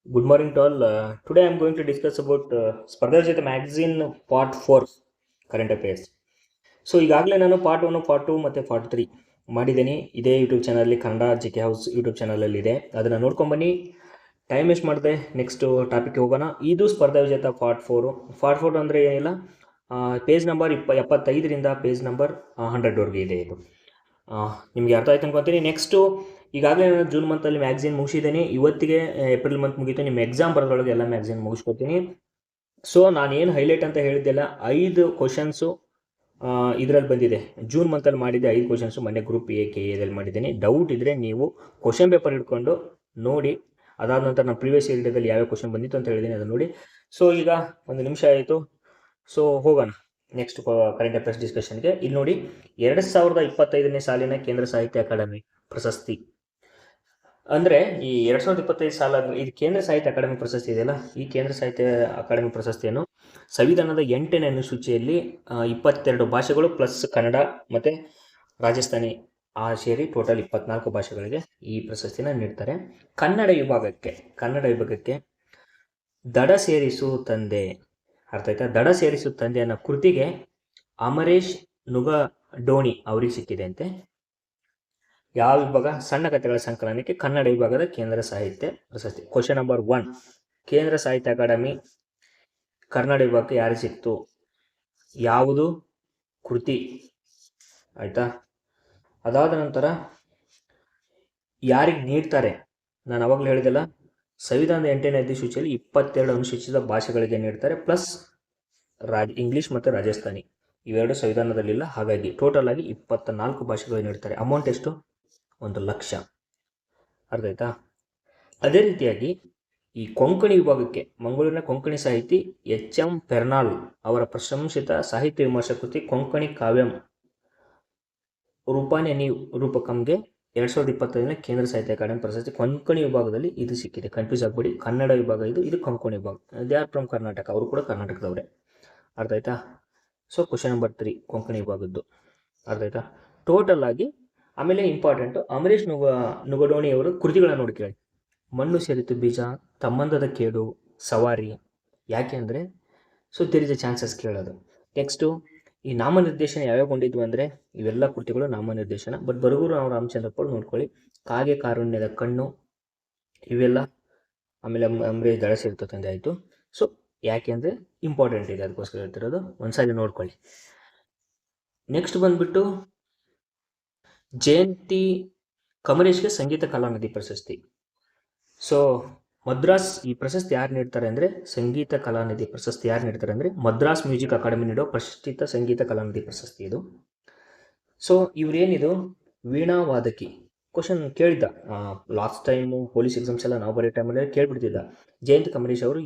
Good morning to all. Today I am going to discuss about Spardha Jyoti magazine part 4 current affairs. So ಈಗಾಗಲೇ ನಾನು part 1 part 2 ಮತ್ತು part 3 ಮಾಡಿದ್ದೀನಿ. ಇದೇ YouTube ಚಾನಲಲ್ಲಿ Kannada G K house YouTube ಚಾನಲಲ್ಲಿ ಇದೆ. ಅದನ್ನು ನೋಡ್ಕೊಂಬನ್ನಿ. ಟೈಮ್ ವೇಸ್ಟ್ ಮಾಡಿದೆ ನೆಕ್ಸ್ಟ್ ಟಾಪಿಕ್ಗೆ ಹೋಗೋಣ. ಇದು ಸ್ಪರ್ಧಾ ವಿಜೇತ ಪಾರ್ಟ್ 4 ಅಂದರೆ ಏನಿಲ್ಲ, ಪೇಜ್ ನಂಬರ್ 75ರಿಂದ ಪೇಜ್ ನಂಬರ್ 100ವರೆಗೆ ಇದೆ. ಇದು ನಿಮಗೆ ಅರ್ಥ ಆಯ್ತು ಅನ್ಕೊತೀನಿ. ನೆಕ್ಸ್ಟು ಈಗಾಗಲೇ ನಾನು ಜೂನ್ ಮಂತಲ್ಲಿ ಮ್ಯಾಗ್ಝಿನ್ ಮುಗಿಸಿದ್ದೀನಿ. ಇವತ್ತಿಗೆ ಏಪ್ರಿಲ್ ಮಂತ್ ಮುಗೀತು. ನಿಮ್ಮ ಎಕ್ಸಾಮ್ ಬರೋದ್ರೊಳಗೆ ಎಲ್ಲ ಮ್ಯಾಗ್ಝಿನ್ ಮುಗಿಸ್ಕೊತೀನಿ. ಸೊ ನಾನೇನು ಹೈಲೈಟ್ ಅಂತ ಹೇಳಿದ್ದೆಲ್ಲ 5 ಕ್ವಶನ್ಸು ಇದರಲ್ಲಿ ಬಂದಿದೆ. ಜೂನ್ ಮಂತಲ್ಲಿ ಮಾಡಿದ್ದೆ 5 ಕ್ವಶನ್ಸು ಮೊನ್ನೆ ಗ್ರೂಪ್ ಎ ಕೆ ಎದಲ್ಲಿ ಮಾಡಿದ್ದೀನಿ. ಡೌಟ್ ಇದ್ದರೆ ನೀವು ಕ್ವಶನ್ ಪೇಪರ್ ಹಿಡ್ಕೊಂಡು ನೋಡಿ. ಅದಾದ ನಂತರ ನಾನು ಪ್ರೀವಿಯಸ್ ಇಯರ್ದಲ್ಲಿ ಯಾವ್ಯಾವ ಕ್ವಶನ್ ಬಂದಿತ್ತು ಅಂತ ಹೇಳಿದ್ದೀನಿ, ಅದನ್ನು ನೋಡಿ. ಸೊ ಈಗ 1 ನಿಮಿಷ ಆಯಿತು. ಸೊ ಹೋಗೋಣ ನೆಕ್ಸ್ಟ್ ಕರೆಂಟ್ ಅಫೇರ್ಸ್ ಡಿಸ್ಕಷನ್ಗೆ. ಇಲ್ಲಿ ನೋಡಿ, 2025ನೇ ಸಾಲಿನ ಕೇಂದ್ರ ಸಾಹಿತ್ಯ ಅಕಾಡೆಮಿ ಪ್ರಶಸ್ತಿ ಅಂದರೆ ಈ 2025 ಸಾಲ ಇದು ಕೇಂದ್ರ ಸಾಹಿತ್ಯ ಅಕಾಡೆಮಿ ಪ್ರಶಸ್ತಿ ಇದೆಯಲ್ಲ, ಈ ಕೇಂದ್ರ ಸಾಹಿತ್ಯ ಅಕಾಡೆಮಿ ಪ್ರಶಸ್ತಿಯನ್ನು ಸಂವಿಧಾನದ 8ನೇ ಅನುಸೂಚಿಯಲ್ಲಿ 22 ಭಾಷೆಗಳು ಪ್ಲಸ್ ಕನ್ನಡ ಮತ್ತು ರಾಜಸ್ಥಾನಿ ಸೇರಿ ಟೋಟಲ್ 24 ಭಾಷೆಗಳಿಗೆ ಈ ಪ್ರಶಸ್ತಿನ ನೀಡ್ತಾರೆ. ಕನ್ನಡ ವಿಭಾಗಕ್ಕೆ ದಡ ಸೇರಿಸು ತಂದೆ, ಅರ್ಥ ಆಯ್ತಾ? ದಡ ಸೇರಿಸು ತಂದೆ ಅನ್ನೋ ಕೃತಿಗೆ ಅಮರೇಶ್ ನುಗಡೋಣಿ ಅವರಿಗೆ ಸಿಕ್ಕಿದೆ ಅಂತೆ. ಯಾವ ವಿಭಾಗ? ಸಣ್ಣ ಕಥೆಗಳ ಸಂಕಲನಕ್ಕೆ ಕನ್ನಡ ವಿಭಾಗದ ಕೇಂದ್ರ ಸಾಹಿತ್ಯ ಪ್ರಶಸ್ತಿ. ಕ್ವಶನ್ ನಂಬರ್ 1, ಕೇಂದ್ರ ಸಾಹಿತ್ಯ ಅಕಾಡೆಮಿ ಕನ್ನಡ ವಿಭಾಗಕ್ಕೆ ಯಾರಿಗೆ ಸಿಕ್ತು? ಯಾವುದು ಕೃತಿ? ಆಯ್ತಾ? ಅದಾದ ನಂತರ ಯಾರಿಗೆ ನೀಡ್ತಾರೆ? ನಾನು ಅವಾಗಲೇ ಹೇಳಿದೆಲ್ಲ, ಸಂವಿಧಾನದ 8ನೇ ಅಧಿಸೂಚಿಯಲ್ಲಿ 22 ಅನುಸೂಚಿತ ಭಾಷೆಗಳಿಗೆ ನೀಡ್ತಾರೆ, ಪ್ಲಸ್ ಇಂಗ್ಲೀಷ್ ಮತ್ತು ರಾಜಸ್ಥಾನಿ ಇವೆರಡು ಸಂವಿಧಾನದಲ್ಲಿಲ್ಲ. ಹಾಗಾಗಿ ಟೋಟಲ್ ಆಗಿ 24 ಭಾಷೆಗಳಿಗೆ ನೀಡ್ತಾರೆ. ಅಮೌಂಟ್ ಎಷ್ಟು? 1 ಲಕ್ಷ. ಅರ್ಥ ಆಯ್ತಾ? ಅದೇ ರೀತಿಯಾಗಿ ಈ ಕೊಂಕಣಿ ವಿಭಾಗಕ್ಕೆ ಮಂಗಳೂರಿನ ಕೊಂಕಣಿ ಸಾಹಿತಿ ಎಚ್.ಎಂ. ಪೆರ್ನಾಳ್ ಅವರ ಪ್ರಶಂಸಿತ ಸಾಹಿತ್ಯ ವಿಮರ್ಶಾ ಕೃತಿ ಕೊಂಕಣಿ ಕಾವ್ಯಂ ರೂಪಾನಿ ರೂಪಕಂಗೆ 2025ನೇ ಕೇಂದ್ರ ಸಾಹಿತ್ಯ ಅಕಾಡೆಮಿ ಪ್ರಶಸ್ತಿ. ಕೊಂಕಣಿ ವಿಭಾಗದಲ್ಲಿ ಇದು ಸಿಕ್ಕಿದೆ, ಕನ್ಫ್ಯೂಸ್ ಆಗಬೇಡಿ. ಕನ್ನಡ ವಿಭಾಗ ಇದು ಕೊಂಕಣಿ ವಿಭಾಗ. ದೇ ಆರ್ ಫ್ರಮ್ ಕರ್ನಾಟಕ, ಅವರು ಕೂಡ ಕರ್ನಾಟಕದವರೇ. ಅರ್ಥ ಆಯ್ತಾ? ಸೊ ಕ್ವಶನ್ ನಂಬರ್ 3 ಕೊಂಕಣಿ ವಿಭಾಗದ್ದು. ಅರ್ಥ ಆಯ್ತಾ? ಟೋಟಲ್ ಆಗಿ ಆಮೇಲೆ ಇಂಪಾರ್ಟೆಂಟು, ಅಮರೇಶ್ ನುಗಡೋಣಿ ಅವರು ಕೃತಿಗಳನ್ನು ನೋಡಿ ಕೇಳಿ. ಮಣ್ಣು ಸೇರಿತು ಬೀಜ, ತಮ್ಮಂದದ ಕೇಡು, ಸವಾರಿ. ಯಾಕೆ ಅಂದರೆ so there is a chances ಕೇಳೋದು. ನೆಕ್ಸ್ಟು ಈ ನಾಮನಿರ್ದೇಶನ ಯಾವ್ಯಾವ ಕೊಂಡಿದ್ವು ಅಂದರೆ ಇವೆಲ್ಲ ಕೃತಿಗಳು ನಾಮನಿರ್ದೇಶನ. ಬಟ್ ಬರಗೂರು ರಾಮಚಂದ್ರಪ್ಪ ನೋಡ್ಕೊಳ್ಳಿ. ಕಾಗೆ ಕಾರುಣ್ಯದ ಕಣ್ಣು ಇವೆಲ್ಲ. ಆಮೇಲೆ ಅಮರೇಶ್ ದಡ ಸೇರಿತು ತಂದೆ ಆಯಿತು. ಸೊ ಯಾಕೆ ಅಂದರೆ ಇಂಪಾರ್ಟೆಂಟ್ ಇದೆ, ಅದಕ್ಕೋಸ್ಕರ ಹೇಳ್ತಿರೋದು. ಒಂದ್ಸಾರಿ ನೋಡ್ಕೊಳ್ಳಿ. ನೆಕ್ಸ್ಟ್ ಬಂದ್ಬಿಟ್ಟು ಜಯಂತಿ ಕಮಲೇಶ್ಗೆ ಸಂಗೀತ ಕಲಾನಿಧಿ ಪ್ರಶಸ್ತಿ. ಸೊ ಮದ್ರಾಸ್ ಈ ಪ್ರಶಸ್ತಿ ಯಾರು ನೀಡ್ತಾರೆ ಅಂದರೆ, ಸಂಗೀತ ಕಲಾನಿಧಿ ಪ್ರಶಸ್ತಿ ಯಾರು ನೀಡ್ತಾರೆ ಅಂದರೆ ಮದ್ರಾಸ್ ಮ್ಯೂಸಿಕ್ ಅಕಾಡೆಮಿ ನೀಡೋ ಪ್ರತಿಷ್ಠಿತ ಸಂಗೀತ ಕಲಾನಿಧಿ ಪ್ರಶಸ್ತಿ ಇದು. ಸೊ ಇವರೇನಿದು ವೀಣಾ ವಾದಕಿ. ಕ್ವಶನ್ ಕೇಳಿದ್ದ ಲಾಸ್ಟ್ ಟೈಮು ಪೊಲೀಸ್ ಎಕ್ಸಾಮ್ಸ್ ಎಲ್ಲ ನಾವು ಬರೋ ಟೈಮಲ್ಲಿ ಕೇಳಿಬಿಡ್ತಿದ್ದ. ಜಯಂತಿ ಕಮಲೇಶ್ ಅವರು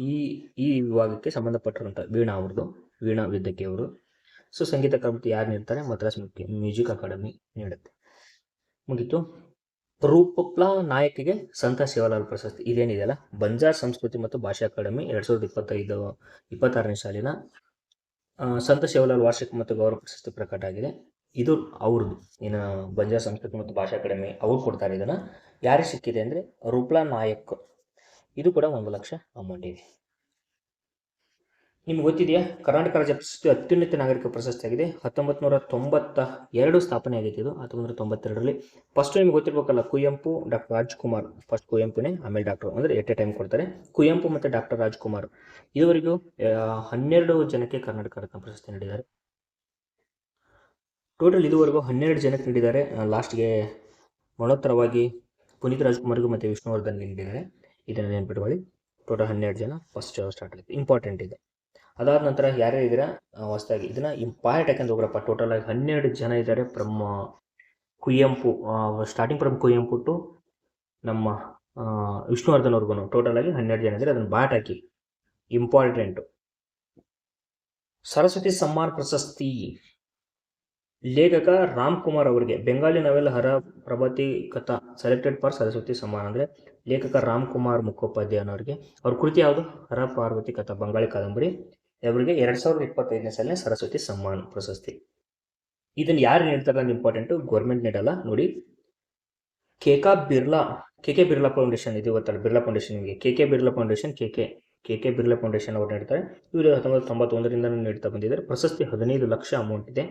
ಈ ವಿಭಾಗಕ್ಕೆ ಸಂಬಂಧಪಟ್ಟಿರುವಂಥ ವೀಣಾ ವಾದಕಿ ಅವರು. ಸೊ ಸಂಗೀತ ಕಲಾನಿಧಿ ಯಾರು ನೀಡ್ತಾರೆ? ಮದ್ರಾಸ್ ಮ್ಯೂಸಿಕ್ ಅಕಾಡೆಮಿ ನೀಡುತ್ತೆ. ಮುಗೀತು. ರೂಪಪ್ಲಾ ನಾಯಕಿಗೆ ಸಂತ ಸೇವಾಲಾಲ್ ಪ್ರಶಸ್ತಿ. ಇದೇನಿದೆಯಲ್ಲ, ಬಂಜಾರ್ ಸಂಸ್ಕೃತಿ ಮತ್ತು ಭಾಷಾ ಅಕಾಡೆಮಿ 2025-26ನೇ ಸಾಲಿನ ಸಂತ ಸೇವಾಲಾಲ್ ವಾರ್ಷಿಕ ಮತ್ತು ಗೌರವ ಪ್ರಶಸ್ತಿ ಪ್ರಕಟ ಆಗಿದೆ. ಇದು ಅವ್ರದ್ದು, ಇನ್ನು ಬಂಜಾರ್ ಸಂಸ್ಕೃತಿ ಮತ್ತು ಭಾಷಾ ಅಕಾಡೆಮಿ ಅವ್ರು ಕೊಡ್ತಾರೆ. ಇದನ್ನು ಯಾರಿಗೆ ಸಿಕ್ಕಿದೆ ಅಂದರೆ ರೂಪ್ಲಾ ನಾಯಕ್. ಇದು ಕೂಡ 1 ಲಕ್ಷ ಅಮೌಂಟ್ ಇದೆ. ನಿಮ್ಗೆ ಗೊತ್ತಿದೆಯಾ, ಕರ್ನಾಟಕ ರಾಜ್ಯ ಪ್ರಶಸ್ತಿ ಅತ್ಯುನ್ನತ ನಾಗರಿಕ ಪ್ರಶಸ್ತಿ ಆಗಿದೆ. 1992 ಸ್ಥಾಪನೆ ಆಗೈತೆ ಇದು, 1992ರಲ್ಲಿ. ಫಸ್ಟ್ ನಿಮ್ಗೆ ಗೊತ್ತಿರ್ಬೇಕಲ್ಲ, ಕುವೆಂಪು, ಡಾಕ್ಟರ್ ರಾಜ್ಕುಮಾರ್. ಫಸ್ಟ್ ಕುವೆಂಪುನೇ, ಆಮೇಲೆ ಡಾಕ್ಟರ್, ಅಂದರೆ ಎಟ್ ಎ ಟೈಮ್ ಕೊಡ್ತಾರೆ. ಕುವೆಂಪು ಮತ್ತು ಡಾಕ್ಟರ್ ರಾಜ್ಕುಮಾರ್ ಇದುವರೆಗೂ 12 ಜನಕ್ಕೆ ಕರ್ನಾಟಕ ರತ್ನ ಪ್ರಶಸ್ತಿ ನೀಡಿದ್ದಾರೆ. ಟೋಟಲ್ ಇದುವರೆಗೂ 12 ಜನಕ್ಕೆ ನೀಡಿದ್ದಾರೆ. ಲಾಸ್ಟ್ಗೆ ಮರಣೋತ್ತರವಾಗಿ ಪುನೀತ್ ರಾಜ್ಕುಮಾರ್ಗೂ ಮತ್ತು ವಿಷ್ಣುವರ್ಧನ್ ನೀಡಿದ್ದಾರೆ. ಇದನ್ನು ನೆನ್ಪಿಟ್ಕೊಳ್ಳಿ. ಟೋಟಲ್ 12 ಜನ ಫಸ್ಟ್ ಸ್ಟಾರ್ಟ್ ಆಗಿದೆ. ಇಂಪಾರ್ಟೆಂಟ್ ಇದೆ. ಅದಾದ ನಂತರ ಯಾರ್ಯಾರು ಇದ್ದೀರಾ ಹೊಸದಾಗಿ ಇದನ್ನು ಇಂಪಾರ್ಟೆಂಟ್ ಯಾಕಂದ್ರೆ ಹೋಗ್ರಪ್ಪ. ಟೋಟಲ್ ಆಗಿ 12 ಜನ ಇದ್ದಾರೆ. From Kuvempu, starting from Kuvempu to ನಮ್ಮ ವಿಷ್ಣುವರ್ಧನ್ ಅವ್ರಿಗೂ ಟೋಟಲ್ ಆಗಿ 12 ಜನ ಇದ್ದಾರೆ. ಅದನ್ನು ಬಾಟ್ ಹಾಕಿ, ಇಂಪಾರ್ಟೆಂಟು. ಸರಸ್ವತಿ ಸಮ್ಮಾನ್ ಪ್ರಶಸ್ತಿ ಲೇಖಕ ರಾಮ್ ಕುಮಾರ್ ಅವರಿಗೆ. ಬೆಂಗಾಲಿ ನಾವೆಲ್ ಹರ ಪ್ರಭಾತಿ ಕಥಾ ಸೆಲೆಕ್ಟೆಡ್ ಫಾರ್ ಸರಸ್ವತಿ ಸಮ್ಮಾನ್. ಅಂದರೆ ಲೇಖಕ ರಾಮ್ ಕುಮಾರ್ ಮುಖೋಪಾಧ್ಯಾಯ ಅವರಿಗೆ. ಅವ್ರ ಕೃತಿ ಯಾವುದು? ಹರ ಪಾರ್ವತಿ ಕಥಾ, ಬಂಗಾಳಿ ಕಾದಂಬರಿ. ಅವರಿಗೆ 2025ನೇ ಸಾಲಿನ ಸರಸ್ವತಿ ಸಮ್ಮಾನ್ ಪ್ರಶಸ್ತಿ. ಇದನ್ನು ಯಾರು ನೀಡ್ತಾರೆ? ಇಂಪಾರ್ಟೆಂಟು, ಗೌರ್ಮೆಂಟ್ ನೀಡಲ್ಲ ನೋಡಿ. ಕೆ.ಕಾ. ಬಿರ್ಲಾ ಕೆ ಬಿರ್ಲಾ ಫೌಂಡೇಶನ್ ಇದು ಗೊತ್ತಲ್ಲ, ಬಿರ್ಲಾ ಫೌಂಡೇಶನ್ ನಿಮಗೆ K Birla foundation K Birla foundation ಅವರು ನೀಡ್ತಾರೆ. ಇವರು 1991ರಿಂದ ನೀಡ್ತಾ ಬಂದಿದ್ದಾರೆ. ಪ್ರಶಸ್ತಿ 15 ಲಕ್ಷ ಅಮೌಂಟ್ ಇದೆ.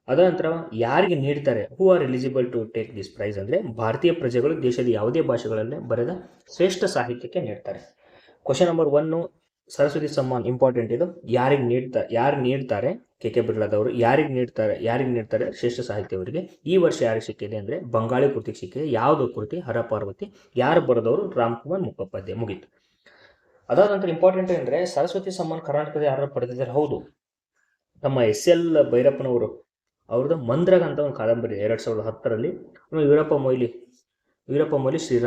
ಅದರ ನಂತರ ಯಾರಿಗೆ ನೀಡ್ತಾರೆ, who are eligible to take this prize ಅಂದರೆ ಭಾರತೀಯ ಪ್ರಜೆಗಳು ದೇಶದ ಯಾವುದೇ ಭಾಷೆಗಳಲ್ಲೇ ಬರೆದ ಶ್ರೇಷ್ಠ ಸಾಹಿತ್ಯಕ್ಕೆ ನೀಡ್ತಾರೆ. Question number 1, Saraswati Samman important. ಇದು ಯಾರು ನೀಡ್ತಾರೆ ಕೆ ಬಿರ್ಲಾದವರು ಯಾರಿಗೆ ನೀಡ್ತಾರೆ ಶ್ರೇಷ್ಠ ಸಾಹಿತ್ಯವರಿಗೆ. ಈ ವರ್ಷ ಯಾರಿಗೆ ಸಿಕ್ಕಿದೆ ಅಂದರೆ ಬಂಗಾಳಿ ಕೃತಿಗೆ ಸಿಕ್ಕಿದೆ. ಯಾವುದು ಕೃತಿ? ಹರಪಾರ್ವತಿ. ಯಾರು ಬರೆದವರು? ರಾಮ್ಕುಮಾರ್ ಮುಖೋಪಾಧ್ಯಾಯ. ಮುಗೀತು. ಅದಾದ ನಂತರ ಇಂಪಾರ್ಟೆಂಟ್ ಅಂದರೆ ಸರಸ್ವತಿ ಸಮ್ಮಾನ್ ಕರ್ನಾಟಕದ ಯಾರು ಪಡೆದಿದ್ದಾರೆ? ಹೌದು, ನಮ್ಮ SL ಭೈರಪ್ಪನವರು. ಅವ್ರದ್ದು ಮಂದ್ರಗ ಅಂತ ಒಂದು ಕಾದಂಬರಿ 2010ರಲ್ಲಿ. ವೀರಪ್ಪ ಮೊಯ್ಲಿ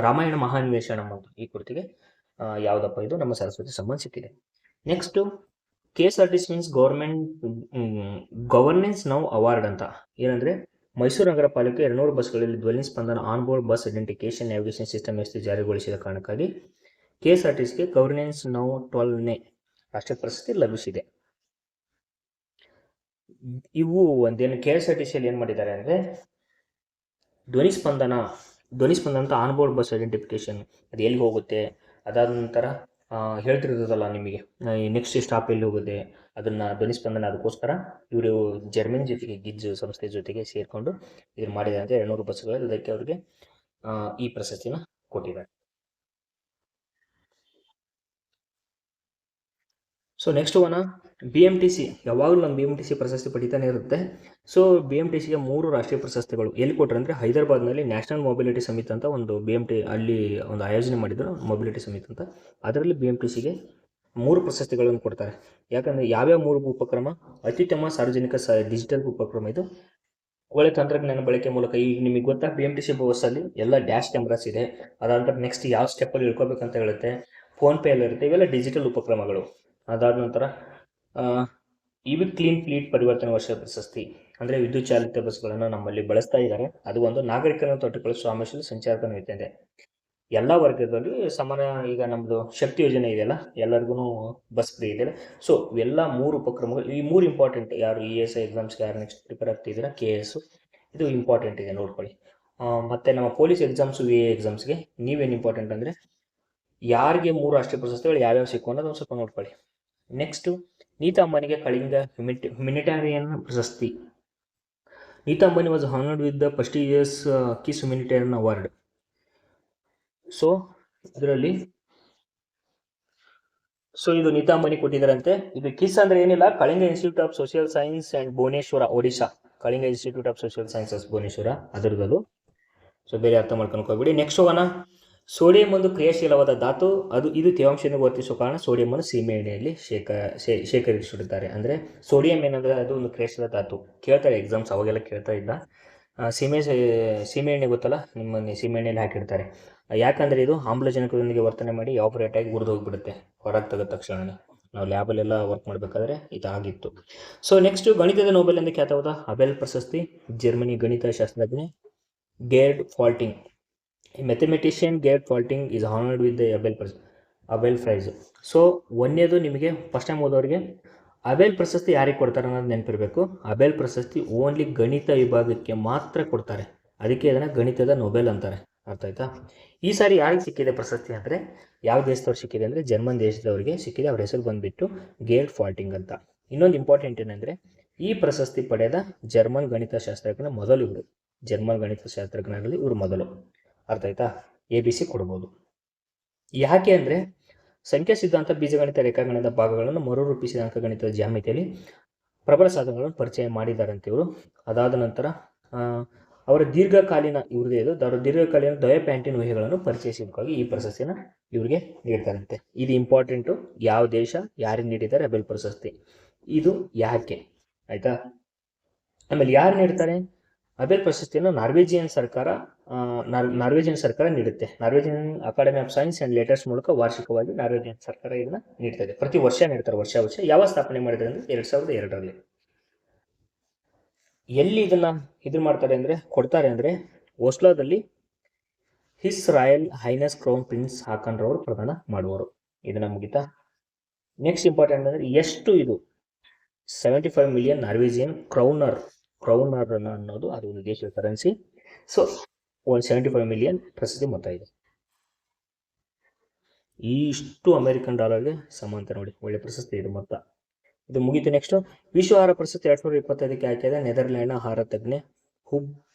ರಾಮಾಯಣ ಮಹಾನ್ವೇಷಣಂ ಅಂತ ಈ ಕೃತಿಗೆ ಯಾವುದಪ್ಪ ಇದು ನಮ್ಮ ಸರಸ್ವತಿ ಸಮ್ಮಾನ್ ಸಿಕ್ಕಿದೆ. Next KSRTC means governance now award ಅಂತ. ಏನಂದರೆ ಮೈಸೂರು ನಗರ ಪಾಲಿಕೆ 200 ಬಸ್ಗಳಲ್ಲಿ ಧ್ವನಿ ಸ್ಪಂದನ onboard bus identification navigation system ವ್ಯವಸ್ಥೆ ಜಾರಿಗೊಳಿಸಿದ ಕಾರಣಕ್ಕಾಗಿ KSRTCಗೆ ಗವರ್ನೆನ್ಸ್ ನೌ 12ನೇ ರಾಷ್ಟ್ರೀಯ ಪ್ರಶಸ್ತಿ ಲಭಿಸಿದೆ. ಇವು ಒಂದೇನು KSRTCಯಲ್ಲಿ ಏನು ಮಾಡಿದ್ದಾರೆ ಅಂದರೆ ಧ್ವನಿ ಸ್ಪಂದನ ಅಂತ ಆನ್ಬೋರ್ಡ್ ಬಸ್ ಐಡೆಂಟಿಫಿಕೇಶನ್ ಅದು ಎಲ್ಲಿ ಹೋಗುತ್ತೆ, ಅದಾದ ನಂತರ ಹೇಳ್ತಿರೋದಲ್ಲ ನಿಮಗೆ ನೆಕ್ಸ್ಟ್ ಸ್ಟಾಪ್ ಎಲ್ಲಿ ಹೋಗುತ್ತೆ, ಅದನ್ನು ಧ್ವನಿ ಸ್ಪಂದನ ಅದಕ್ಕೋಸ್ಕರ ಇವರು ಜರ್ಮನಿ ಜೊತೆಗೆ ಗಿಜ್ ಸಂಸ್ಥೆ ಜೊತೆಗೆ ಸೇರಿಕೊಂಡು ಇದನ್ನು ಮಾಡಿದ್ದಾರೆ ಅಂತ 200 ಬಸ್ಗಳಲ್ಲಿ. ಅದಕ್ಕೆ ಅವರಿಗೆ ಈ ಪ್ರಶಸ್ತಿನ ಕೊಟ್ಟಿದ್ದಾರೆ. So next one BMTC. ಯಾವಾಗಲೂ ನಮ್ಮ BMTC ಪ್ರಶಸ್ತಿ ಪಡಿತಾನೆ ಇರುತ್ತೆ. ಸೊ BMTCಗೆ 3 ರಾಷ್ಟ್ರೀಯ ಪ್ರಶಸ್ತಿಗಳು ಎಲ್ಲಿ ಕೊಟ್ಟರು ಅಂದರೆ ಹೈದರಾಬಾದ್ನಲ್ಲಿ ನ್ಯಾಷನಲ್ ಮೊಬಿಲಿಟಿ ಸಮಿತಿ ಅಂತ ಒಂದು ಅಲ್ಲಿ ಒಂದು ಆಯೋಜನೆ ಮಾಡಿದ್ರು, ಮೊಬಿಲಿಟಿ ಸಮಿತಿ ಅಂತ. ಅದರಲ್ಲಿ BMTCಗೆ 3 ಪ್ರಶಸ್ತಿಗಳನ್ನು ಕೊಡ್ತಾರೆ. ಯಾಕಂದರೆ ಯಾವ್ಯಾವ 3 ಉಪಕ್ರಮ? ಅತ್ಯುತ್ತಮ ಸಾರ್ವಜನಿಕ ಡಿಜಿಟಲ್ ಉಪಕ್ರಮ, ಇದು ಒಳ್ಳೆ ತಂತ್ರಜ್ಞಾನ ಬಳಕೆ ಮೂಲಕ. ಈಗ ನಿಮಗೆ ಗೊತ್ತಾ BMTC ಬಸ್ಸಲ್ಲಿ ಎಲ್ಲ ಡ್ಯಾಶ್ ಕ್ಯಾಮ್ರಾಸ್ ಇದೆ. ಅದಾದ ನಂತರ ನೆಕ್ಸ್ಟ್ ಯಾವ ಸ್ಟೆಪ್ಪಲ್ಲಿ ಇಳ್ಕೋಬೇಕಂತ ಹೇಳುತ್ತೆ, ಫೋನ್ಪೇ ಎಲ್ಲ ಇರುತ್ತೆ. ಇವೆಲ್ಲ ಡಿಜಿಟಲ್ ಉಪಕ್ರಮಗಳು. ಅದಾದ ನಂತರ EV ಕ್ಲೀನ್ ಫ್ಲೀಟ್ ಪರಿವರ್ತನೆ ವರ್ಷ ಪ್ರಶಸ್ತಿ ಅಂದರೆ ವಿದ್ಯುತ್ ಚಾಲಿತ ಬಸ್ಗಳನ್ನು ನಮ್ಮಲ್ಲಿ ಬಳಸ್ತಾ ಇದ್ದಾರೆ. ಅದು ಒಂದು ನಾಗರಿಕರನ್ನು ತೊಟ್ಟುಕೊಳ್ಳುವ ಸಾಮರ್ಥ್ಯದ ಸಂಚಾರಕ ನೀಡುತ್ತದೆ ಎಲ್ಲ ವರ್ಗದಲ್ಲಿ ಸಮಾನ. ಈಗ ನಮ್ಮದು ಶಕ್ತಿ ಯೋಜನೆ ಇದೆಯಲ್ಲ, ಎಲ್ಲರಿಗೂ ಬಸ್ ಫ್ರೀ ಇದೆಯಲ್ಲ. ಸೊ ಇವೆಲ್ಲ 3 ಉಪಕ್ರಮಗಳು, ಈ 3 ಇಂಪಾರ್ಟೆಂಟ್. ಯಾರು ESI ಎಕ್ಸಾಮ್ಸ್ಗೆ ಯಾರು ನೆಕ್ಸ್ಟ್ ಪ್ರಿಪೇರ್ ಆಗ್ತಿದ್ದೀರಾ, KS ಇದು ಇಂಪಾರ್ಟೆಂಟ್ ಇದೆ, ನೋಡ್ಕೊಳ್ಳಿ. ಮತ್ತು ನಮ್ಮ ಪೊಲೀಸ್ ಎಕ್ಸಾಮ್ಸು, VA ಎಕ್ಸಾಮ್ಸ್ಗೆ ನೀವೇನು ಇಂಪಾರ್ಟೆಂಟ್ ಅಂದರೆ ಯಾರಿಗೆ 3 ರಾಷ್ಟ್ರೀಯ ಪ್ರಶಸ್ತಿಗಳು ಯಾವ್ಯಾವ ಸಿಕ್ಕು ಅನ್ನೋದು ಒಂದು ಸ್ವಲ್ಪ ನೋಡ್ಕೊಳ್ಳಿ. ನೆಕ್ಸ್ಟು ನೀತಾ ಅಂಬಾನಿಗೆ ಕಳಿಂಗ ಹ್ಯುಮಿನಿಟೇರಿಯನ್ ಪ್ರಶಸ್ತಿ. Nita Ambani was honoured with the prestigious KISS humanitarian award. So ಇದರಲ್ಲಿ ಇದು ನೀತಾ ಅಂಬಾನಿ ಕೊಟ್ಟಿದ್ದಾರಂತೆ. ಇದು ಕಿಸ್ ಅಂದರೆ ಏನಿಲ್ಲ, Kalinga institute of social science and Bhubaneswar, Odisha. Kalinga institute of social sciences Bhubaneswar ಅದರದ್ದು. ಸೊ ಬೇರೆ ಅರ್ಥ ಮಾಡ್ಕೊಂಡು ಹೋಗ್ಬಿಡಿ. ನೆಕ್ಸ್ಟ್ ಹೋಗೋಣ. ಸೋಡಿಯಂ ಒಂದು ಕ್ರಿಯಾಶೀಲವಾದ ಧಾತು. ಇದು ತೇವಾಂಶದಿಂದ ವರ್ತಿಸುವ ಕಾರಣ ಸೋಡಿಯಂನ್ನು ಸೀಮೆ ಎಣ್ಣೆಯಲ್ಲಿ ಶೇಖರಿಸಿಡುತ್ತಾರೆ. ಅಂದರೆ ಸೋಡಿಯಂ ಏನಂದರೆ ಅದು ಒಂದು ಕ್ರಿಯಾಶೀಲ ಧಾತು. ಕೇಳ್ತಾರೆ ಎಕ್ಸಾಮ್ಸ್, ಅವಾಗೆಲ್ಲ ಕೇಳ್ತಾ ಇದ್ದ. ಸೀಮೆ ಎಣ್ಣೆ ಗೊತ್ತಲ್ಲ, ನಿಮ್ಮನ್ನು ಸೀಮೆ ಎಣ್ಣೆಯಲ್ಲಿ ಹಾಕಿರ್ತಾರೆ. ಯಾಕಂದರೆ ಇದು ಆಮ್ಲಜನಕದೊಂದಿಗೆ ವರ್ತನೆ ಮಾಡಿ ಆಪರೇಟ್ ಆಗಿ ಉರಿದು ಹೋಗಿಬಿಡುತ್ತೆ ಹೊರಗೆ ತೆಗೆದ ತಕ್ಷಣ. ನಾವು ಲ್ಯಾಬಲ್ಲೆಲ್ಲ ವರ್ಕ್ ಮಾಡಬೇಕಾದ್ರೆ ಇದಾಗಿತ್ತು. ಸೊ ನೆಕ್ಸ್ಟ್ ಗಣಿತದ ನೋಬೆಲ್ ಎಂದು ಖ್ಯಾತವಾದ ಅಬೆಲ್ ಪ್ರಶಸ್ತಿ. ಜರ್ಮನಿ ಗಣಿತ ಶಾಸ್ತ್ರಜ್ಞ Gerd Falting. Mathematician Gerd Falting is honoured with the Abel prize. So ಒಂದೇದು ನಿಮಗೆ ಫಸ್ಟ್ ಟೈಮ್ ಓದೋರಿಗೆ ಅಬೆಲ್ ಪ್ರಶಸ್ತಿ ಯಾರಿಗೆ ಕೊಡ್ತಾರೆ ಅನ್ನೋದು ನೆನಪಿರಬೇಕು. ಅಬೆಲ್ ಪ್ರಶಸ್ತಿ ಓನ್ಲಿ ಗಣಿತ ವಿಭಾಗಕ್ಕೆ ಮಾತ್ರ ಕೊಡ್ತಾರೆ, ಅದಕ್ಕೆ ಅದನ್ನು ಗಣಿತದ ನೊಬೆಲ್ ಅಂತಾರೆ. ಅರ್ಥ ಆಯ್ತಾ? ಈ ಸಾರಿ ಯಾರಿಗೆ ಸಿಕ್ಕಿದೆ ಪ್ರಶಸ್ತಿ ಅಂದರೆ, ಯಾವ ದೇಶದವ್ರು ಸಿಕ್ಕಿದೆ ಅಂದರೆ ಜರ್ಮನ್ ದೇಶದವರಿಗೆ ಸಿಕ್ಕಿದೆ. ಅವ್ರ ಹೆಸರು ಬಂದುಬಿಟ್ಟು ಗೆರ್ಡ್ ಫಾಲ್ಟಿಂಗ್ ಅಂತ. ಇನ್ನೊಂದು ಇಂಪಾರ್ಟೆಂಟ್ ಏನಂದರೆ ಈ ಪ್ರಶಸ್ತಿ ಪಡೆದ ಜರ್ಮನ್ ಗಣಿತಶಾಸ್ತ್ರಜ್ಞ ಮೊದಲು ಇವರು. ಜರ್ಮನ್ ಗಣಿತಶಾಸ್ತ್ರಜ್ಞರಲ್ಲಿ ಇವರು ಮೊದಲು. ಅರ್ಥ ಆಯ್ತಾ? ABC ಕೊಡ್ಬೋದು. ಯಾಕೆ ಅಂದರೆ ಸಂಖ್ಯಾ ಸಿದ್ಧಾಂತ, ಬೀಜಗಣಿತ, ರೇಖಾಗಣಿತದ ಭಾಗಗಳನ್ನು ಮರುರೂಪಿಸಿದ ಅಂಕಗಣಿತದ ಜ್ಯಾಮಿತಿಯಲ್ಲಿ ಪ್ರಬಲ ಸಾಧನಗಳನ್ನು ಪರಿಚಯ ಮಾಡಿದ್ದಾರಂತೆ ಇವರು. ಅದಾದ ನಂತರ ಅವರ ದೀರ್ಘಕಾಲೀನ ದಯ ಪ್ಯಾಂಟಿನ್ ಊಹೆಗಳನ್ನು ಪರಿಚಯಿಸಿದ್ದಕ್ಕಾಗಿ ಈ ಪ್ರಶಸ್ತಿನ ಇವರಿಗೆ ನೀಡ್ತಾರಂತೆ. ಇದು ಇಂಪಾರ್ಟೆಂಟು. ಯಾವ ದೇಶ ಯಾರಿಗೆ ನೀಡಿದ್ದಾರೆ ಅಬೆಲ್ ಪ್ರಶಸ್ತಿ, ಇದು ಯಾಕೆ, ಆಯಿತಾ? ಆಮೇಲೆ ಯಾರು ನೀಡ್ತಾರೆ ಅಬೆಲ್ ಪ್ರಶಸ್ತಿಯನ್ನು? ನಾರ್ವೇಜಿಯನ್ ಸರ್ಕಾರ ನೀಡುತ್ತೆ. Norwegian academy of science and letters ಮೂಲಕ ವಾರ್ಷಿಕವಾಗಿ ನಾರ್ವೇಜಿಯನ್ ಸರ್ಕಾರ ಇದನ್ನು ನೀಡ್ತದೆ. ಪ್ರತಿ ವರ್ಷ ನೀಡ್ತಾರೆ, ವರ್ಷ. ಯಾವ ಸ್ಥಾಪನೆ ಮಾಡಿದ್ದಾರೆ ಅಂದರೆ 2002ರಲ್ಲಿ. ಎಲ್ಲಿ ಇದನ್ನು ಮಾಡ್ತಾರೆ ಅಂದರೆ ಕೊಡ್ತಾರೆ ಅಂದರೆ ಓಸ್ಲೋದಲ್ಲಿ his royal highness crown prince Haakon ರವರು ಪ್ರದಾನ ಮಾಡುವರು. ಇದನ್ನು ಮುಗಿತಾ? ನೆಕ್ಸ್ಟ್ ಇಂಪಾರ್ಟೆಂಟ್ ಅಂದರೆ ಎಷ್ಟು ಇದು 75 ಮಿಲಿಯನ್ ನಾರ್ವೇಜಿಯನ್ ಕ್ರೌನರ್ ಅನ್ನೋದು ಅದು ಒಂದು ದೇಶದ ಕರೆನ್ಸಿ. ಸೊ $175 ಮಿಲಿಯನ್ ಪ್ರಶಸ್ತಿ ಮೊತ್ತ ಇದೆ. ಇಷ್ಟು ಅಮೆರಿಕನ್ ಡಾಲರ್ಗೆ ಸಮ ಅಂತ ನೋಡಿ, ಒಳ್ಳೆ ಪ್ರಶಸ್ತಿ ಇದೆ ಮೊತ್ತ. ಇದು ಮುಗೀತು. ನೆಕ್ಸ್ಟ್ ವಿಶ್ವ ಆಹಾರ ಪ್ರಶಸ್ತಿ 2025ಕ್ಕೆ ಆಯ್ಕೆಯಾದ ನೆದರ್ಲ್ಯಾಂಡ್ನ ಆಹಾರ ತಜ್ಞೆ ಹುಬ್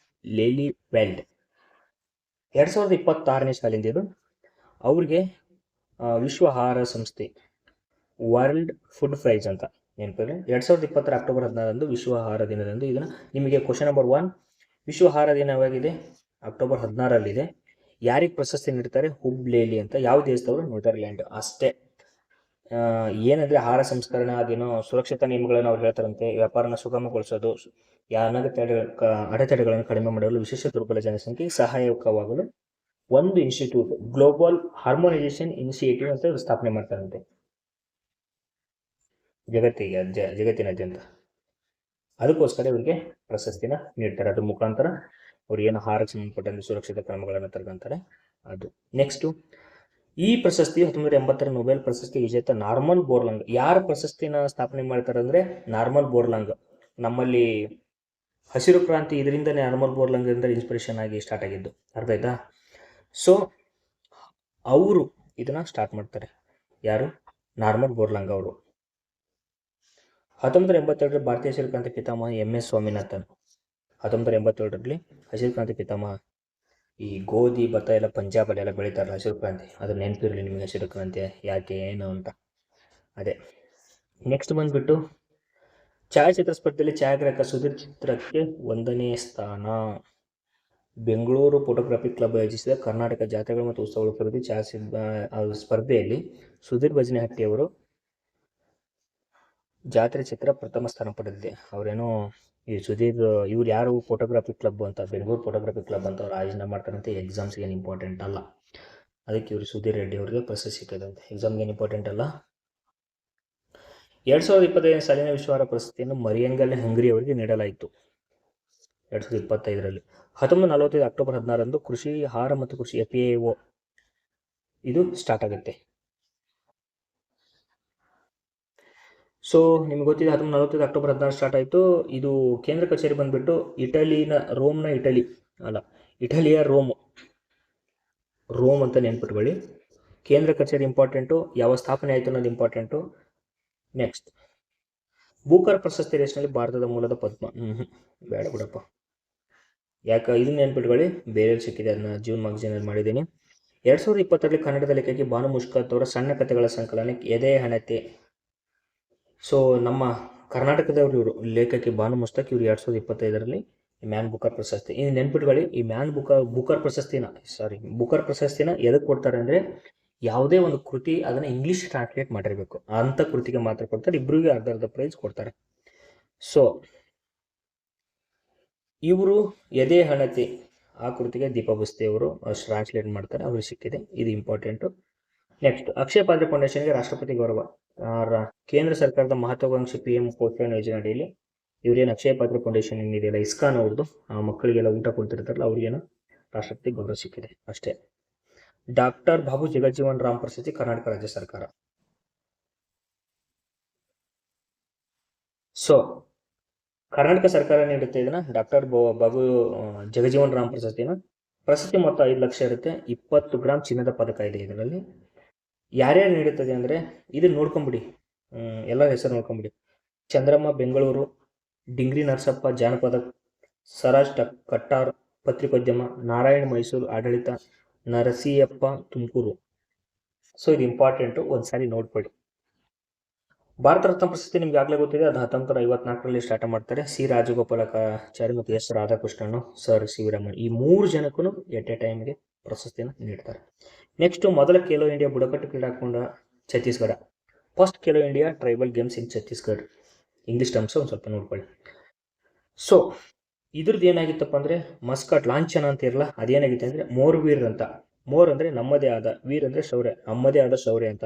ಲೇಲಿ ವೆಲ್ಡ್. 2026ನೇ ಸಾಲಿಂದ ಇದು. ಅವ್ರಿಗೆ ವಿಶ್ವ ಆಹಾರ ಸಂಸ್ಥೆ ವರ್ಲ್ಡ್ ಫುಡ್ ಪ್ರೈಸ್ ಅಂತ ನೆನಪಿದೆ. 2020 ಅಕ್ಟೋಬರ್ 16 ವಿಶ್ವ ಆಹಾರ ದಿನದಂದು ಇದನ್ನ ನಿಮಗೆ ಕ್ವಶನ್ ನಂಬರ್ 1, ವಿಶ್ವ ಆಹಾರ ದಿನ ಯಾವಾಗಿದೆ? ಅಕ್ಟೋಬರ್ 16ರಲ್ಲಿದೆ. ಯಾರಿಗೆ ಪ್ರಶಸ್ತಿ ನೀಡ್ತಾರೆ? ಹುಬ್ ಲೇಲಿ ಅಂತ. ಯಾವ ದೇಶದವರು? ನೆದರ್ಲ್ಯಾಂಡ್ ಅಷ್ಟೇ. ಏನಂದ್ರೆ ಆಹಾರ ಸಂಸ್ಕರಣೆ ಅದೇನೋ ಸುರಕ್ಷತಾ ನಿಯಮಗಳನ್ನು ಅವ್ರು ಹೇಳ್ತಾರಂತೆ. ವ್ಯಾಪಾರನ ಸುಗಮಗೊಳಿಸೋದು, ಅಡೆತಡೆಗಳನ್ನು ಕಡಿಮೆ ಮಾಡಲು, ವಿಶೇಷ ದುರ್ಬಲ ಜನಸಂಖ್ಯೆಗೆ ಸಹಾಯಕವಾಗಲು ಒಂದು ಇನ್ಸ್ಟಿಟ್ಯೂಟ್, ಗ್ಲೋಬಲ್ ಹಾರ್ಮೋನೈಸೇಷನ್ ಇನಿಷಿಯೇಟಿವ್ ಅಂತ ಸ್ಥಾಪನೆ ಮಾಡ್ತಾರಂತೆ ಜಗತ್ತಿನಾದ್ಯಂತ. ಅದಕ್ಕೋಸ್ಕರ ಇವರಿಗೆ ಪ್ರಶಸ್ತಿನ ನೀಡ್ತಾರೆ. ಅದ್ರ ಮುಖಾಂತರ ಅವ್ರು ಏನು ಆಹಾರಕ್ಕೆ ಸಂಬಂಧಪಟ್ಟಂತೆ ಸುರಕ್ಷಿತ ಕ್ರಮಗಳನ್ನು ತಗೊಂತಾರೆ ಅದು. ನೆಕ್ಸ್ಟ್, ಈ ಪ್ರಶಸ್ತಿ 1980 ನೊಬೆಲ್ ಪ್ರಶಸ್ತಿ ವಿಜೇತ ನಾರ್ಮನ್ ಬೋರ್ಲಾಂಗ್. ಯಾರ ಪ್ರಶಸ್ತಿನ ಸ್ಥಾಪನೆ ಮಾಡ್ತಾರೆ ಅಂದ್ರೆ ನಾರ್ಮನ್ ಬೋರ್ಲಾಂಗ್. ನಮ್ಮಲ್ಲಿ ಹಸಿರು ಕ್ರಾಂತಿ ಇದರಿಂದ ನಾರ್ಮನ್ ಬೋರ್ಲಾಂಗ್ ಇಂದ ಇನ್ಸ್ಪಿರೇಷನ್ ಆಗಿ ಸ್ಟಾರ್ಟ್ ಆಗಿದ್ದು, ಅರ್ಥ ಆಯ್ತಾ? ಸೊ ಅವರು ಇದನ್ನ ಸ್ಟಾರ್ಟ್ ಮಾಡ್ತಾರೆ. ಯಾರು? ನಾರ್ಮನ್ ಬೋರ್ಲಾಂಗ್ ಅವರು. 1982 ಭಾರತೀಯ ಹಸಿರು ಕ್ರಾಂತಿ ಪಿತಾಮಹ MS ಸ್ವಾಮಿನಾಥನ್. 1982 ಹಸಿರು ಕ್ರಾಂತಿ ಪಿತಾಮಹ. ಈ ಗೋಧಿ ಭತ್ತ ಎಲ್ಲ ಪಂಜಾಬ್ ಅಲ್ಲೆಲ್ಲ ಬೆಳೀತಾರಲ್ಲ ಹಸಿರು ಕ್ರಾಂತಿ, ಅದ್ರ ನೆನಪಿರಲಿ ನಿಮಗೆ ಹಸಿರು ಕ್ರಾಂತಿ ಯಾಕೆ ಏನು ಅಂತ. ಅದೇ. ನೆಕ್ಸ್ಟ್ ಬಂದ್ಬಿಟ್ಟು ಛಾಯಾಚಿತ್ರ ಸ್ಪರ್ಧೆಯಲ್ಲಿ ಛಾಯಾಗ್ರಾಹಕ ಸುಧೀರ್ ಚಿತ್ರಕ್ಕೆ 1ನೇ ಸ್ಥಾನ. ಬೆಂಗಳೂರು ಫೋಟೋಗ್ರಫಿ ಕ್ಲಬ್ ಆಯೋಜಿಸಿದ ಕರ್ನಾಟಕ ಜಾತ್ರೆಗಳು ಮತ್ತು ಉತ್ಸವಗಳ ಪ್ರತಿ ಸ್ಪರ್ಧೆಯಲ್ಲಿ ಸುಧೀರ್ ಬಜನೆಹಟ್ಟಿ ಅವರು ಜಾತ್ರೆ ಚಿತ್ರ ಪ್ರಥಮ ಸ್ಥಾನ ಪಡೆದಿದೆ. ಅವರೇನೋ ಈ ಸುಧೀರ್ ಇವ್ರು ಯಾರು ಫೋಟೋಗ್ರಫಿ ಕ್ಲಬ್ ಅಂತ, ಬೆಂಗಳೂರು ಫೋಟೋಗ್ರಫಿ ಕ್ಲಬ್ ಅಂತ ಅವ್ರು ಆಯೋಜನೆ ಮಾಡ್ತಾರಂತೆ. ಎಕ್ಸಾಮ್ಸ್ಗೆ ಏನು ಇಂಪಾರ್ಟೆಂಟ್ ಅಲ್ಲ, ಅದಕ್ಕೆ ಇವರು ಸುಧೀರ್ ರೆಡ್ಡಿ ಅವರಿಗೆ ಪ್ರಶಸ್ತಿ ಸಿಕ್ಕಿದಂತೆ. ಎಕ್ಸಾಮ್ಗೆ ಏನು ಇಂಪಾರ್ಟೆಂಟ್ ಅಲ್ಲ. 2025 ಸಾಲಿನ ವಿಶ್ವ ಆಹಾರ ಪ್ರಶಸ್ತಿಯನ್ನು ಮರಿಯಂಗಲ್ ಹಂಗರಿ ಅವರಿಗೆ ನೀಡಲಾಯಿತು 2025ರಲ್ಲಿ. 1945 ಅಕ್ಟೋಬರ್ 16ರಂದು ಕೃಷಿ ಆಹಾರ ಮತ್ತು ಕೃಷಿ FAO ಇದು ಸ್ಟಾರ್ಟ್ ಆಗುತ್ತೆ. ಸೊ ನಿಮ್ಗೆ ಗೊತ್ತಿದೆ 1945 ಅಕ್ಟೋಬರ್ 16 ಸ್ಟಾರ್ಟ್ ಆಯಿತು. ಇದು ಕೇಂದ್ರ ಕಚೇರಿ ಬಂದ್ಬಿಟ್ಟು ಇಟಲಿಯ ರೋಮ್ ಅಂತ ನೆನ್ಪಿಟ್ಕೊಳ್ಳಿ. ಕೇಂದ್ರ ಕಚೇರಿ ಇಂಪಾರ್ಟೆಂಟು, ಯಾವ ಸ್ಥಾಪನೆ ಆಯಿತು ಅನ್ನೋದು ಇಂಪಾರ್ಟೆಂಟು. ನೆಕ್ಸ್ಟ್, ಬೂಕರ್ ಪ್ರಶಸ್ತಿ ರೇಸ್ನಲ್ಲಿ ಭಾರತದ ಮೂಲದ ಪದ್ಮ. ಬೇಡ ಬಿಡಪ್ಪ, ಯಾಕೆ ಇದನ್ನ ನೆನ್ಪಿಟ್ಕೊಳ್ಳಿ, ಬೇರೆ ಸಿಕ್ಕಿದೆ, ಅದನ್ನ ಜೂನ್ ಮ್ಯಾಗಝೀನಲ್ಲಿ ಮಾಡಿದ್ದೀನಿ. 2020ರಲ್ಲಿ ಕನ್ನಡದ ಲೇಖಕಿ ಭಾನು ಮುಷ್ಕಾತ್ ಅವರ ಸಣ್ಣ ಕಥೆಗಳ ಸಂಕಲನ ಎದೆ ಹಣತೆ. ಸೊ ನಮ್ಮ ಕರ್ನಾಟಕದವರು ಇವರು ಲೇಖಕಿ ಭಾನು ಮುಷ್ತಾಕ್. ಇವರು 2025ರಲ್ಲಿ ಮ್ಯಾನ್ ಬುಕರ್ ಪ್ರಶಸ್ತಿ. ಇನ್ನು ನೆನ್ಪಿಟ್ಕೊಳ್ಳಿ, ಈ ಬುಕರ್ ಪ್ರಶಸ್ತಿನ ಎದಕ್ಕೆ ಕೊಡ್ತಾರೆ ಅಂದರೆ, ಯಾವುದೇ ಒಂದು ಕೃತಿ ಅದನ್ನು ಇಂಗ್ಲೀಷ್ ಟ್ರಾನ್ಸ್ಲೇಟ್ ಮಾಡಿರಬೇಕು, ಅಂಥ ಕೃತಿಗೆ ಮಾತ್ರ ಕೊಡ್ತಾರೆ. ಇಬ್ಬರಿಗೆ ಅರ್ಧ ಪ್ರೈಸ್ ಕೊಡ್ತಾರೆ. ಸೊ ಇವರು ಎದೆ ಹಣತೆ ಆ ಕೃತಿಗೆ ದೀಪಾ ಬಸ್ತಿ ಅವರು ಟ್ರಾನ್ಸ್ಲೇಟ್ ಮಾಡ್ತಾರೆ, ಅವ್ರಿಗೆ ಸಿಕ್ಕಿದೆ, ಇದು ಇಂಪಾರ್ಟೆಂಟು. ನೆಕ್ಸ್ಟ್, ಅಕ್ಷಯ ಪಾತ್ರ ಫೌಂಡೇಶನ್ಗೆ ರಾಷ್ಟ್ರಪತಿ ಗೌರವ. ಕೇಂದ್ರ ಸರ್ಕಾರದ ಮಹತ್ವಾಕಾಂಕ್ಷಿ PM ಪೋಷಣ್ ಯೋಜನೆ ಅಡಿಯಲ್ಲಿ ಇವರೇನು ಅಕ್ಷಯ ಪಾತ್ರ ಫೌಂಡೇಶನ್ ಏನಿದೆಯಲ್ಲ, ಇಸ್ಕಾನ್ ಅವ್ರದ್ದು, ಆ ಮಕ್ಕಳಿಗೆಲ್ಲ ಊಟ ಕೊಡ್ತಿರ್ತಾರಲ್ಲ, ಅವ್ರಿಗೇನು ರಾಷ್ಟ್ರಪತಿ ಗೌರವ ಸಿಕ್ಕಿದೆ ಅಷ್ಟೇ. ಡಾಕ್ಟರ್ ಬಾಬು ಜಗಜೀವನ್ ರಾಮ್ ಪ್ರಶಸ್ತಿ ಕರ್ನಾಟಕ ರಾಜ್ಯ ಸರ್ಕಾರ. ಸೊ ಕರ್ನಾಟಕ ಸರ್ಕಾರ ನೀಡುತ್ತೆ ಇದನ್ನ, ಡಾಕ್ಟರ್ ಬಾಬು ಜಗಜೀವನ್ ರಾಮ್ ಪ್ರಶಸ್ತಿ ಮೊತ್ತ 5 ಲಕ್ಷ ಇರುತ್ತೆ. 20 ಗ್ರಾಮ್ ಚಿನ್ನದ ಪದಕ ಇದೆ ಇದರಲ್ಲಿ. ಯಾರ್ಯಾರು ನೀಡುತ್ತದೆ ಅಂದರೆ ಇದನ್ನ ನೋಡ್ಕೊಂಬಿಡಿ, ಎಲ್ಲ ಹೆಸರು ನೋಡ್ಕೊಂಬಿಡಿ. ಚಂದ್ರಮ್ಮ ಬೆಂಗಳೂರು, ಡಿಂಗ್ರಿ ನರಸಪ್ಪ ಜಾನಪದ, ಸರಾಜ್ ಕಟ್ಟಾರ್ ಪತ್ರಿಕೋದ್ಯಮ, ನಾರಾಯಣ್ ಮೈಸೂರು ಆಡಳಿತ, ನರಸಿಯಪ್ಪ ತುಮಕೂರು. ಸೊ ಇದು ಇಂಪಾರ್ಟೆಂಟು, ಒಂದ್ಸಾರಿ ನೋಡ್ಕೊಳ್ಳಿ. ಭಾರತ ರತ್ನ ಪ್ರಶಸ್ತಿ ನಿಮ್ಗೆ ಆಗಲೇ ಗೊತ್ತಿದೆ, ಅದು 1954ರಲ್ಲಿ ಸ್ಟಾರ್ಟ್ ಮಾಡ್ತಾರೆ. ಸಿ ರಾಜಗೋಪಾಲಾಚಾರಿ ಮತ್ತು S Radhakrishnan, sir C V Raman, ಈ 3 ಜನಕ್ಕೂ ಎಟ್ ಎ ಟೈಮ್ಗೆ ಪ್ರಶಸ್ತಿಯನ್ನು ನೀಡ್ತಾರೆ. ನೆಕ್ಸ್ಟ್, ಮೊದಲ ಖೇಲೋ ಇಂಡಿಯಾ ಬುಡಕಟ್ಟು ಕ್ರೀಡಾಕೂಟ Chhattisgarh. First Khelo India tribal games in Chhattisgarh. English terms ಒಂದು ಸ್ವಲ್ಪ ನೋಡ್ಕೊಳ್ಳಿ. ಸೊ ಇದ್ರದ್ದು ಏನಾಗಿತ್ತಪ್ಪ ಅಂದರೆ, ಮಸ್ಕಟ್ ಲಾಂಛನ ಅಂತ ಇರಲ್ಲ, ಅದೇನಾಗಿತ್ತು ಅಂದರೆ ಮೋರ್ ವೀರ್ ಅಂತ. ಮೋರ್ ಅಂದರೆ ನಮ್ಮದೇ ಆದ, ವೀರ್ ಅಂದರೆ ಶೌರ್ಯ, ನಮ್ಮದೇ ಆದ ಶೌರ್ಯ ಅಂತ.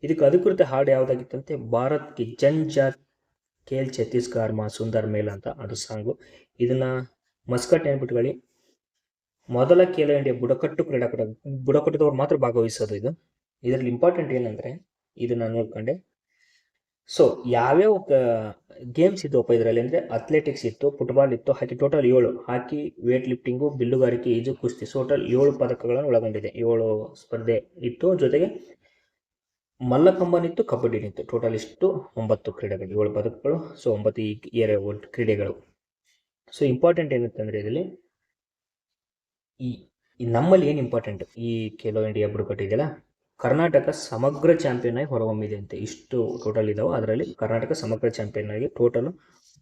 ಇದಕ್ಕೆ ಅಧಿಕೃತ ಹಾಡು ಯಾವುದಾಗಿತ್ತಂತೆ, ಭಾರತ್ ಕಿ ಜನಜಾತ್ ಖೇಲ್ ಛತ್ತೀಸ್ಗಢ ಮಾ ಸುಂದರ್ ಮೇಲ್ ಅಂತ, ಅದು ಸಾಂಗು. ಇದನ್ನ ಮಸ್ಕಟ್ ನೆನ್ಬಿಟ್ಕೊಳ್ಳಿ. ಮೊದಲ ಖೇಲೋ ಇಂಡಿಯಾ ಬುಡಕಟ್ಟು ಕ್ರೀಡಾಕೂಟ, ಬುಡಕಟ್ಟದವ್ರು ಮಾತ್ರ ಭಾಗವಹಿಸೋದು ಇದು. ಇದರಲ್ಲಿ ಇಂಪಾರ್ಟೆಂಟ್ ಏನಂದರೆ, ಇದನ್ನ ನೋಡ್ಕೊಂಡೆ. ಸೊ ಯಾವ್ಯಾವ ಗೇಮ್ಸ್ ಇದ್ದವಪ್ಪ ಇದರಲ್ಲಿ. ಅಂದರೆ ಅಥ್ಲೆಟಿಕ್ಸ್ ಇತ್ತು, ಫುಟ್ಬಾಲ್ ಇತ್ತು, ಹಾಕಿ, ಟೋಟಲ್ 7. ಹಾಕಿ, ವೇಟ್ ಲಿಫ್ಟಿಂಗು, ಬಿಲ್ಲುಗಾರಿಕೆ, ಈಜು, ಕುಸ್ತಿ, ಟೋಟಲ್ 7 ಪದಕಗಳನ್ನು ಒಳಗೊಂಡಿದೆ. 7 ಸ್ಪರ್ಧೆ ಇತ್ತು. ಜೊತೆಗೆ ಮಲ್ಲಕಂಬನಿತ್ತು, ಕಬಡ್ಡಿನಿತ್ತು. ಟೋಟಲ್ ಇಷ್ಟು 9 ಕ್ರೀಡೆಗಳು, 7 ಪದಕಗಳು. ಸೊ 9 ಈ ಕ್ರೀಡೆಗಳು. ಸೊ ಇಂಪಾರ್ಟೆಂಟ್ ಏನಿತ್ತಂದರೆ ಇದರಲ್ಲಿ ಈ ನಮ್ಮಲ್ಲಿ ಏನು ಇಂಪಾರ್ಟೆಂಟ್, ಈ ಖೇಲೋ ಇಂಡಿಯಾ ಬುಡಕಟ್ಟು ಇದೆಯಲ್ಲ, ಕರ್ನಾಟಕ ಸಮಗ್ರ ಚಾಂಪಿಯನ್ ಆಗಿ ಹೊರಹೊಮ್ಮಿದೆ ಅಂತೆ. ಇಷ್ಟು ಟೋಟಲ್ ಇದಾವೆ. ಅದರಲ್ಲಿ ಕರ್ನಾಟಕ ಸಮಗ್ರ ಚಾಂಪಿಯನ್ ಆಗಿ ಟೋಟಲ್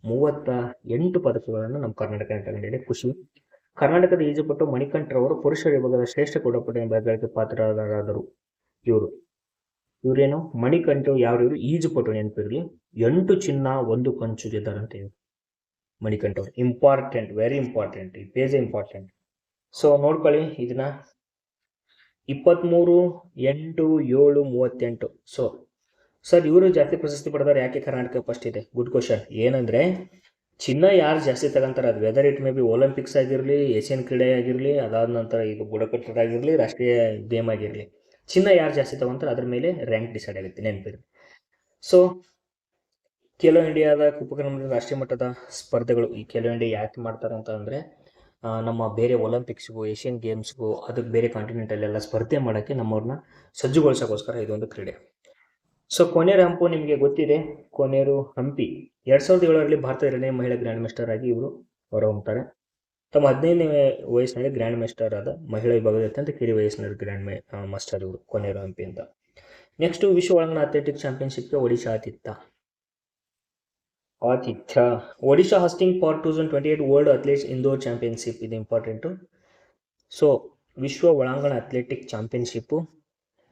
38 ಪದಕಗಳನ್ನು ನಮ್ಮ ಕರ್ನಾಟಕ ತಗೊಂಡಿದೆ. ಖುಷಿ. ಕರ್ನಾಟಕದ ಈಜುಪಟು ಮಣಿಕಂಠರವರು ಪುರುಷರ ವಿಭಾಗದ ಶ್ರೇಷ್ಠ ಕ್ರೀಡಾಪಟು ಎಂಬ ಪಾತ್ರರಾದರು. ಇವರೇನು ಮಣಿಕಂಠರು? ಇವರು ಈಜುಪಟು, ನೆನಪಿರಲಿ. 8 ಚಿನ್ನ 1 ಕಂಚು ಗೆದ್ದಾರಂತೆ ಇವರು ಮಣಿಕಂಠವರು. ಇಂಪಾರ್ಟೆಂಟ್, ವೆರಿ ಇಂಪಾರ್ಟೆಂಟ್, ಈ ಪೇಜ್ ಇಂಪಾರ್ಟೆಂಟ್. ಸೊ ನೋಡ್ಕೊಳ್ಳಿ ಇದನ್ನ. 23-8-7-38. ಸೊ ಸರ್, ಇವರು ಜಾಸ್ತಿ ಪ್ರಶಸ್ತಿ ಪಡೆದಾರೆ, ಯಾಕೆ ಕರ್ನಾಟಕ ಫಸ್ಟ್ ಇದೆ? Good question. ಏನಂದ್ರೆ ಚಿನ್ನ ಯಾರು ಜಾಸ್ತಿ ತಗೊಂತಾರೆ, ಅದು whether it may be Olympics ಆಗಿರಲಿ, ಏಷ್ಯನ್ ಕ್ರೀಡೆ ಆಗಿರಲಿ, ಅದಾದ ನಂತರ ಇದು ಬುಡಕಟ್ಟದಾಗಿರಲಿ, ರಾಷ್ಟ್ರೀಯ ಗೇಮ್ ಆಗಿರಲಿ, ಚಿನ್ನ ಯಾರು ಜಾಸ್ತಿ ತಗೊಂತಾರೆ ಅದ್ರ ಮೇಲೆ ರ್ಯಾಂಕ್ ಡಿಸೈಡ್ ಆಗುತ್ತೆ, ನೆನಪಿರಿ. ಸೊ ಖೇಲೋ ಇಂಡಿಯಾದ ಉಪಕ್ರಮದ ರಾಷ್ಟ್ರೀಯ ಮಟ್ಟದ ಸ್ಪರ್ಧೆಗಳು, ಈ ಖೇಲೋ ಇಂಡಿಯಾ ಯಾಕೆ ಮಾಡ್ತಾರೆ ಅಂತ ಅಂದರೆ, ನಮ್ಮ ಬೇರೆ ಒಲಿಂಪಿಕ್ಸ್ಗೂ, ಏಷ್ಯನ್ ಗೇಮ್ಸ್ಗೂ, ಅದಕ್ಕೆ ಬೇರೆ ಕಾಂಟಿನೆಂಟಲ್ಲೆಲ್ಲ ಸ್ಪರ್ಧೆ ಮಾಡೋಕ್ಕೆ ನಮ್ಮವ್ರನ್ನ ಸಜ್ಜುಗೊಳಿಸೋಕ್ಕೋಸ್ಕರ ಇದೊಂದು ಕ್ರೀಡೆ. ಸೊ ಕೊನೇರು ಹಂಪು ನಿಮಗೆ ಗೊತ್ತಿದೆ. ಕೊನೇರು ಹಂಪಿ 2007ರಲ್ಲಿ ಭಾರತದ 2ನೇ ಮಹಿಳಾ ಗ್ರ್ಯಾಂಡ್ ಮಾಸ್ಟರ್ ಆಗಿ ಇವರು ಹೊರಹೊಮ್ತಾರೆ. ತಮ್ಮ 15ನೇ ವಯಸ್ಸಿನಲ್ಲಿ ಗ್ರ್ಯಾಂಡ್ ಮಾಸ್ಟರ್ ಆದ ಮಹಿಳಾ ವಿಭಾಗದ ಅತ್ಯಂತ ಕಿರಿಯ ವಯಸ್ಸಿನಲ್ಲಿ ಗ್ರ್ಯಾಂಡ್ ಮಾಸ್ಟರ್ ಇವರು ಕೊನೇರು ಹಂಪಿ ಅಂತ. ನೆಕ್ಸ್ಟ್, ವಿಶ್ವ ಒಳಾಂಗಣ ಅಥ್ಲೆಟಿಕ್ ಚಾಂಪಿಯನ್ಶಿಪ್ಗೆ ಒಡಿಶಾ ಆತಿಥ್ಯ. Odisha hoisting for 2028 world athletics indoor championship. ಇದು ಇಂಪಾರ್ಟೆಂಟು. ಸೊ ವಿಶ್ವ ಒಳಾಂಗಣ ಅಥ್ಲೆಟಿಕ್ ಚಾಂಪಿಯನ್ಶಿಪ್ಪು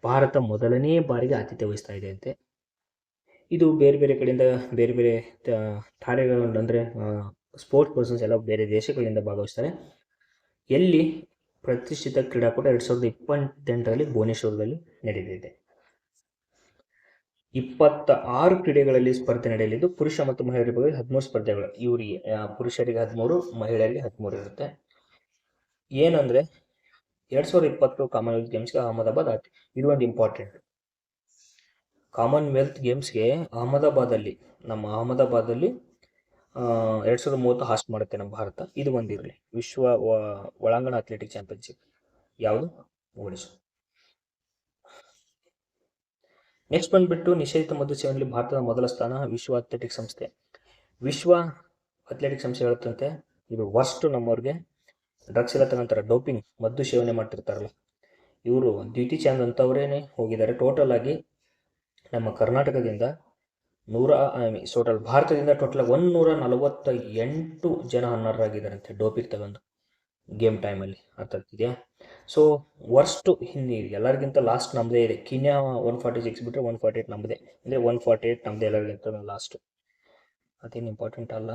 ಭಾರತ ಮೊದಲನೇ ಬಾರಿಗೆ ಆತಿಥ್ಯ ವಹಿಸ್ತಾ ಇದೆ ಅಂತೆ. ಇದು ಬೇರೆ ಬೇರೆ ಕಡೆಯಿಂದ ಬೇರೆ ಬೇರೆ ತಾರೆಗಳು, ಅಂದರೆ ಸ್ಪೋರ್ಟ್ಸ್ ಪರ್ಸನ್ಸ್ ಎಲ್ಲ ಬೇರೆ ದೇಶಗಳಿಂದ ಭಾಗವಹಿಸ್ತಾರೆ. ಎಲ್ಲಿ? ಪ್ರತಿಷ್ಠಿತ ಕ್ರೀಡಾಕೂಟ 2028ರಲ್ಲಿ ಭುವನೇಶ್ವರದಲ್ಲಿ ನಡೆಯಲಿದೆ. 26 ಕ್ರೀಡೆಗಳಲ್ಲಿ ಸ್ಪರ್ಧೆ ನಡೆಯಲಿದ್ದು ಪುರುಷ ಮತ್ತು ಮಹಿಳೆಯರ ಬಗ್ಗೆ 13 ಸ್ಪರ್ಧೆಗಳು. ಇವರಿಗೆ ಪುರುಷರಿಗೆ 13, ಮಹಿಳೆಯರಿಗೆ 13 ಇರುತ್ತೆ. ಏನಂದ್ರೆ 2020 ಕಾಮನ್ವೆಲ್ತ್ ಗೇಮ್ಸ್ಗೆ ಅಹಮದಾಬಾದ್ ಇದು ಒಂದು ಇಂಪಾರ್ಟೆಂಟ್. ಕಾಮನ್ವೆಲ್ತ್ ಗೇಮ್ಸ್ಗೆ ನಮ್ಮ ಅಹಮದಾಬಾದಲ್ಲಿ 2030 ಹಾಸ್ಟ್ ಮಾಡುತ್ತೆ ನಮ್ಮ ಭಾರತ. ಇದು ಒಂದಿರಲಿ. ವಿಶ್ವ ಒಳಾಂಗಣ ಅಥ್ಲೆಟಿಕ್ ಚಾಂಪಿಯನ್ಶಿಪ್ ಯಾವುದು? ಒಡಿಶಾ. ನೆಕ್ಸ್ಟ್ ಬಂದ್ಬಿಟ್ಟು ನಿಷೇಧಿತ ಮದ್ದು ಸೇವನೆಯಲ್ಲಿ ಭಾರತದ ಮೊದಲ ಸ್ಥಾನ ವಿಶ್ವ ಅಥ್ಲೆಟಿಕ್ ಸಂಸ್ಥೆ. ವಿಶ್ವ ಅಥ್ಲೆಟಿಕ್ ಸಂಸ್ಥೆ ಹೇಳುತ್ತಂತೆ ಇದು ವರ್ಸ್ಟ್ ನಮ್ಮವ್ರಿಗೆ. ಡ್ರಗ್ಸ್ ಎಲ್ಲ ತಗೊಂತಾರೆ, ಡೋಪಿಂಗ್ ಮದ್ದು ಸೇವನೆ ಮಾಡ್ತಿರ್ತಾರಲ್ಲ, ಇವರು ದ್ಯುತಿ ಚಾಂದ್ ಅಂತವರೇನೆ ಹೋಗಿದ್ದಾರೆ. ಟೋಟಲ್ ಆಗಿ ನಮ್ಮ ಕರ್ನಾಟಕದಿಂದ ಭಾರತದಿಂದ ಟೋಟಲ್ 148 ಜನ ಅನರ್ಹರಾಗಿದ್ದಾರಂತೆ ಡೋಪಿಂಗ್ ತಗೊಂಡು ಗೇಮ್ ಟೈಮಲ್ಲಿ. ಅರ್ಥ ಆಗ್ತಿದೆಯಾ? ಸೊ ವರ್ಸ್ಟು ಹಿಂದೆ ಎಲ್ಲರಿಗಿಂತ ಲಾಸ್ಟ್ ನಮ್ಮದೇ ಇದೆ. ಕೀನ್ಯಾ 146 ಬಿಟ್ಟರೆ 148 ನಮ್ಮದೇ, ಅಂದರೆ 148 ನಮ್ಮದೇ ಎಲ್ಲರಿಗಿಂತ ಲಾಸ್ಟು. ಅದೇನು ಇಂಪಾರ್ಟೆಂಟ್ ಅಲ್ಲ.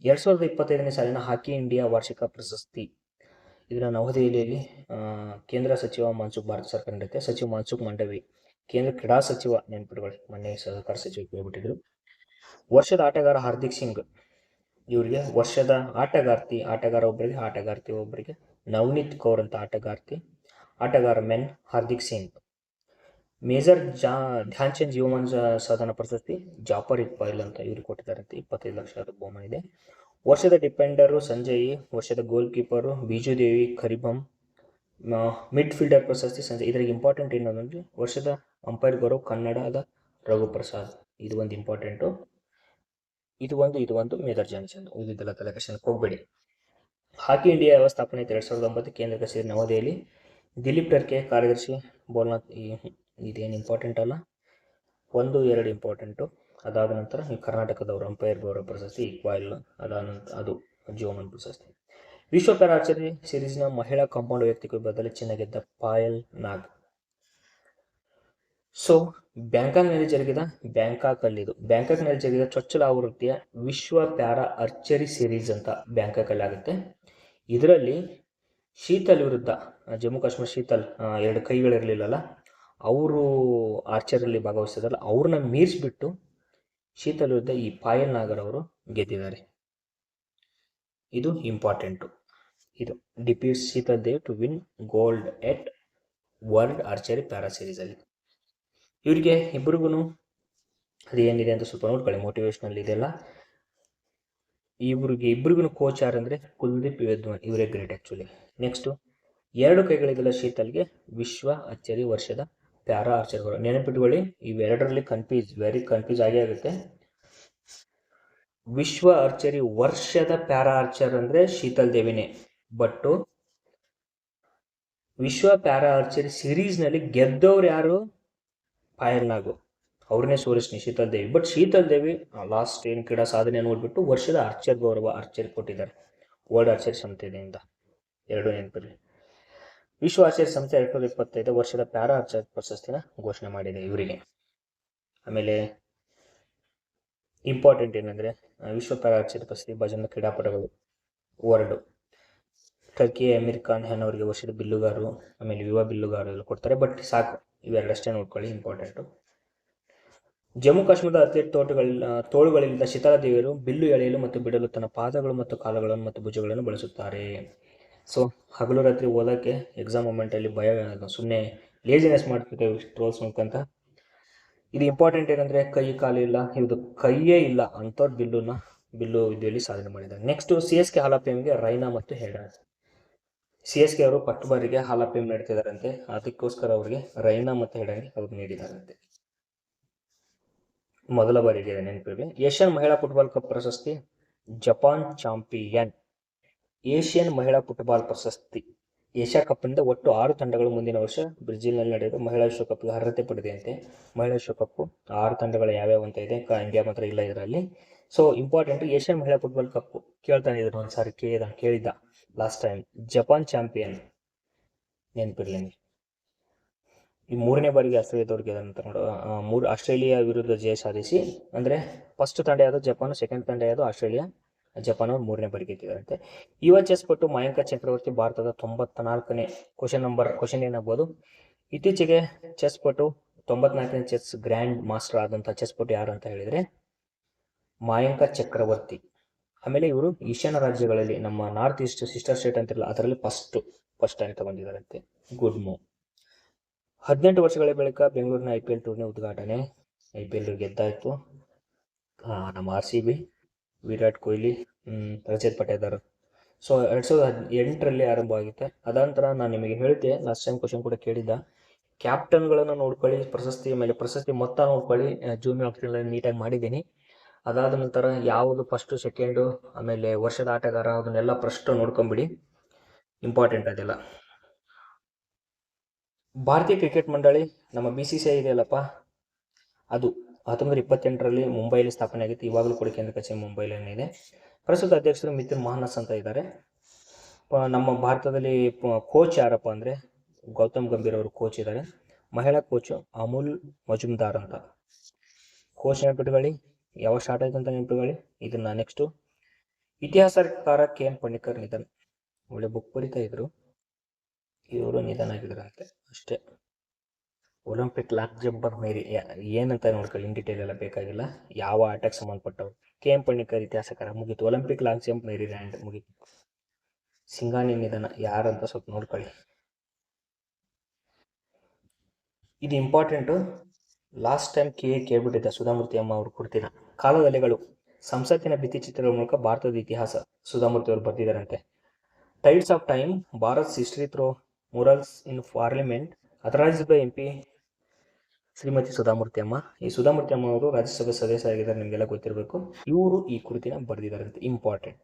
2025ನೇ ಸಾಲಿನ ಹಾಕಿ ಇಂಡಿಯಾ ವಾರ್ಷಿಕ ಪ್ರಶಸ್ತಿ. ಇದನ್ನು ನವದೆಹಲಿಯಲ್ಲಿ ಕೇಂದ್ರ ಸಚಿವ ಭಾರತ ಸರ್ಕಾರ ನಡೆಯುತ್ತೆ. ಸಚಿವ ಮನ್ಸುಖ್ ಮಾಂಡವಿ, ಕೇಂದ್ರ ಕ್ರೀಡಾ ಸಚಿವ, ನೆನಪಿಟ್ಕೊಳ್ಳಿ, ಮೊನ್ನೆ ಸಹಕಾರ ಸಚಿವ ಹೇಳ್ಬಿಟ್ಟಿದ್ರು. ವರ್ಷದ ಆಟಗಾರ ಹಾರ್ದಿಕ್ ಸಿಂಗ್, ಇವರಿಗೆ ವರ್ಷದ ಆಟಗಾರ ಒಬ್ಬರಿಗೆ ನವನೀತ್ ಕೌರ್ ಅಂತ ಆಟಗಾರ ಮೆನ್ ಹಾರ್ದಿಕ್ ಸಿಂಗ್. ಮೇಜರ್ ಧ್ಯಾನ್ ಚಂದ್ ಜೀವಮಾನ ಸಾಧನ ಪ್ರಶಸ್ತಿ ಜಾಫರ್ ಇಕ್ಬಾಲ್ ಅಂತ ಇವ್ರಿಗೆ ಕೊಟ್ಟಿದ್ದಾರಂತೆ. 25 ಲಕ್ಷ ಬಹುಮಾನ ಇದೆ. ವರ್ಷದ ಡಿಫೆಂಡರು ಸಂಜಯ್, ವರ್ಷದ ಗೋಲ್ ಕೀಪರು ಬಿಜುದೇವಿ ಖರಿಬಂ, ಮಿಡ್ ಫೀಲ್ಡರ್ ಪ್ರಶಸ್ತಿ ಸಂಜಯ್. ಇದ್ರಿಗೆ ಇಂಪಾರ್ಟೆಂಟ್ ಏನಂದ್ರೆ ವರ್ಷದ ಅಂಪೈರ್ ಗೌರವ್ ಕನ್ನಡದ ರಘುಪ್ರಸಾದ್. ಇದು ಒಂದು ಇಂಪಾರ್ಟೆಂಟು. ಇದು ಒಂದು ಮೇಜರ್ ಧ್ಯಾನ್ ಚಂದ್. ಇದೆಲ್ಲ ತಲೆಕೆಡಿಸ್ಕೊಳ್ಳೋಕೆ ಹೋಗಬೇಡಿ. ಹಾಕಿ ಇಂಡಿಯಾ ವ್ಯವಸ್ಥಾಪನೆ 2009 ಕೇಂದ್ರ ಕಚೇರಿ ನವದೆಹಲಿ. ದಿಲೀಪ್ ಟರ್ಕೆ ಕಾರ್ಯದರ್ಶಿ. ಬೋಲ್ನಾಥ್. ಇದೇನು ಇಂಪಾರ್ಟೆಂಟ್ ಅಲ್ಲ, 1-2 ಇಂಪಾರ್ಟೆಂಟು. ಅದಾದ ನಂತರ ಈ ಕರ್ನಾಟಕದವರು ಅಂಪೈರ್ ಗೌರವ ಪ್ರಶಸ್ತಿ ಇಕ್ಬಾಲ್, ಅದಾದ ನಂತರ ಅದು ಜೀವಮಾನ ಪ್ರಶಸ್ತಿ. ವಿಶ್ವ ಪ್ಯಾರಾ ಆರ್ಚರಿ ಸೀರೀಸ್ನ ಮಹಿಳಾ ಕಾಂಪೌಂಡ್ ವೈಯಕ್ತಿಕ ವಿಭಾಗದಲ್ಲಿ ಚಿನ್ನ ಗೆದ್ದ ಪಾಯಲ್ ನಾಗ್. ಸೊ ಬ್ಯಾಂಕಾಕ್ನಲ್ಲಿ ಜರುಗಿದ ಚೊಚ್ಚಲ ಆವೃತ್ತಿಯ ವಿಶ್ವ ಪ್ಯಾರಾ ಆರ್ಚರಿ ಸೀರೀಸ್ ಅಂತ ಬ್ಯಾಂಕಾಕಲ್ಲಿ ಆಗುತ್ತೆ. ಇದರಲ್ಲಿ ಶೀತಲ್ ವಿರುದ್ಧ ಜಮ್ಮು ಕಾಶ್ಮೀರ ಶೀತಲ್ 2 ಕೈಗಳಿರಲಿಲ್ಲಲ್ಲ, ಅವರು ಆರ್ಚರಲ್ಲಿ ಭಾಗವಹಿಸಿದ್ರಲ್ಲ, ಅವ್ರನ್ನ ಮೀರಿಸ್ಬಿಟ್ಟು ಶೀತಲ್ ವಿರುದ್ಧ ಈ ಪಾಯಲ್ ನಾಗರ್ ಅವರು ಗೆದ್ದಿದ್ದಾರೆ. ಇದು ಇಂಪಾರ್ಟೆಂಟು. ಇದು defeats Sheetal Dev to win gold at world archery para ಸೀರೀಸಲ್ಲಿ. ಇವರಿಗೆ ಇಬ್ಬರಿಗೂ ಅದು ಏನಿದೆ ಅಂತ ಸ್ವಲ್ಪ ನೋಡ್ಕೊಳ್ಳಿ, ಮೋಟಿವೇಶ್ನಲ್ ಇದೆಲ್ಲ. ಇಬ್ಬರಿಗೂ ಕೋಚ್ ಯಾರಂದರೆ ಕುಲ್ದೀಪ್ ವೇದ್ವಾನ್, ಇವರೇ ಗ್ರೇಟ್ ಆ್ಯಕ್ಚುಲಿ. ನೆಕ್ಸ್ಟು 2 ಕೈಗಳಿಗೆಲ್ಲ ಶೀತಲ್ಗೆ ವಿಶ್ವ ಅಚ್ಚರಿ ವರ್ಷದ ಪ್ಯಾರಾ ಆರ್ಚರ್ಗಳು. ನೆನಪಿಟ್ಕೊಳ್ಳಿ, ಇವೆರಡರಲ್ಲಿ ವೆರಿ ಕನ್ಫ್ಯೂಸ್ ಆಗೇ ಆಗುತ್ತೆ. ವಿಶ್ವ ಆರ್ಚರಿ ವರ್ಷದ ಪ್ಯಾರಾ ಆರ್ಚರ್ ಅಂದರೆ ಶೀತಲ್ ದೇವಿನೇ. ಬಟ್ಟು ವಿಶ್ವ ಪ್ಯಾರಾ ಆರ್ಚರಿ ಸೀರೀಸ್ನಲ್ಲಿ ಗೆದ್ದವ್ರು ಯಾರು? ಪಾಯಲ್ ನಾಗು, ಅವ್ರನ್ನೇ ಸೋಲಿಸ್ನಿ ಶೀತಲ್ ದೇವಿ. ಬಟ್ ಶೀತಲ್ ದೇವಿ ಲಾಸ್ಟ್ ಏನು ಕ್ರೀಡಾ ಸಾಧನೆ ನೋಡಿಬಿಟ್ಟು ವರ್ಷದ ಆರ್ಚರ್ ಗೌರವ ಆರ್ಚರ್ ಕೊಟ್ಟಿದ್ದಾರೆ ವರ್ಲ್ಡ್ ಆರ್ಚರಿ ಸಂಸ್ಥೆಯಿಂದ. 2 ನೆನಪಿರಲಿ. ವಿಶ್ವ ಆರ್ಚರಿ ಸಂಸ್ಥೆ 2025 ವರ್ಷದ ಪ್ಯಾರಾ ಆರ್ಚರ್ ಪ್ರಶಸ್ತಿನ ಘೋಷಣೆ ಮಾಡಿದೆ ಇವರಿಗೆ. ಆಮೇಲೆ ಇಂಪಾರ್ಟೆಂಟ್ ಏನಂದರೆ ವಿಶ್ವ ಪ್ಯಾರಾ ಆರ್ಚರಿ ಪ್ರಶಸ್ತಿ ಭಜನ ಕ್ರೀಡಾಪಟುಗಳು ವರ್ಲ್ಡ್ ಟರ್ಕಿ ಅಮೀರ್ ಖಾನ್ ಹೆನ್ ಅವರಿಗೆ ವರ್ಷದ ಬಿಲ್ಲುಗಾರರು, ಆಮೇಲೆ ಯುವ ಬಿಲ್ಲುಗಾರರು ಕೊಡ್ತಾರೆ. ಬಟ್ ಸಾಕು, ಇವೆರಡಷ್ಟೇ ನೋಡ್ಕೊಳ್ಳಿ, ಇಂಪಾರ್ಟೆಂಟು. ಜಮ್ಮು ಕಾಶ್ಮೀರದ ಅಥ್ಲೆಟ್ ತೋಳುಗಳಿಂದ ಶೀತಲಾ ದೇವಿಯರು ಬಿಲ್ಲು ಎಳೆಯಲು ಮತ್ತು ಬಿಡಲು ತನ್ನ ಪಾದಗಳು ಮತ್ತು ಕಾಲುಗಳನ್ನು ಮತ್ತು ಭುಜಗಳನ್ನು ಬಳಸುತ್ತಾರೆ. ಸೊ ಹಗಲು ರಾತ್ರಿ ಓದೋಕ್ಕೆ ಎಕ್ಸಾಮ್ ಮೂಮೆಂಟಲ್ಲಿ ಸುಮ್ಮನೆ ಲೇಜಿನೆಸ್ ಮಾಡ್ತಿರ್ತೇವೆ ಟ್ರೋಲ್ಸ್ ಮುಖಾಂತ. ಇದು ಇಂಪಾರ್ಟೆಂಟ್ ಏನಂದರೆ ಕೈ ಕಾಲು ಇಲ್ಲ, ಇದು ಕೈಯೇ ಇಲ್ಲ ಅಂಥವ್ರು ಬಿಲ್ಲು ವಿದ್ಯೆಯಲ್ಲಿ ಸಾಧನೆ ಮಾಡಿದ್ದಾರೆ. ನೆಕ್ಸ್ಟು CSK ಹಾಲ್ ಆಫ್ ಫೇಮ್ಗೆ ರೈನಾ ಮತ್ತು ಹೆಡಾ. CSK ಅವರು ಫಸ್ಟ್ ಬಾರಿಗೆ ಹಾಲ್ ಆಫ್ ಫೇಮ್ ನೀಡ್ತಿದ್ದಾರಂತೆ, ಅದಕ್ಕೋಸ್ಕರ ಅವರಿಗೆ ರೈನಾ ಮತ್ತು ಹೆಡಾಗೆ ಅವ್ರು ನೀಡಿದ್ದಾರಂತೆ. ಮೊದಲ ಬಾರಿಗೆ ನೆನಪಿರಲಿ. ಏಷ್ಯನ್ ಮಹಿಳಾ ಫುಟ್ಬಾಲ್ ಕಪ್ ಪ್ರಶಸ್ತಿ ಜಪಾನ್ ಚಾಂಪಿಯನ್. ಏಷ್ಯನ್ ಮಹಿಳಾ ಫುಟ್ಬಾಲ್ ಪ್ರಶಸ್ತಿ ಏಷ್ಯಾ ಕಪ್ನಿಂದ ಒಟ್ಟು 6 ತಂಡಗಳು ಮುಂದಿನ ವರ್ಷ ಬ್ರೆಜಿಲ್ನಲ್ಲಿ ನಡೆಯುವ ಮಹಿಳಾ ವಿಶ್ವಕಪ್ಗೆ ಅರ್ಹತೆ ಪಡೆದೆಯಂತೆ. ಮಹಿಳಾ ವಿಶ್ವಕಪ್ಪು 6 ತಂಡಗಳು ಯಾವ್ಯಾವ ಅಂತ ಇದೆ, ಇಂಡಿಯಾ ಮಾತ್ರ ಇಲ್ಲ ಇದರಲ್ಲಿ. ಸೊ ಇಂಪಾರ್ಟೆಂಟ್, ಏಷ್ಯನ್ ಮಹಿಳಾ ಫುಟ್ಬಾಲ್ ಕಪ್ ಕೇಳ್ತಾನೆ ಇದ್ರು, ಒಂದ್ಸಾರಿ ಕೇಳಿದ್ದ ಲಾಸ್ಟ್ ಟೈಮ್. ಜಪಾನ್ ಚಾಂಪಿಯನ್ ನೆನಪಿರಲಿ. ಈ 3ನೇ ಬಾರಿಗೆ ಆಸ್ಟ್ರೇಲಿಯಾದವ್ರಿಗೆ ಅಂತ ನೋಡು. ಆಸ್ಟ್ರೇಲಿಯಾ ವಿರುದ್ಧ ಜಯ ಸಾಧಿಸಿ, ಅಂದರೆ ಫಸ್ಟ್ ತಂಡ ಯಾವುದು ಜಪಾನ್, ಸೆಕೆಂಡ್ ತಂಡ ಯಾವುದು ಆಸ್ಟ್ರೇಲಿಯಾ. ಜಪಾನ್ ಅವರು 3ನೇ ಬಾರಿಗೆ ಗೆದ್ದಿದ್ದಾರಂತೆ. ಯುವ ಚೆಸ್ ಪಟು ಮಯಾಂಕ ಚಕ್ರವರ್ತಿ ಭಾರತದ 94ನೇ ಕ್ವಶನ್ ಏನಾಗ್ಬೋದು, ಇತ್ತೀಚೆಗೆ ಚೆಸ್ ಪಟು 94ನೇ ಚೆಸ್ ಗ್ರ್ಯಾಂಡ್ ಮಾಸ್ಟರ್ ಆದಂಥ ಚೆಸ್ ಪಟು ಯಾರು ಅಂತ ಹೇಳಿದರೆ ಮಯಾಂಕ ಚಕ್ರವರ್ತಿ. ಆಮೇಲೆ ಇವರು ಈಶಾನ್ಯ ರಾಜ್ಯಗಳಲ್ಲಿ ನಮ್ಮ ನಾರ್ತ್ ಈಸ್ಟ್ ಸಿಸ್ಟರ್ ಸ್ಟೇಟ್ ಅಂತಿರಲ್ಲ, ಅದರಲ್ಲಿ ಫಸ್ಟ್ ಟೈಮ್ ತಗೊಂಡಿದ್ದಾರಂತೆ. Good move. 18 ವರ್ಷಗಳ ಬಳಿಕ ಬೆಂಗಳೂರಿನ IPL ಟೂರ್ನಿ ಉದ್ಘಾಟನೆ. IPL ಗೆದ್ದಾಯಿತು ನಮ್ಮ RCB, ವಿರಾಟ್ ಕೊಹ್ಲಿ, ರಜತ್ ಪಟೇದಾರ್. ಸೊ 2008ರಲ್ಲಿ ಆರಂಭ ಆಗುತ್ತೆ. ಅದಾನಂತರ ನಾನು ನಿಮಗೆ ಹೇಳಿದ್ದೆ, ಲಾಸ್ಟ್ ಟೈಮ್ ಕ್ವಶನ್ ಕೂಡ ಕೇಳಿದ್ದ, ಕ್ಯಾಪ್ಟನ್ಗಳನ್ನು ನೋಡ್ಕೊಳ್ಳಿ, ಪ್ರಶಸ್ತಿ ಮೊತ್ತ ನೋಡ್ಕೊಳ್ಳಿ. ಜೂನ್ ಆಪ್ಷನಲ್ಲಿ ನೀಟಾಗಿ ಮಾಡಿದ್ದೀನಿ. ಅದಾದ ನಂತರ ಯಾವುದು ಫಸ್ಟು ಸೆಕೆಂಡು ಆಮೇಲೆ ವರ್ಷದ ಆಟಗಾರ ಅದನ್ನೆಲ್ಲ ಫಸ್ಟ್ ನೋಡ್ಕೊಂಬಿಡಿ, ಇಂಪಾರ್ಟೆಂಟ್ ಅದೆಲ್ಲ. ಭಾರತೀಯ ಕ್ರಿಕೆಟ್ ಮಂಡಳಿ ನಮ್ಮ BCCI ಇದೆಯಲ್ಲಪ್ಪ, ಅದು 1928ರಲ್ಲಿ ಮುಂಬೈಲಿ ಸ್ಥಾಪನೆ ಆಗಿತ್ತು. ಇವಾಗಲೂ ಕೂಡ ಕೇಂದ್ರ ಕಚೇರಿ ಮುಂಬೈಲೇ. ಪ್ರಸ್ತುತ ಅಧ್ಯಕ್ಷರು ಮಿಥುನ್ ಮಹಾನಸ್ ಅಂತ ಇದ್ದಾರೆ. ನಮ್ಮ ಭಾರತದಲ್ಲಿ ಕೋಚ್ ಯಾರಪ್ಪ ಅಂದರೆ ಗೌತಮ್ ಗಂಭೀರ್ ಅವರು ಕೋಚ್ ಇದ್ದಾರೆ. ಮಹಿಳಾ ಕೋಚು ಅಮೂಲ್ ಮಜುಮ್ದಾರ್ ಅಂತ. ಕೋಚ್ ನೆನಪಿಟ್ಕೊಳ್ಳಿ, ಯಾವಾಗ ಸ್ಟಾರ್ಟ್ ಆಯ್ತು ಅಂತ ನೆನಪಿಟ್ಕೊಳ್ಳಿ. ಇದನ್ನ ನೆಕ್ಸ್ಟು ಇತಿಹಾಸಕಾರ KN ಪಣಿಕ್ಕರ್ ನಿಧನ. ಒಳ್ಳೆ ಬುಕ್ ಬರಿತಾ ಇದ್ರು, ಇವರು ನಿಧನ ಆಗಿದ್ದಾರಂತೆ ಅಷ್ಟೇ. ಒಲಿಂಪಿಕ್ ಲಾಂಗ್ ಜಂಪರ್ ಮೇರಿ ಏನಂತ ನೋಡ್ಕೊಳ್ಳಿ, ಇನ್ ಡೀಟೇಲ್ ಎಲ್ಲ ಬೇಕಾಗಿಲ್ಲ, ಯಾವ ಆಟಕ್ಕೆ ಸಂಬಂಧಪಟ್ಟವು. KN ಪಣಿಕ್ಕರ್ ಇತಿಹಾಸಕಾರ ಮುಗೀತು. ಒಲಿಂಪಿಕ್ ಲಾಂಗ್ ಜಂಪ್ ಮೇರಿ ಲ್ಯಾಂಡ್ ಮುಗೀತು. ಸಿಂಘಾನಿ ನಿಧನ ಯಾರಂತ ಸ್ವಲ್ಪ ನೋಡ್ಕೊಳ್ಳಿ. ಇದು ಇಂಪಾರ್ಟೆಂಟು, ಲಾಸ್ಟ್ ಟೈಮ್ ಕೇಳ್ಬಿಟ್ಟಿದ್ದ ಸುಧಾಮೂರ್ತಿ ಅಮ್ಮ ಅವರು ಕೊಡ್ತೀರ. ಕಾಲದಲೆಗಳು ಸಂಸತ್ತಿನ ಭಿತ್ತಿಚಿತ್ರಗಳ ಮೂಲಕ ಭಾರತದ ಇತಿಹಾಸ ಸುಧಾಮೂರ್ತಿ ಅವರು ಬರೆದಿದ್ದಾರಂತೆ. Tides of time Bharat history through murals in parliament authorised by MP Shrimati Sudha Murty ಅಮ್ಮ. ಈ ಸುಧಾಮೂರ್ತಿ ಅಮ್ಮ ಅವರು ರಾಜ್ಯಸಭೆ ಸದಸ್ಯರಾಗಿದ್ದಾರೆ, ನಿಮಗೆಲ್ಲ ಗೊತ್ತಿರಬೇಕು. ಇವರು ಈ ಕೃತಿನ ಬರೆದಿದ್ದಾರಂತೆ, ಇಂಪಾರ್ಟೆಂಟ್.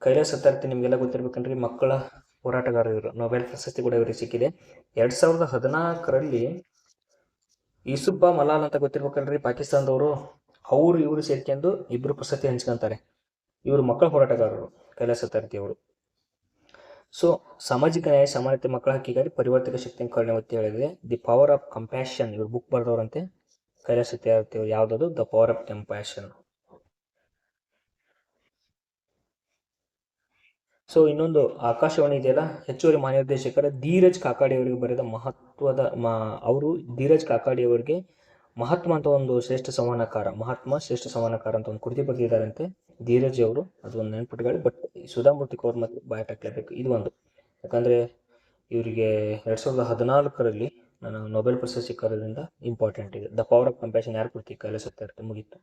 ಕೈಲಾಸ್ ಸತ್ಯಾರ್ಥಿ ನಿಮಗೆಲ್ಲ ಗೊತ್ತಿರ್ಬೇಕಂದ್ರೆ ಮಕ್ಕಳ ಹೋರಾಟಗಾರರು, ನೊಬೆಲ್ ಪ್ರಶಸ್ತಿ ಕೂಡ ಇವರಿಗೆ ಸಿಕ್ಕಿದೆ. 2014ರಲ್ಲಿ ಯೂಸುಫಾ ಮಲಾಲ್ ಅಂತ ಗೊತ್ತಿರ್ಬೇಕಲ್ರಿ, ಪಾಕಿಸ್ತಾನದವರು. ಇವರು ಸೇರ್ಕೊಂಡು ಇಬ್ಬರು ಪ್ರಶಸ್ತಿ ಹಂಚ್ಕೊಂತಾರೆ. ಇವರು ಮಕ್ಕಳ ಹೋರಾಟಗಾರರು ಕೈಲಾಸ್ ಸತ್ಯಾರ್ಥಿ ಅವರು. ಸೊ ಸಾಮಾಜಿಕ ನ್ಯಾಯ, ಸಮಾನತೆ, ಮಕ್ಕಳ ಹಕ್ಕಿಗಾಗಿ ಪರಿವರ್ತಕ ಶಕ್ತಿಯನ್ನು ಕರ್ಣವತ್ತಿ ಹೇಳಿದೆ. ದಿ ಪವರ್ ಆಫ್ ಕಂಪ್ಯಾಷನ್, ಇವ್ರು ಬುಕ್ ಬರೆದವರಂತೆ ಕೈಲಾಸ್ ಸತ್ಯಾರ್ಥಿ ಅವರು. ಯಾವುದದು? The power of compassion. So ಇನ್ನೊಂದು ಆಕಾಶವಾಣಿ ಇದೆಯಲ್ಲ, ಹೆಚ್ಚುವರಿ ಮಹಾನಿರ್ದೇಶಕರ ಧೀರಜ್ ಕಾಕಾಡಿ ಅವರಿಗೆ ಬರೆದ ಅವರು ಧೀರಜ್ ಕಾಕಾಡಿ ಅವರಿಗೆ ಮಹಾತ್ಮ ಅಂತ ಒಂದು ಶ್ರೇಷ್ಠ ಸಂವಹನಕಾರ ಅಂತ ಒಂದು ಕೃತಿ ಬರೆದಿದ್ದಾರಂತೆ ಧೀರಜ್ ಅವರು. ಅದು ಒಂದು ನೆನಪಿಟ್ಕೊಳ್ಳಿ. ಬಟ್ ಸುಧಾಮೂರ್ತಿ ಅವ್ರ ಮತ್ತೆ ಬಾಯಟ್ ಹಾಕ್ಲೇಬೇಕು, ಇದು ಒಂದು. ಯಾಕಂದರೆ ಇವರಿಗೆ 2014ರಲ್ಲಿ ನಾನು ನೊಬೆಲ್ ಪ್ರಶಸ್ತಿ ಸಿಕ್ಕೋದ್ರಿಂದ ಇಂಪಾರ್ಟೆಂಟ್ ಇದೆ. ದ ಪವರ್ ಆಫ್ ಕಂಪ್ಯಾಷನ್ ಯಾರು ಕೃತಿ? ಕೈಲಾಸ್ ಸತ್ಯಾರ್ಥಿ. ಮುಗೀತು.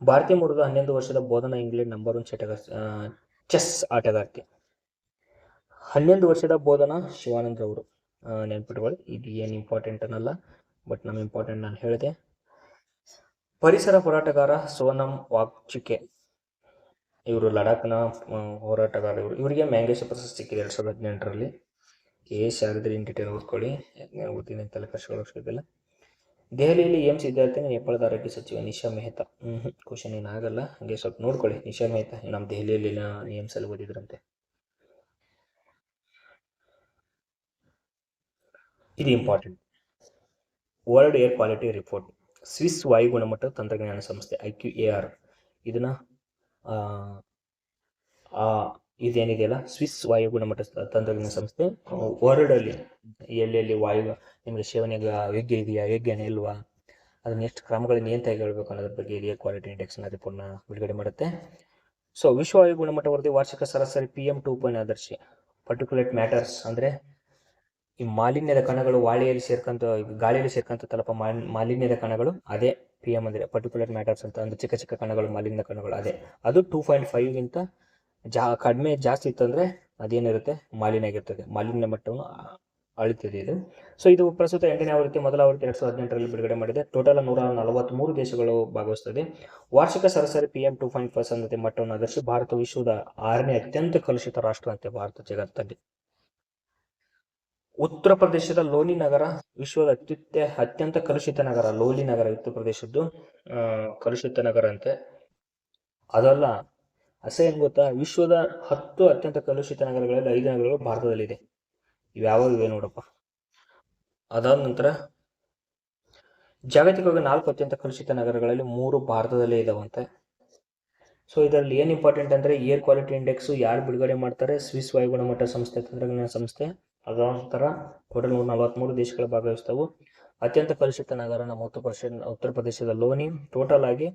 ಭಾರತೀಯ ಮೂಲದ 11 ವರ್ಷದ ಬೋಧನಾ ಇಂಗ್ಲೆಂಡ್ ನಂಬರ್ 1 ಚೆಸ್ ಆಟಗಾರ್ತಿ. 11 ವರ್ಷದ ಬೋಧನಾ ಶಿವಾನಂದ್ ಅವರು. ನೆನ್ಪಿಟ್ಕೊಳ್ಳಿ, ಇದು ಏನು ಇಂಪಾರ್ಟೆಂಟ್ ಅನ್ನಲ್ಲ, ಬಟ್ ನಮ್ಮ ಇಂಪಾರ್ಟೆಂಟ್ ನಾನು ಹೇಳಿದೆ. ಪರಿಸರ ಹೋರಾಟಗಾರ ಸೋನಂ ವಾಂಗ್ಚುಕ್, ಇವರು ಲಡಾಖ್ನ ಹೋರಾಟಗಾರ. ಇವರಿಗೆ ಮ್ಯಾಂಗೇಶ ಪ್ರಶಸ್ತಿ ಸಿಕ್ಕಿದೆ 2018ರಲ್ಲಿ. ಆಗಿದ್ರೆ ಇನ್ ಡೀಟೇಲ್ ಓದ್ಕೊಳ್ಳಿ, ಓದ್ತೀನಿ ತಲೆ ಕಷ್ಟಗಳು. ದೆಹಲಿಯಲ್ಲಿ ಏಮ್ಸ್ ವಿದ್ಯಾರ್ಥಿನಿ, ನೇಪಾಳದ ಆರೋಗ್ಯ ಸಚಿವ ನಿಶಾ ಮೆಹ್ತಾ. ಕ್ವಶನ್ ಏನಾಗಲ್ಲ, ಹಾಗೆ ಸ್ವಲ್ಪ ನೋಡ್ಕೊಳ್ಳಿ. ನಿಶಾ ಮೆಹ್ತಾ ನಮ್ಮ ದೆಹಲಿಯಲ್ಲಿ ಏಮ್ಸ್ ಅಲ್ಲಿ ಓದಿದ್ರಂತೆ. ಇದು important. World air quality report. Swiss ವಾಯು ಗುಣಮಟ್ಟ ತಂತ್ರಜ್ಞಾನ ಸಂಸ್ಥೆ IQAR ಇದನ್ನ ಇದೇನಿದೆಯಲ್ಲ, ಸ್ವಿಸ್ ವಾಯು ಗುಣಮಟ್ಟ ತಂತ್ರಜ್ಞಾನ ಸಂಸ್ಥೆ ವರ್ಲ್ಡ್ ಅಲ್ಲಿ ಎಲ್ಲೆಲ್ಲಿ ವಾಯು ನಿಮಗೆ ಸೇವನೆಗೆ ಯೋಗ್ಯ ಇದೆಯಾ, ಯೋಗ್ಯನೇ ಇಲ್ವಾ, ಅದನ್ನ ಎಷ್ಟು ಕ್ರಮಗಳನ್ನು ಏನು ತೆಗೆದುಕೊಳ್ಬೇಕು ಅನ್ನೋದ್ರ ಬಗ್ಗೆ ಏರ್ ಕ್ವಾಲಿಟಿ ಇಂಡೆಕ್ಸ್ನ ರಿಪೋರ್ಟ್ನ ಬಿಡುಗಡೆ ಮಾಡುತ್ತೆ. ಸೊ ವಿಶ್ವ ವಾಯು ಗುಣಮಟ್ಟ ವರದಿ ವಾರ್ಷಿಕ ಸರಾಸರಿ PM 2.0 ಆದರ್ಶಿ. ಪರ್ಟಿಕ್ಯುಲೇಟ್ ಮ್ಯಾಟರ್ಸ್ ಅಂದರೆ ಈ ಮಾಲಿನ್ಯದ ಕಣಗಳು ಗಾಳಿಯಲ್ಲಿ ಸೇರ್ಕಂತ ತಲುಪ ಮಾಲಿನ್ಯದ ಕಣಗಳು, ಅದೇ PM ಅಂದರೆ ಪರ್ಟಿಕ್ಯುಲೇಟ್ ಮ್ಯಾಟರ್ಸ್ ಅಂತ. ಅಂದ್ರೆ ಚಿಕ್ಕ ಚಿಕ್ಕ ಕಣಗಳು, ಮಾಲಿನ್ಯ ಕಣಗಳು, ಅದು 2.5ಗಿಂತ ಕಡಿಮೆ ಜಾಸ್ತಿ ಇತ್ತಂದ್ರೆ ಅದೇನಿರುತ್ತೆ, ಮಾಲಿನ್ಯ ಆಗಿರ್ತದೆ. ಮಾಲಿನ್ಯ ಮಟ್ಟವನ್ನು ಅಳಿತದೆ ಇದು. ಸೊ ಇದು ಪ್ರಸ್ತುತ 8ನೇ ಆವೃತ್ತಿ. ಮೊದಲ ಆವೃತ್ತಿ 2018ರಲ್ಲಿ ಬಿಡುಗಡೆ ಮಾಡಿದೆ. ಟೋಟಲ್ 143 ದೇಶಗಳು ಭಾಗವಹಿಸುತ್ತದೆ. ವಾರ್ಷಿಕ ಸರಾಸರಿ PM 2.5 ಸಾಂದ್ರತೆ ಮಟ್ಟವನ್ನು ಆಧರಿಸಿ ಭಾರತ ವಿಶ್ವದ 6ನೇ ಅತ್ಯಂತ ಕಲುಷಿತ ರಾಷ್ಟ್ರ ಅಂತೆ. ಭಾರತ ಜಗತ್ತಲ್ಲಿ ಉತ್ತರ ಪ್ರದೇಶದ ಲೋನಿ ನಗರ ವಿಶ್ವದ ಅತ್ಯಂತ ಕಲುಷಿತ ನಗರ. ಲೋಲಿ ನಗರ ಉತ್ತರ ಪ್ರದೇಶದ್ದು ಕಲುಷಿತ ನಗರ ಅಂತೆ. ಅದಲ್ಲ, ಏನ್ ಗೊತ್ತಾ, ವಿಶ್ವದ 10 ಅತ್ಯಂತ ಕಲುಷಿತ ನಗರಗಳಲ್ಲಿ 5 ನಗರಗಳು ಭಾರತದಲ್ಲಿದೆ. ಇವೆ ನೋಡಪ್ಪ. ಅದಾದ ನಂತರ ಜಾಗತಿಕವಾಗಿ 4 ಅತ್ಯಂತ ಕಲುಷಿತ ನಗರಗಳಲ್ಲಿ 3 ಭಾರತದಲ್ಲೇ ಇದಾವಂತೆ. ಸೊ ಇದರಲ್ಲಿ ಏನು ಇಂಪಾರ್ಟೆಂಟ್ ಅಂದರೆ, ಏರ್ ಕ್ವಾಲಿಟಿ ಇಂಡೆಕ್ಸ್ ಯಾರು ಬಿಡುಗಡೆ ಮಾಡ್ತಾರೆ? ಸ್ವಿಸ್ ವಾಯು ಗುಣಮಟ್ಟ ಸಂಸ್ಥೆ, ತಂತ್ರಜ್ಞಾನ ಸಂಸ್ಥೆ. ಅದರ ನಂತರ ಟೋಟಲ್ 143 ದೇಶಗಳು ಭಾಗವಹಿಸ್ತವು. ಅತ್ಯಂತ ಕಲುಷಿತ ನಗರ ನಮ್ಮ ಉತ್ತರ ಪ್ರದೇಶದ ಲೋನಿ. ಟೋಟಲ್ ಆಗಿ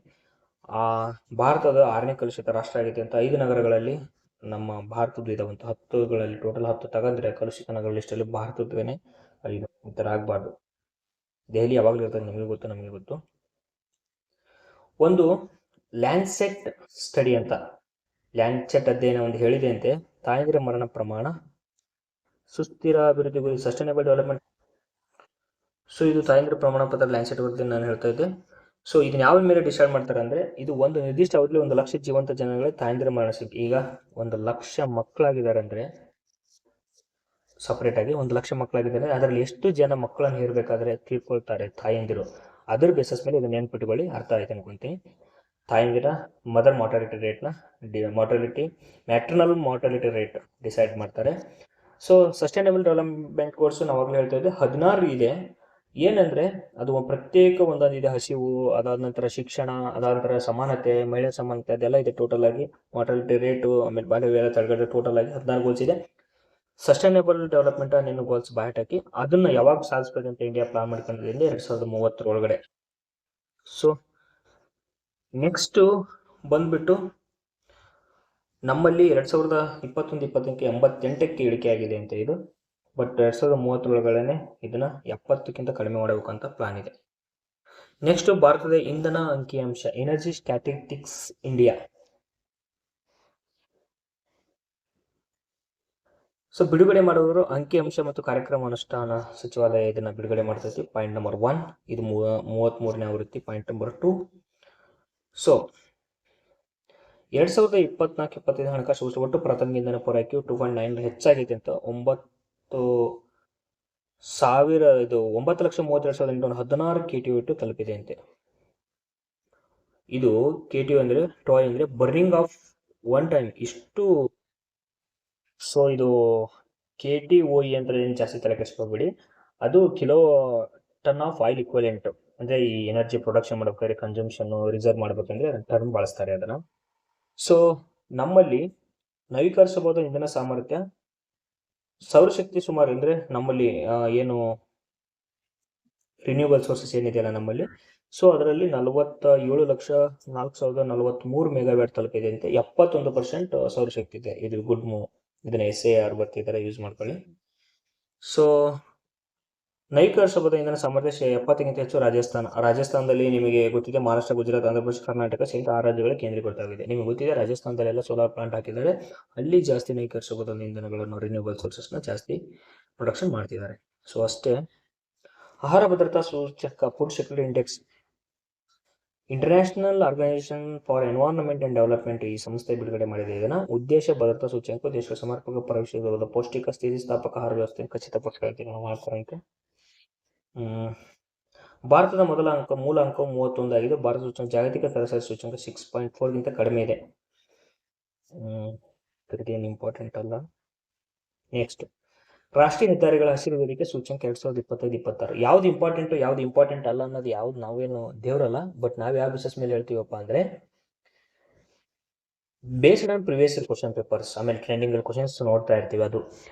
ಭಾರತದ 6ನೇ ಕಲುಷಿತ ರಾಷ್ಟ್ರ ಆಗಿದೆ ಅಂತ. 5 ನಗರಗಳಲ್ಲಿ ನಮ್ಮ ಭಾರತದ್ದು ಇದಾವಂತ. 10ಗಳಲ್ಲಿ ಟೋಟಲ್ 10 ತಗಂದ್ರೆ ಕಲುಷಿತ ನಗರ ಲಿಸ್ಟಲ್ಲಿ ಭಾರತದ್ವೇನೆ 5. ಈ ಥರ ಆಗಬಾರ್ದು. ದೆಹಲಿ ಯಾವಾಗಲೂ ಇರ್ತದೆ, ನಿಮಗೆ ಗೊತ್ತು, ನಮಗೆ ಗೊತ್ತು. ಒಂದು ಲ್ಯಾನ್ಸೆಟ್ ಸ್ಟಡಿ ಅಂತ, ಲ್ಯಾನ್ಸೆಟ್ ಅಧ್ಯಯನ ಒಂದು ಹೇಳಿದೆ ಅಂತೆ, ತಾಯಂದಿರ ಮರಣ ಪ್ರಮಾಣ ಸುಸ್ಥಿರ ಅಭಿವೃದ್ಧಿ ಗುರಿ, ಸಸ್ಟೈನಬಲ್ ಡೆವಲಪ್ಮೆಂಟ್. ಸೊ ಇದು ತಾಯಂದಿರ ಪ್ರಮಾಣ ಪತ್ರ ಲ್ಯಾನ್ಸೆಟ್ ವರದಿ ನಾನು ಹೇಳ್ತಾ ಇದ್ದೆ. ಸೊ ಇದನ್ನ ಯಾವ ಮೇಲೆ ಡಿಸೈಡ್ ಮಾಡ್ತಾರೆ ಅಂದ್ರೆ, ಇದು ಒಂದು ನಿರ್ದಿಷ್ಟ ಅವಧಿಯಲ್ಲಿ 1 ಲಕ್ಷ ಜೀವಂತ ಜನಗಳಿಗೆ ತಾಯಂದಿರ ಮರಣ ಸಿಕ್ಕಿ. ಈಗ 1 ಲಕ್ಷ ಮಕ್ಕಳಾಗಿದ್ದಾರೆ ಅಂದ್ರೆ, ಸಪರೇಟ್ ಆಗಿ 1 ಲಕ್ಷ ಮಕ್ಕಳಾಗಿದ್ದಾರೆ, ಅದರಲ್ಲಿ ಎಷ್ಟು ಜನ ಮಕ್ಕಳನ್ನು ಹೇರಬೇಕಾದ್ರೆ ತೀರ್ಕೊಳ್ತಾರೆ ತಾಯಂದಿರು, ಅದರ ಬೇಸಸ್ ಮೇಲೆ ಇದನ್ನ ನೆನ್ಪಿಟ್ಕೊಳ್ಳಿ. ಅರ್ಥ ಆಯ್ತು ಅನ್ಕೊಂತೀನಿ. ತಾಯಂದಿರ ಮದರ್ ಮಾರ್ಟಾಲಿಟಿ ರೇಟ್ನ ಮ್ಯಾಟ್ರನಲ್ ಮಾರ್ಟಾಲಿಟಿ ರೇಟ್ ಡಿಸೈಡ್ ಮಾಡ್ತಾರೆ. ಸೊ ಸಸ್ಟೈನಬಲ್ ಡೆವಲಪ್ಮೆಂಟ್ ಗೋಲ್ಸ್ ನಾವಾಗಲೇ ಹೇಳ್ತಾ ಇದ್ದೆ 16 ಇದೆ. ಏನಂದ್ರೆ ಅದು ಪ್ರತ್ಯೇಕ ಒಂದೊಂದಿದೆ. ಹಸಿವು, ಅದಾದ ನಂತರ ಶಿಕ್ಷಣ, ಅದಾದ ನಂತರ ಸಮಾನತೆ, ಮಹಿಳೆ ಸಮಾನತೆ, ಅದೆಲ್ಲ ಇದೆ. ಟೋಟಲ್ ಆಗಿ ಮಾರ್ಟಾಲಿಟಿ ರೇಟು, ಆಮೇಲೆ ಬಾಲ್ಯ ತಡೆಗಟ್ಟೆ, ಟೋಟಲ್ ಆಗಿ 16 ಗೋಲ್ಸ್ ಇದೆ. ಸಸ್ಟೈನಬಲ್ ಡೆವಲಪ್ಮೆಂಟ್ ನೀನು ಗೋಲ್ಸ್ ಬಾಯ್ ಹಾಕಿ ಅದನ್ನ ಯಾವಾಗ ಸಾಧಿಸ್ಬೇಕಂತ ಇಂಡಿಯಾ ಪ್ಲಾನ್ ಮಾಡ್ಕೊಂಡಿದೆ 2030 ಒಳಗಡೆ. ಸೊ ನೆಕ್ಸ್ಟ್ ಬಂದ್ಬಿಟ್ಟು ನಮ್ಮಲ್ಲಿ 2021-22ಕ್ಕೆ 88ಕ್ಕೆ ಇಳಿಕೆ ಆಗಿದೆ ಅಂತ ಇದು. ಬಟ್ 2030 ಒಳಗಡೆ ಇದನ್ನ 70ಕ್ಕಿಂತ ಕಡಿಮೆ ಮಾಡಬೇಕಂತ ಪ್ಲಾನ್ ಇದೆ. ನೆಕ್ಸ್ಟ್ ಭಾರತದ ಇಂಧನ ಅಂಕಿಅಂಶ, ಎನರ್ಜಿ ಸ್ಟ್ಯಾಟಿಸ್ಟಿಕ್ಸ್ ಇಂಡಿಯಾ. ಸೊ ಬಿಡುಗಡೆ ಮಾಡುವವರು ಅಂಕಿಅಂಶ ಮತ್ತು ಕಾರ್ಯಕ್ರಮ ಅನುಷ್ಠಾನ ಸಚಿವಾಲಯ ಇದನ್ನ ಬಿಡುಗಡೆ ಮಾಡ್ತೈತಿ. ಪಾಯಿಂಟ್ ನಂಬರ್ 1 ಇದು 33ನೇ ಆವೃತ್ತಿ. Point number 2. ಸೊ 2024-25 ಹಣಕಾಸು ವರ್ಷ ಒಟ್ಟು ಪ್ರಾಥಮಿಕ ಇಂಧನ ಪೂರೈಕೆಯು 2.9 ಹೆಚ್ಚಾಗಿದೆ ಅಂತ. 9,32,816 KTU ತಲುಪಿದೆ ಅಂತೆ. ಇದು KTU ಅಂದ್ರೆ ಟೋಯ್ ಅಂದ್ರೆ ಬರ್ನಿಂಗ್ ಆಫ್ ಒನ್ ಟೈಮ್ ಇಷ್ಟು. ಸೊ ಇದು KTOE ಅಂದ್ರೆ ಏನು ಜಾಸ್ತಿ ತಲೆ ಕೆಡಿಸ್ಕೋಬೇಡಿ, ಅದು kilo ton of oil equivalent. ಅಂದ್ರೆ ಈ ಎನರ್ಜಿ ಪ್ರೊಡಕ್ಷನ್ ಮಾಡ್ಬೇಕಾದ್ರೆ, ಕನ್ಸಂಪ್ಷನ್ ರಿಸರ್ವ್ ಮಾಡ್ಬೇಕಂದ್ರೆ ಟರ್ಮ್ ಬಳಸ್ತಾರೆ ಅದನ್ನ. ಸೊ ನಮ್ಮಲ್ಲಿ ನವೀಕರಿಸಬಹುದಾದ ಇಂಧನ ಸಾಮರ್ಥ್ಯ ಸೌರಶಕ್ತಿ ಸುಮಾರು ಅಂದ್ರೆ ನಮ್ಮಲ್ಲಿ ಏನು ರಿನ್ಯೂಬಲ್ ಸೋರ್ಸಸ್ ಏನಿದೆಯಲ್ಲ ನಮ್ಮಲ್ಲಿ, ಸೊ ಅದರಲ್ಲಿ 47,04,043 ಮೆಗಾವ್ಯಾಟ್ ತಲುಪಿದೆ ಅಂತೆ. 71% ಸೌರಶಕ್ತಿ ಇದೆ. ಇದು ಗುಡ್ ಮೂವ್. ಇದನ್ನ SAR ಬರ್ತಿದ್ದಾರೆ, ಯೂಸ್ ಮಾಡ್ಕೊಳ್ಳಿ. ಸೊ ನೈಕ ಶಬ್ದ ಇಂಧನ ಸಾಮರ್ಥ್ಯ 70ಕ್ಕಿಂತ ಹೆಚ್ಚು ರಾಜಸ್ಥಾನದಲ್ಲಿ ನಿಮಗೆ ಗೊತ್ತಿದೆ, ಮಹಾರಾಷ್ಟ್ರ, ಗುಜರಾತ್, ಆಂಧ್ರ ಪ್ರದೇಶ, ಕರ್ನಾಟಕ ಸೇರಿ 6 ರಾಜ್ಯಗಳ ಕೇಂದ್ರೀಕೃತವಾಗಿದೆ. ನಿಮಗೆ ಗೊತ್ತಿದೆ ರಾಜಸ್ಥಾನದಲ್ಲೆಲ್ಲ ಸೋಲಾರ್ ಪ್ಲಾಂಟ್ ಹಾಕಿದ್ದಾರೆ, ಅಲ್ಲಿ ಜಾಸ್ತಿ ನೈಕ ಶಬ್ದ ಇಂಧನಗಳನ್ನು ರಿನ್ಯೂಬಲ್ ಸೋರ್ಸಸ್ನ ಜಾಸ್ತಿ ಪ್ರೊಡಕ್ಷನ್ ಮಾಡ್ತಿದ್ದಾರೆ. ಸೊ ಅಷ್ಟೇ. ಆಹಾರ ಭದ್ರತಾ ಸೂಚ್ಯಂಕ food security index, international organisation for environment and development ಈ ಸಂಸ್ಥೆ ಬಿಡುಗಡೆ ಮಾಡಿದೆ. ಇದನ್ನ ಉದ್ದೇಶ ಭದ್ರತಾ ಸೂಚ್ಯಂಕ ದೇಶದ ಸಮರ್ಪಕ ಪ್ರವೇಶಿಸುವುದು ಪೌಷ್ಟಿಕ ಸ್ಥಿತಿಸ್ಥಾಪಕ ಆಹಾರ ವ್ಯವಸ್ಥೆ ಖಚಿತಪಡಿಸಿಕೊಳ್ಳುತ್ತೆ ಮಾಡ್ತಾರಂತೆ. ಭಾರತದ ಮೂಲ ಅಂಕವು 31 ಆಗಿದ್ದು, ಭಾರತ ಸೂಚ್ಯಂಕ ಜಾಗತಿಕ ಸರಾಸರಿ ಸೂಚ್ಯಂಕ 6.4ಗಿಂತ ಕಡಿಮೆ ಇದೆ. ಇದೇನು ಇಂಪಾರ್ಟೆಂಟ್ ಅಲ್ಲ. ನೆಕ್ಸ್ಟ್, ರಾಷ್ಟ್ರೀಯ ಹೆದ್ದಾರಿಗಳ ಹಸಿರು ವೇದಿಕೆ ಸೂಚ್ಯಂಕ 2025-26. ಯಾವ್ದು ಇಂಪಾರ್ಟೆಂಟ್ ಅಲ್ಲ ಅನ್ನೋದು ಯಾವ್ದು ನಾವೇನು ದೇವ್ರಲ್ಲ, ಬಟ್ ನಾವ್ ಯಾವ ಬಿಸಿನೆಸ್ ಮೇಲೆ ಹೇಳ್ತೀವಪ್ಪ ಅಂದ್ರೆ based on previous question papers, ಆಮೇಲೆ ಟ್ರೆಂಡಿಂಗ್ ಕ್ವಶನ್ಸ್ ನೋಡ್ತಾ ಇರ್ತೀವಿ. ಅದು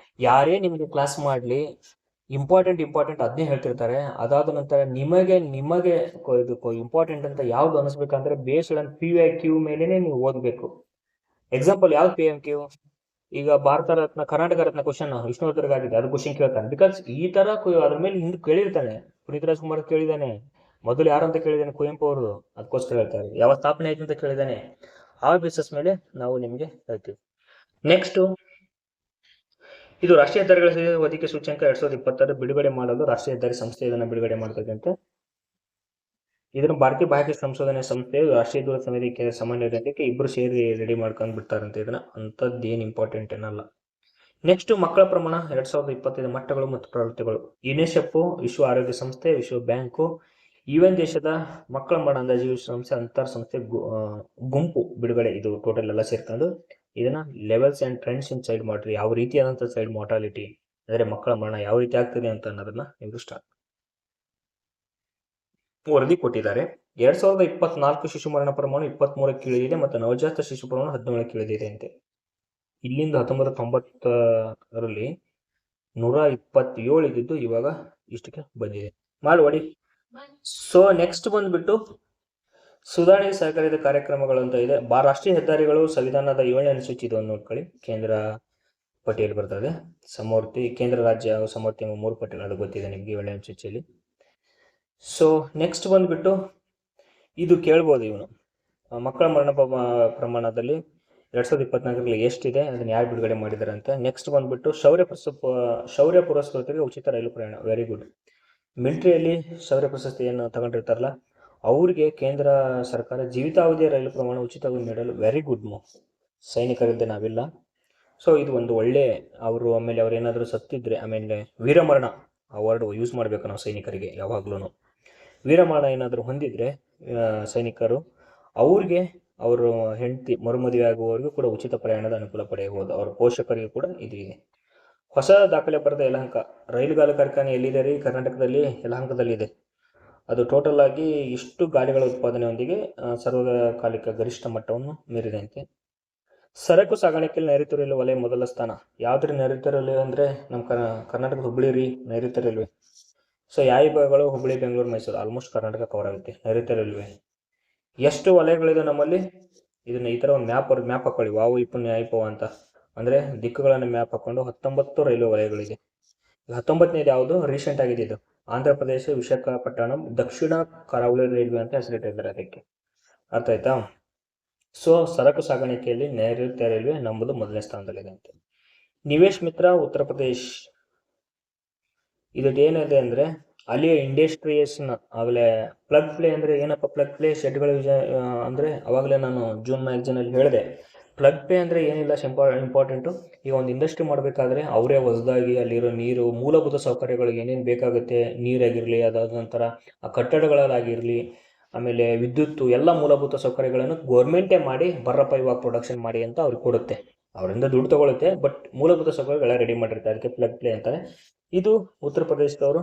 ಯಾರೇ ನಿಮ್ಗೆ ಕ್ಲಾಸ್ ಮಾಡ್ಲಿ ಇಂಪಾರ್ಟೆಂಟ್ ಅದನ್ನೇ ಹೇಳ್ತಿರ್ತಾರೆ. ಅದಾದ ನಂತರ ನಿಮಗೆ ಇದು ಇಂಪಾರ್ಟೆಂಟ್ ಅಂತ ಯಾವ್ದು ಅನಿಸ್ಬೇಕಂದ್ರೆ ಬೇಸ್ಡ್ ಆನ್ PYQ ಮೇಲೇನೆ ನೀವು ಓದ್ಬೇಕು. ಎಕ್ಸಾಂಪಲ್ ಯಾವ್ದು PMQ? ಈಗ ಭಾರತ ರತ್ನ, ಕರ್ನಾಟಕ ರತ್ನ ಕ್ವಶನ್ ವಿಷ್ಣುವರ್ಧನ್ ಆಗಿದೆ, ಅದು ಕ್ವಶನ್ ಕೇಳ್ತಾನೆ. ಬಿಕಾಸ್ ಈ ತರ ಅದ್ರ ಮೇಲೆ ಹಿಂದೆ ಕೇಳಿರ್ತಾನೆ. ಪುನೀತ್ ರಾಜ್ಕುಮಾರ್ ಕೇಳಿದಾನೆ, ಮೊದಲು ಯಾರಂತ ಕೇಳಿದಾನೆ, ಕುವೆಂಪು ಅವರು, ಅದಕ್ಕೋಸ್ಕರ ಹೇಳ್ತಾರೆ. ಯಾವ ಸ್ಥಾಪನೆ ಆಯ್ತು ಅಂತ ಕೇಳಿದಾನೆ. ಆ ಬೇಸಿಸ್ ಮೇಲೆ ನಾವು ನಿಮ್ಗೆ ಹೇಳ್ತೀವಿ. ನೆಕ್ಸ್ಟ್, ಇದು ರಾಷ್ಟ್ರೀಯ ಹೆದ್ದಾರಿಗಳ ವೇದಿಕೆ ಸೂಚ್ಯಂಕ 2026 ಬಿಡುಗಡೆ ಮಾಡಲು ರಾಷ್ಟ್ರೀಯ ಹೆದ್ದಾರಿ ಸಂಸ್ಥೆ ಇದನ್ನ ಬಿಡುಗಡೆ ಮಾಡ್ತದಂತೆ. ಇದನ್ನು ಭಾರತೀಯ ಬಾಹ್ಯಾಕಾಶ ಸಂಶೋಧನೆ ಸಂಸ್ಥೆಯು ರಾಷ್ಟ್ರೀಯ ದೂರ ಸಮಿತಿಗೆ ಸಮನ್ವಯಕ್ಕೆ ಇಬ್ಬರು ಸೇರಿ ರೆಡಿ ಮಾಡ್ಕೊಂಡು ಬಿಡ್ತಾರಂತೆ. ಇದನ್ನ ಅಂತದ್ದು ಏನು ಇಂಪಾರ್ಟೆಂಟ್ ಏನಲ್ಲ. ನೆಕ್ಸ್ಟ್, ಮಕ್ಕಳ ಪ್ರಮಾಣ 2025 ಮಟ್ಟಗಳು ಮತ್ತು ಪ್ರವೃತ್ತಿಗಳು. ಯುನೆಸ್ಕೋ, ವಿಶ್ವ ಆರೋಗ್ಯ ಸಂಸ್ಥೆ, ವಿಶ್ವ ಬ್ಯಾಂಕು, UN ದೇಶದ ಮಕ್ಕಳ ಮರಣ ಅಂದಾಜು ಸಂಸ್ಥೆ, ಅಂತರ್ ಸಂಸ್ಥೆ ಗುಂಪು ಬಿಡುಗಡೆ. ಇದು ಟೋಟಲ್ ಎಲ್ಲ ಸೇರ್ಕೊಂಡು ಇದನ್ನ levels and trends in child mortality, ಯಾವ ರೀತಿಯಾದಂತಹ ಚೈಲ್ಡ್ ಮಾರ್ಟಾಲಿಟಿ ಅಂದ್ರೆ ಮಕ್ಕಳ ಮರಣ ಯಾವ ರೀತಿ ಆಗ್ತದೆ ಅಂತ ಅನ್ನೋದನ್ನ ಇವರು ಸ್ಟಾರ್ಟ್ ವರದಿ ಕೊಟ್ಟಿದ್ದಾರೆ. 2024 ಶಿಶು ಮರಣ ಪ್ರಮಾಣ 23ಕ್ಕೆ ಇಳಿದಿದೆ ಮತ್ತು ನವಜಾತ ಶಿಶು ಪ್ರಮಾಣ 17ಕ್ಕೆ ಇಳಿದಿದೆ ಅಂತೆ. ಇಲ್ಲಿಂದ 1990ರಲ್ಲಿ 127 ಇದ್ದಿದ್ದು ಇವಾಗ ಇಷ್ಟಕ್ಕೆ ಬಂದಿದೆ. ಮಾಡಿ. ಸೊ ನೆಕ್ಸ್ಟ್ ಬಂದ್ಬಿಟ್ಟು ಸುಧಾರಣೆ ಸಹಕಾರಿದ ಕಾರ್ಯಕ್ರಮಗಳು ಅಂತ ಇದೆ. ರಾಷ್ಟ್ರೀಯ ಹೆದ್ದಾರಿಗಳು ಸಂವಿಧಾನದ 7ನೇ ಅನುಸೂಚಿ, ಇದನ್ನು ನೋಡ್ಕೊಳ್ಳಿ. ಕೇಂದ್ರ ಪಟ್ಟಿಯಲ್ಲಿ ಬರ್ತದೆ, ಸಮವರ್ತಿ ಕೇಂದ್ರ ರಾಜ್ಯ ಸಮವರ್ತಿ 3 ಪಟ್ಟಿಗಳು, ಅದು ಗೊತ್ತಿದೆ ನಿಮ್ಗೆ 7ನೇ ಅನುಸೂಚಿಯಲ್ಲಿ. ಸೊ ನೆಕ್ಸ್ಟ್ ಬಂದ್ಬಿಟ್ಟು ಇದು ಕೇಳ್ಬೋದು, ಇವನು ಮಕ್ಕಳ ಮರಣ ಪ್ರಮಾಣದಲ್ಲಿ 2024ರಲ್ಲಿ ಎಷ್ಟಿದೆ, ಅದನ್ನ ಯಾರು ಬಿಡುಗಡೆ ಮಾಡಿದ್ದಾರೆ ಅಂತ. ನೆಕ್ಸ್ಟ್ ಬಂದ್ಬಿಟ್ಟು ಶೌರ್ಯ ಪುರಸ್ಕೃತರಿಗೆ ಉಚಿತ ರೈಲು ಪ್ರಯಾಣ. Very good. ಮಿಲಿಟರಿಯಲ್ಲಿ ಶೌರ್ಯ ಪ್ರಶಸ್ತಿ ಏನು ತಗೊಂಡಿರ್ತಾರಲ್ಲ ಅವ್ರಿಗೆ ಕೇಂದ್ರ ಸರ್ಕಾರ ಜೀವಿತಾವಧಿಯ ರೈಲು ಪ್ರಮಾಣ ಉಚಿತವಾಗಿ ನೀಡಲು. Very good. ಸೈನಿಕರಿದ್ದೆ ನಾವಿಲ್ಲ. ಸೊ ಇದು ಒಂದು ಒಳ್ಳೆ, ಅವರು ಆಮೇಲೆ ಅವ್ರು ಏನಾದರೂ ಸತ್ತಿದ್ರೆ, ಆಮೇಲೆ ವೀರಮರಣ ಅವಾರ್ಡ್ ಯೂಸ್ ಮಾಡಬೇಕು ನಾವು ಸೈನಿಕರಿಗೆ ಯಾವಾಗ್ಲೂ. ವೀರಮರಣ ಏನಾದರೂ ಹೊಂದಿದ್ರೆ ಸೈನಿಕರು, ಅವ್ರಿಗೆ ಅವರು ಹೆಂಡತಿ ಮರುಮದುವೆ ಆಗುವವರೆಗೂ ಕೂಡ ಉಚಿತ ಪ್ರಯಾಣದ ಅನುಕೂಲ ಪಡೆಯಬಹುದು. ಅವರ ಪೋಷಕರಿಗೂ ಕೂಡ ಇದು ಇದೆ. ಹೊಸ ದಾಖಲೆ ಬರೆದ ಯಲಹಂಕ ರೈಲುಗಾಲ ಕಾರ್ಖಾನೆ ಎಲ್ಲಿದೆ ರೀ? ಕರ್ನಾಟಕದಲ್ಲಿ ಯಲಹಂಕದಲ್ಲಿ ಇದೆ. ಅದು ಟೋಟಲ್ ಆಗಿ ಇಷ್ಟು ಗಾಲಿಗಳ ಉತ್ಪಾದನೆಯೊಂದಿಗೆ ಸರ್ವಕಾಲಿಕ ಗರಿಷ್ಠ ಮಟ್ಟವನ್ನು ಮೀರಿದಂತೆ. ಸರಕು ಸಾಗಾಣಿಕೆಯಲ್ಲಿ ನೈಋತ್ಯ ರೈಲ್ವೆ ವಲಯ ಮೊದಲ ಸ್ಥಾನ. ಯಾವ್ದ್ರಿ ನೈಋತ್ಯ ರೈಲ್ವೆ ಅಂದ್ರೆ ನಮ್ಮ ಕರ್ನಾಟಕದ ಹುಬ್ಬಳ್ಳಿ ರೀ ನೈಋತ್ಯ ರೈಲ್ವೆ. ಸೊ ಯಾವ ವಿಭಾಗಗಳು? ಹುಬ್ಬಳ್ಳಿ, ಬೆಂಗಳೂರು, ಮೈಸೂರು, ಆಲ್ಮೋಸ್ಟ್ ಕರ್ನಾಟಕ ಕವರ್ ಆಗುತ್ತೆ ನೈಋತ್ಯ ರೈಲ್ವೆ. ಎಷ್ಟು ವಲಯಗಳಿದೆ ನಮ್ಮಲ್ಲಿ? ಇದನ್ನ ಈ ತರ ಒಂದು ಮ್ಯಾಪ್ ಹಾಕೊಳ್ಳಿ, ವಾವು ಇಪ್ಪು ನ್ಯಾಯಪವ ಅಂತ, ಅಂದ್ರೆ ದಿಕ್ಕುಗಳನ್ನು ಮ್ಯಾಪ್ ಹಾಕೊಂಡು 19 ರೈಲ್ವೆ ವಲಯಗಳಿದೆ. 19ನೇದು ಯಾವುದು? ರೀಸೆಂಟ್ ಆಗಿದೆ ಇದು. ಆಂಧ್ರ ಪ್ರದೇಶ, ವಿಶಾಖಪಟ್ಟಣಂ, ದಕ್ಷಿಣ ಕರಾವಳಿ ರೈಲ್ವೆ ಅಂತ ಹೆಸರಿಟ್ಟಿದ್ದಾರೆ ಅದಕ್ಕೆ. ಅರ್ಥ ಆಯ್ತಾ? ಸೊ ಸರಕು ಸಾಗಾಣಿಕೆಯಲ್ಲಿ ನೈಋತ್ಯ ರೈಲ್ವೆ ನಂಬುದು ಮೊದಲನೇ ಸ್ಥಾನದಲ್ಲಿದೆ ಅಂತ. ನಿವೇಶ್ ಮಿತ್ರ, ಉತ್ತರ ಪ್ರದೇಶ್. ಇದು ಏನಿದೆ ಅಂದ್ರೆ ಅಲ್ಲಿ ಇಂಡಸ್ಟ್ರಿಯಸ್ನ ಆಗಲೇ ಪ್ಲಗ್ ಪ್ಲೇ ಅಂದ್ರೆ ಏನಪ್ಪ? ಪ್ಲಗ್ ಪ್ಲೇ ಶೆಡ್ಗಳು ಅಂದ್ರೆ ಅವಾಗಲೇ ನಾನು ಜೂನ್ ಮ್ಯಾಗಝೀನ್ ಅಲ್ಲಿ ಹೇಳಿದೆ. ಪ್ಲಗ್ ಪ್ಲೇ ಅಂದ್ರೆ ಏನಿಲ್ಲ, ಇಂಪಾರ್ಟೆಂಟು. ಈಗ ಒಂದು ಇಂಡಸ್ಟ್ರಿ ಮಾಡಬೇಕಾದ್ರೆ ಅವರೇ ಹೊಸದಾಗಿ ಅಲ್ಲಿರೋ ನೀರು, ಮೂಲಭೂತ ಸೌಕರ್ಯಗಳು ಏನೇನು ಬೇಕಾಗುತ್ತೆ, ನೀರಾಗಿರಲಿ, ಅದಾದ ನಂತರ ಆ ಕಟ್ಟಡಗಳಾಗಿರಲಿ, ಆಮೇಲೆ ವಿದ್ಯುತ್ತು, ಎಲ್ಲ ಮೂಲಭೂತ ಸೌಕರ್ಯಗಳನ್ನು ಗೌರ್ಮೆಂಟೇ ಮಾಡಿ ಬರ್ರಪ್ಪ ಇವಾಗ ಪ್ರೊಡಕ್ಷನ್ ಮಾಡಿ ಅಂತ ಅವ್ರಿಗೆ ಕೊಡುತ್ತೆ. ಅವರಿಂದ ದುಡ್ಡು ತಗೊಳುತ್ತೆ, ಬಟ್ ಮೂಲಭೂತ ಸೌಕರ್ಯಗಳೆಲ್ಲ ರೆಡಿ ಮಾಡಿರ್ತಾರೆ. ಅದಕ್ಕೆ ಪ್ಲಗ್ ಪ್ಲೇ ಅಂತಾರೆ. ಇದು ಉತ್ತರ ಪ್ರದೇಶದವರು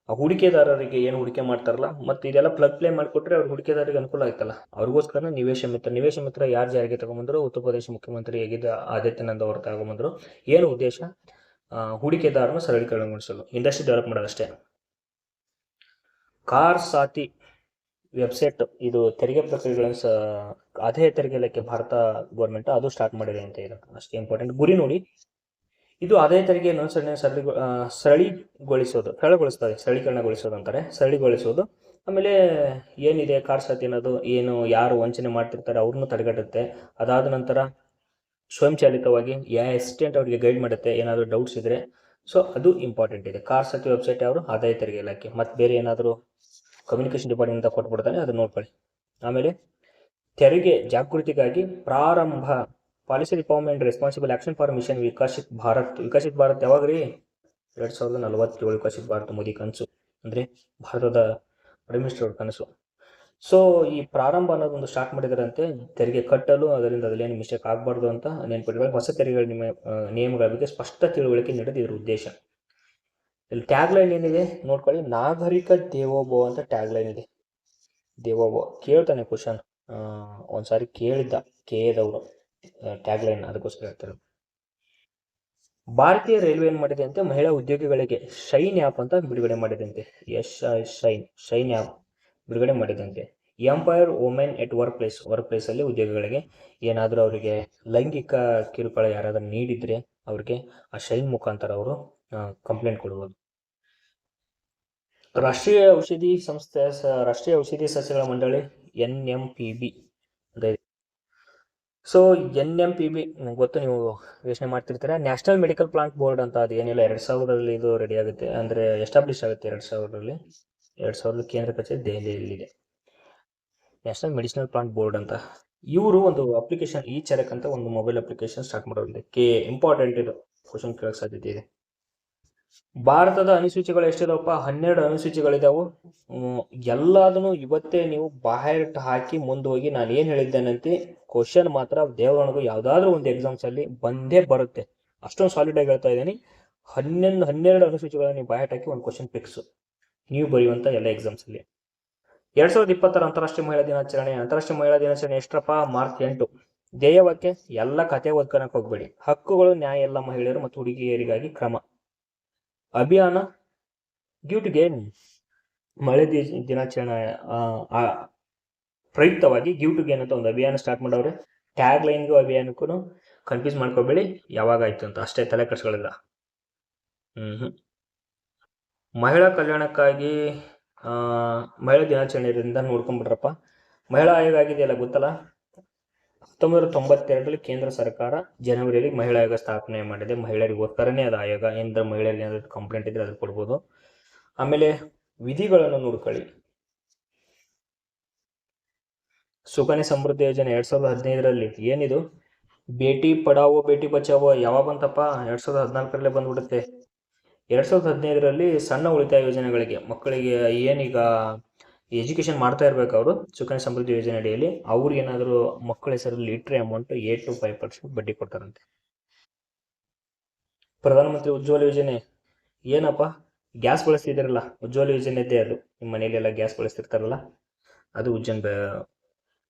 ಹೂಡಿಕೆದಾರರಿಗೆ ಏನು ಹೂಡಿಕೆ ಮಾಡ್ತಾರಲ್ಲ, ಮತ್ತೆ ಇದೆಲ್ಲ ಪ್ಲಗ್ ಪ್ಲೇ ಮಾಡಿಕೊಟ್ರೆ ಅವ್ರ ಹೂಡಿಕೆದಾರರಿಗೆ ಅನುಕೂಲ ಆಯ್ತಲ್ಲ, ಅವ್ರಿಗೋಸ್ಕರ ನಿವೇಶ ಮಿತ್ರ ಯಾರು ಜಾರಿಗೆ ತಗೊಂಬಂದ್ರು? ಉತ್ತರ ಪ್ರದೇಶ ಮುಖ್ಯಮಂತ್ರಿ ಆಗಿದ್ದ ಆದಿತ್ಯನಾಥ್ ಅವರು ತಗೊಂಬಂದ್ರು. ಏನು ಉದ್ದೇಶ? ಹೂಡಿಕೆದಾರನ ಸರಳೀಕರಣಗೊಳಿಸಲು, ಇಂಡಸ್ಟ್ರಿ ಡೆವಲಪ್ ಮಾಡೋದಷ್ಟೇ. ಕಾರ್ ಸಾತಿ ವೆಬ್ಸೈಟ್, ಇದು ತೆರಿಗೆ ಪ್ರಕ್ರಿಯೆಗಳನ್ನು ಆದಾಯ ತೆರಿಗೆ ಇಲಾಖೆ ಭಾರತ ಗೌರ್ಮೆಂಟ್ ಅದು ಸ್ಟಾರ್ಟ್ ಮಾಡಿದೆ ಅಂತ ಇದೆ. ಅಷ್ಟೇ ಇಂಪಾರ್ಟೆಂಟ್. ಗುರಿ ನೋಡಿ, ಇದು ಆದಾಯ ತೆರಿಗೆ ಅನುಸರಣೆ ಸರಳೀಕರಣಗೊಳಿಸೋದು ಅಂತಾರೆ, ಸರಳೀಗೊಳಿಸೋದು. ಆಮೇಲೆ ಏನಿದೆ ಕಾರ್ ಸತಿ ಅನ್ನೋದು ಏನು ಯಾರು ವಂಚನೆ ಮಾಡ್ತಿರ್ತಾರೆ ಅವ್ರನ್ನೂ ತಡೆಗಟ್ಟುತ್ತೆ. ಅದಾದ ನಂತರ ಸ್ವಯಂಚಾಲಿತವಾಗಿ ಅಸಿಸ್ಟೆಂಟ್ ಅವರಿಗೆ ಗೈಡ್ ಮಾಡುತ್ತೆ ಏನಾದರೂ ಡೌಟ್ಸ್ ಇದ್ದರೆ. ಸೊ ಅದು ಇಂಪಾರ್ಟೆಂಟ್ ಇದೆ. ಕಾರ್ ಸತಿ ವೆಬ್ಸೈಟ್ ಅವರು ಆದಾಯ ತೆರಿಗೆ ಇಲಾಖೆ, ಮತ್ತು ಬೇರೆ ಏನಾದರೂ ಕಮ್ಯುನಿಕೇಷನ್ ಡಿಪಾರ್ಟ್ಮೆಂಟ್ ಕೊಟ್ಬಿಡ್ತಾನೆ, ಅದನ್ನು ನೋಡ್ಕೊಳ್ಳಿ. ಆಮೇಲೆ ತೆರಿಗೆ ಜಾಗೃತಿಗಾಗಿ ಪ್ರಾರಂಭ policy reform and responsible action for mission Viksit Bharat ಯಾವಾಗ ರೀ? 2047 ವಿಕಸಿತ್ ಭಾರತ ಮೋದಿ ಕನಸು, ಅಂದರೆ ಭಾರತದ ಪ್ರೈಮ್ ಮಿನಿಸ್ಟರ್ ಅವ್ರ ಕನಸು. ಸೊ ಈ ಪ್ರಾರಂಭ ಅನ್ನೋದೊಂದು ಸ್ಟಾರ್ಟ್ ಮಾಡಿದಾರಂತೆ, ತೆರಿಗೆ ಕಟ್ಟಲು, ಅದರಿಂದ ಅದೇನು ಮಿಸ್ಟೇಕ್ ಆಗಬಾರ್ದು ಅಂತ ನೆನ್ಪಿಟ್ಕೊಳ್ಳಿ. ಹೊಸ ತೆರಿಗೆಗಳ ನಿಯಮಗಳ ಬಗ್ಗೆ ಸ್ಪಷ್ಟ ತಿಳುವಳಿಕೆ ನೀಡೋದು ಇದರ ಉದ್ದೇಶ. ಇಲ್ಲಿ ಟ್ಯಾಗ್ ಲೈನ್ ಏನಿದೆ ನೋಡ್ಕೊಳ್ಳಿ, ನಾಗರಿಕ ದೇವೋಭವ ಅಂತ ಟ್ಯಾಗ್ ಲೈನ್ ಇದೆ. ದೇವೋಭವ ಕೇಳ್ತಾನೆ ಕ್ವಶನ್, ಒಂದ್ಸಾರಿ ಕೇಳಿದ್ದ ಕೇದವರು ಟ್ಯಾಗ್ ಲೈನ್, ಅದಕ್ಕೋಸ್ಕರ ಹೇಳ್ತಾರೆ. ಭಾರತೀಯ ರೈಲ್ವೆ ಏನು ಮಾಡಿದೆ ಅಂತೆ, ಮಹಿಳಾ ಉದ್ಯೋಗಿಗಳಿಗೆ ಶೈನ್ ಆ್ಯಪ್ ಅಂತ ಬಿಡುಗಡೆ ಮಾಡಿದಂತೆ. ಶೈನ್ ಆ್ಯಪ್ ಬಿಡುಗಡೆ ಮಾಡಿದಂತೆ. ಎಂಪೈರ್ ವುಮೆನ್ ಎಟ್ ವರ್ಕ್ ಪ್ಲೇಸಲ್ಲಿ ಉದ್ಯೋಗಿಗಳಿಗೆ ಏನಾದರೂ ಅವರಿಗೆ ಲೈಂಗಿಕ ಕಿರುಕುಳ ಯಾರಾದರೂ ನೀಡಿದರೆ ಅವ್ರಿಗೆ ಆ ಶೈನ್ ಮುಖಾಂತರ ಅವರು ಕಂಪ್ಲೇಂಟ್ ಕೊಡ್ಬೋದು. ರಾಷ್ಟ್ರೀಯ ಔಷಧಿ ಸಸ್ಯಗಳ ಮಂಡಳಿ NMPB ಅಂತ ಇದೆ. ಸೊ NMPB ಗೊತ್ತು, ನೀವು ಯೋಚನೆ ಮಾಡ್ತಿರ್ತೀರ. ನ್ಯಾಷನಲ್ ಮೆಡಿಕಲ್ ಪ್ಲಾಂಟ್ ಬೋರ್ಡ್ ಅಂತ, ಅದು ಏನಿಲ್ಲ 2000ರಲ್ಲಿ ಇದು ರೆಡಿ ಆಗುತ್ತೆ, ಅಂದರೆ ಎಸ್ಟಾಬ್ಲಿಷ್ ಆಗುತ್ತೆ 2000 ಕೇಂದ್ರ ಕಚೇರಿ ದೆಹಲಿಯಲ್ಲಿದೆ. ನ್ಯಾಷನಲ್ ಮೆಡಿಸಿನಲ್ ಪ್ಲಾಂಟ್ ಬೋರ್ಡ್ ಅಂತ. ಇವರು ಒಂದು ಅಪ್ಲಿಕೇಶನ್ ಚರಕ್ ಅಂತ ಒಂದು ಮೊಬೈಲ್ ಅಪ್ಲಿಕೇಶನ್ ಸ್ಟಾರ್ಟ್ ಮಾಡೋದಿದೆ. ಇಂಪಾರ್ಟೆಂಟ್ ಇದು, ಕ್ವಶನ್ ಕೇಳಕ್ಕೆ ಸಾಧ್ಯತೆ ಇದೆ. ಭಾರತದ ಅನುಸೂಚಿಗಳು ಎಷ್ಟಿದಾವಪ್ಪ? 12 ಅನುಸೂಚಿಗಳಿದಾವು. ಎಲ್ಲದನ್ನು ಇವತ್ತೇ ನೀವು ಬಾಯ್ಬಿಟ್ಟು ಹಾಕಿ ಮುಂದೆ ಹೋಗಿ ನಾನು ಏನು ಹೇಳಿದ್ದೇನಂತೆ ಕ್ವಶನ್ ಮಾತ್ರ ದೇವರೊಣಗೂ ಯಾವುದಾದ್ರೂ ಒಂದು ಎಕ್ಸಾಮ್ಸಲ್ಲಿ ಬಂದೇ ಬರುತ್ತೆ. ಅಷ್ಟೊಂದು ಸಾಲಿಡ್ ಆಗಿ ಹೇಳ್ತಾ ಇದ್ದೀನಿ. 12 ಅನುಸೂಚಿಗಳನ್ನು ನೀವು ಬಾಯ್ಬಿಟ್ಟು ಹಾಕಿ ಒಂದು ಕ್ವಶನ್ ಫಿಕ್ಸು ನೀವು ಬರೆಯುವಂಥ ಎಲ್ಲ ಎಕ್ಸಾಮ್ಸಲ್ಲಿ. 2020 ಅಂತಾರಾಷ್ಟ್ರೀಯ ಮಹಿಳಾ ದಿನಾಚರಣೆ ಎಷ್ಟರಪ್ಪ? ಮಾರ್ಚ್ 8. ಧ್ಯೇಯವಾಕ್ಯ ಎಲ್ಲ ಕತೆ ಓದ್ಕೊಳಕ್ಕೆ ಹೋಗ್ಬೇಡಿ. ಹಕ್ಕುಗಳು, ನ್ಯಾಯ ಎಲ್ಲ ಮಹಿಳೆಯರು ಮತ್ತು ಹುಡುಗಿಯರಿಗಾಗಿ ಕ್ರಮ. ಅಭಿಯಾನ ಗಿವ್ ಟು ಗೇನ್, ಮಹಿಳಾ ದಿನಾಚರಣೆ ಪ್ರಯುಕ್ತವಾಗಿ ಗಿವ್ ಟು ಗೇನ್ ಅಂತ ಒಂದು ಅಭಿಯಾನ ಸ್ಟಾರ್ಟ್ ಮಾಡವ್ರೆ. ಟ್ಯಾಗ್ ಲೈನ್ಗೂ ಅಭಿಯಾನಕ್ಕೂ ಕನ್ಫ್ಯೂಸ್ ಮಾಡ್ಕೋಬೇಡಿ, ಯಾವಾಗಾಯ್ತು ಅಂತ ಅಷ್ಟೇ, ತಲೆ ಕೆಡಿಸ್ಕೊಳ್ಳಿಲ್ಲ. ಮಹಿಳಾ ಕಲ್ಯಾಣಕ್ಕಾಗಿ ಮಹಿಳಾ ದಿನಾಚರಣೆಯಿಂದ ನೋಡ್ಕೊಂಡ್ಬಿಟ್ರಪ್ಪ. ಮಹಿಳಾ ಆಯೋಗ ಆಗಿದೆಯಲ್ಲ, ಗೊತ್ತಲ್ಲ? 1992ರಲ್ಲಿ ಕೇಂದ್ರ ಸರ್ಕಾರ ಜನವರಿಯಲ್ಲಿ ಮಹಿಳಾ ಆಯೋಗ ಸ್ಥಾಪನೆ ಮಾಡಿದೆ. ಮಹಿಳೆಯರಿಗೋಸ್ಕರನೇ ಅದು ಆಯೋಗ. ಏನಾದರೂ ಮಹಿಳೆಯರಿಗೆ ಏನಾದರೂ ಕಂಪ್ಲೇಂಟ್ ಇದ್ರೆ ಅದು ಕೊಡ್ಬೋದು. ಆಮೇಲೆ ವಿಧಿಗಳನ್ನು ನೋಡ್ಕೊಳ್ಳಿ. ಸುಕನ್ಯಾ ಸಮೃದ್ಧಿ ಯೋಜನೆ 2015ರಲ್ಲಿ ಏನಿದು? ಬೇಟಿ ಪಡಾವೋ ಬೇಟಿ ಬಚಾವೋ ಯಾವಾಗ ಬಂತಪ್ಪ? 2014ರಲ್ಲೇ ಬಂದ್ಬಿಡುತ್ತೆ. 2015ರಲ್ಲಿ ಸಣ್ಣ ಉಳಿತಾಯ ಯೋಜನೆಗಳಿಗೆ ಮಕ್ಕಳಿಗೆ ಏನೀಗ ಎಜುಕೇಷನ್ ಮಾಡ್ತಾ ಇರಬೇಕು ಅವರು, ಸುಕನ್ಯಾ ಸಮೃದ್ಧಿ ಯೋಜನೆ ಅಡಿಯಲ್ಲಿ ಅವ್ರಿಗೆ ಏನಾದರೂ ಮಕ್ಕಳ ಹೆಸರಲ್ಲಿ ಇಟ್ಟರೆ ಅಮೌಂಟ್ 8 to 5% ಬಡ್ಡಿ ಕೊಡ್ತಾರಂತೆ. ಪ್ರಧಾನಮಂತ್ರಿ ಉಜ್ವಲ ಯೋಜನೆ ಏನಪ್ಪ? ಗ್ಯಾಸ್ ಬಳಸ್ತಿದ್ದೀರಲ್ಲ, ಉಜ್ವಲ ಯೋಜನೆ ಅದು. ನಿಮ್ಮ ಮನೆಯಲ್ಲೆಲ್ಲ ಗ್ಯಾಸ್ ಬಳಸ್ತಿರ್ತಾರಲ್ಲ, ಅದು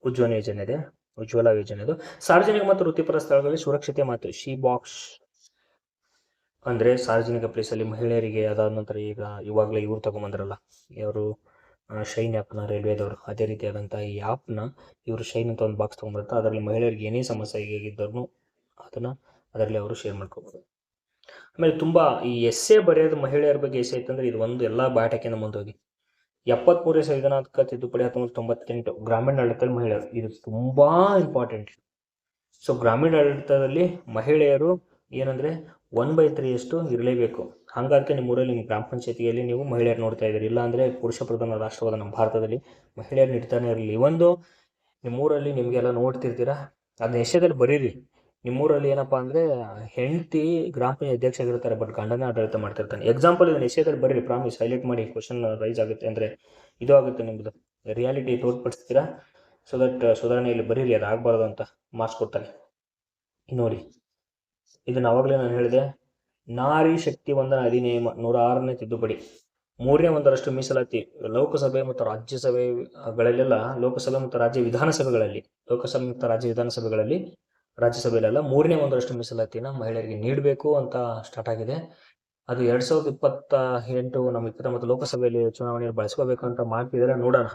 ಉಜ್ವಲ ಯೋಜನೆ ಇದೆ. ಉಜ್ವಲ ಯೋಜನೆದು ಸಾರ್ವಜನಿಕ ಮತ್ತು ವೃತ್ತಿಪರ ಸ್ಥಳಗಳಲ್ಲಿ ಸುರಕ್ಷತೆ ಮತ್ತು ಬಾಕ್ಸ್ ಅಂದರೆ ಸಾರ್ವಜನಿಕ ಪ್ಲೇಸಲ್ಲಿ ಮಹಿಳೆಯರಿಗೆ. ಅದಾದ ನಂತರ ಇವಾಗಲೇ ಇವ್ರು ತಗೊಂಬಂದ್ರಲ್ಲ, ಇವರು ಶೈನ್ ಆ್ಯಪ್ನ, ರೈಲ್ವೇದವರು, ಅದೇ ರೀತಿಯಾದಂಥ ಈ ಆ್ಯಪ್ನ ಇವರು ಶೈನ್ ಅಂತ ಒಂದು ಬಾಕ್ಸ್ ತೊಗೊಂಡ್ಬರ್ತಾರೆ. ಅದರಲ್ಲಿ ಮಹಿಳೆಯರಿಗೆ ಏನೇ ಸಮಸ್ಯೆ ಆಗಿದ್ದರೂ ಅದನ್ನು ಅದರಲ್ಲಿ ಅವರು ಶೇರ್ ಮಾಡ್ಕೋಬೋದು. ಆಮೇಲೆ ತುಂಬ ಈ ಎಸ್ಸೆ ಬರೆಯೋದು ಮಹಿಳೆಯರ ಬಗ್ಗೆ ಎಸ್ಸೆ ಇತ್ತಂದರೆ ಇದು ಒಂದು ಎಲ್ಲ ಬಾಟಕಿನ ಮುಂದೋಗಿ. 73ನೇ ಸಂವಿಧಾನಾತ್ಮಕ ತಿದ್ದುಪಡಿ 1998 ಗ್ರಾಮೀಣ ಆಡಳಿತದಲ್ಲಿ ಮಹಿಳೆಯರು, ಇದು ತುಂಬ ಇಂಪಾರ್ಟೆಂಟ್. ಸೊ ಗ್ರಾಮೀಣ ಆಡಳಿತದಲ್ಲಿ ಮಹಿಳೆಯರು ಏನಂದರೆ 1/3 ಇರಲೇಬೇಕು. ಹಾಗಾಗಿ ನಿಮ್ಮೂರಲ್ಲಿ ನಿಮ್ಮ ಗ್ರಾಮ ಪಂಚಾಯತಿಯಲ್ಲಿ ನೀವು ಮಹಿಳೆಯರು ನೋಡ್ತಾ ಇದ್ದೀರಿ. ಇಲ್ಲಾಂದರೆ ಪುರುಷ ಪ್ರಧಾನ ರಾಷ್ಟ್ರವಾದ ನಮ್ಮ ಭಾರತದಲ್ಲಿ ಮಹಿಳೆಯರು ನೀಡ್ತಾನೆ ಇರಲಿ. ಒಂದು ನಿಮ್ಮೂರಲ್ಲಿ ನಿಮಗೆಲ್ಲ ನೋಡ್ತಿರ್ತೀರ, ಅದನ್ನ ಎಷ್ಟೇದಲ್ಲಿ ಬರೀರಿ. ನಿಮ್ಮೂರಲ್ಲಿ ಏನಪ್ಪ ಅಂದರೆ ಹೆಂಡತಿ ಗ್ರಾಮ ಪಂಚಾಯತ್ ಅಧ್ಯಕ್ಷ ಆಗಿರ್ತಾರೆ, ಬಟ್ ಗಂಡನೇ ಆಡಳಿತ ಮಾಡ್ತಿರ್ತಾನೆ. ಎಕ್ಸಾಂಪಲ್ ಇದನ್ನು ಎಷ್ಟೇದಲ್ಲಿ ಬರೀರಿ, ಪ್ರಾಮಿಸ್ ಹೈಲೈಟ್ ಮಾಡಿ, ಕ್ವಶನ್ ರೈಸ್ ಆಗುತ್ತೆ, ಅಂದರೆ ಇದು ಆಗುತ್ತೆ ನಿಮ್ಮದು ರಿಯಾಲಿಟಿ ತೋರ್ಪಡಿಸ್ತೀರಾ. ಸೊ ದಟ್ ಸುಧಾರಣೆಯಲ್ಲಿ ಬರೀರಿ, ಅದು ಆಗಬಾರ್ದು ಅಂತ ಮಾರ್ಕ್ಸ್ ಕೊಡ್ತಾನೆ. ನೋಡಿ, ಇದನ್ನು ಆವಾಗಲೇ ನಾನು ಹೇಳಿದೆ. ನಾರಿ ಶಕ್ತಿ ವಂದನಾ ಅಧಿನಿಯಮ 106ನೇ ತಿದ್ದುಪಡಿ, 3ನೇ 1ರಷ್ಟು ಮೀಸಲಾತಿ ಲೋಕಸಭೆ ಮತ್ತು ರಾಜ್ಯಸಭೆಗಳಲ್ಲೆಲ್ಲ, ಲೋಕಸಭೆ ಮತ್ತು ರಾಜ್ಯ ವಿಧಾನಸಭೆಗಳಲ್ಲಿ, ಲೋಕಸಭೆ ಮತ್ತು ರಾಜ್ಯ ವಿಧಾನಸಭೆಗಳಲ್ಲಿ, ರಾಜ್ಯಸಭೆಯಲ್ಲೆಲ್ಲ 3ನೇ 1ರಷ್ಟು ಮೀಸಲಾತಿನ ಮಹಿಳೆಯರಿಗೆ ನೀಡಬೇಕು ಅಂತ ಸ್ಟಾರ್ಟ್ ಆಗಿದೆ. ಅದು 2028 ನಮ್ಮ 29 ಲೋಕಸಭೆಯಲ್ಲಿ ಚುನಾವಣೆಯಲ್ಲಿ ಬಳಸ್ಕೋಬೇಕು ಅಂತ ಮಾಡ್ತಿದ್ದಾರೆ. ನೋಡೋಣ.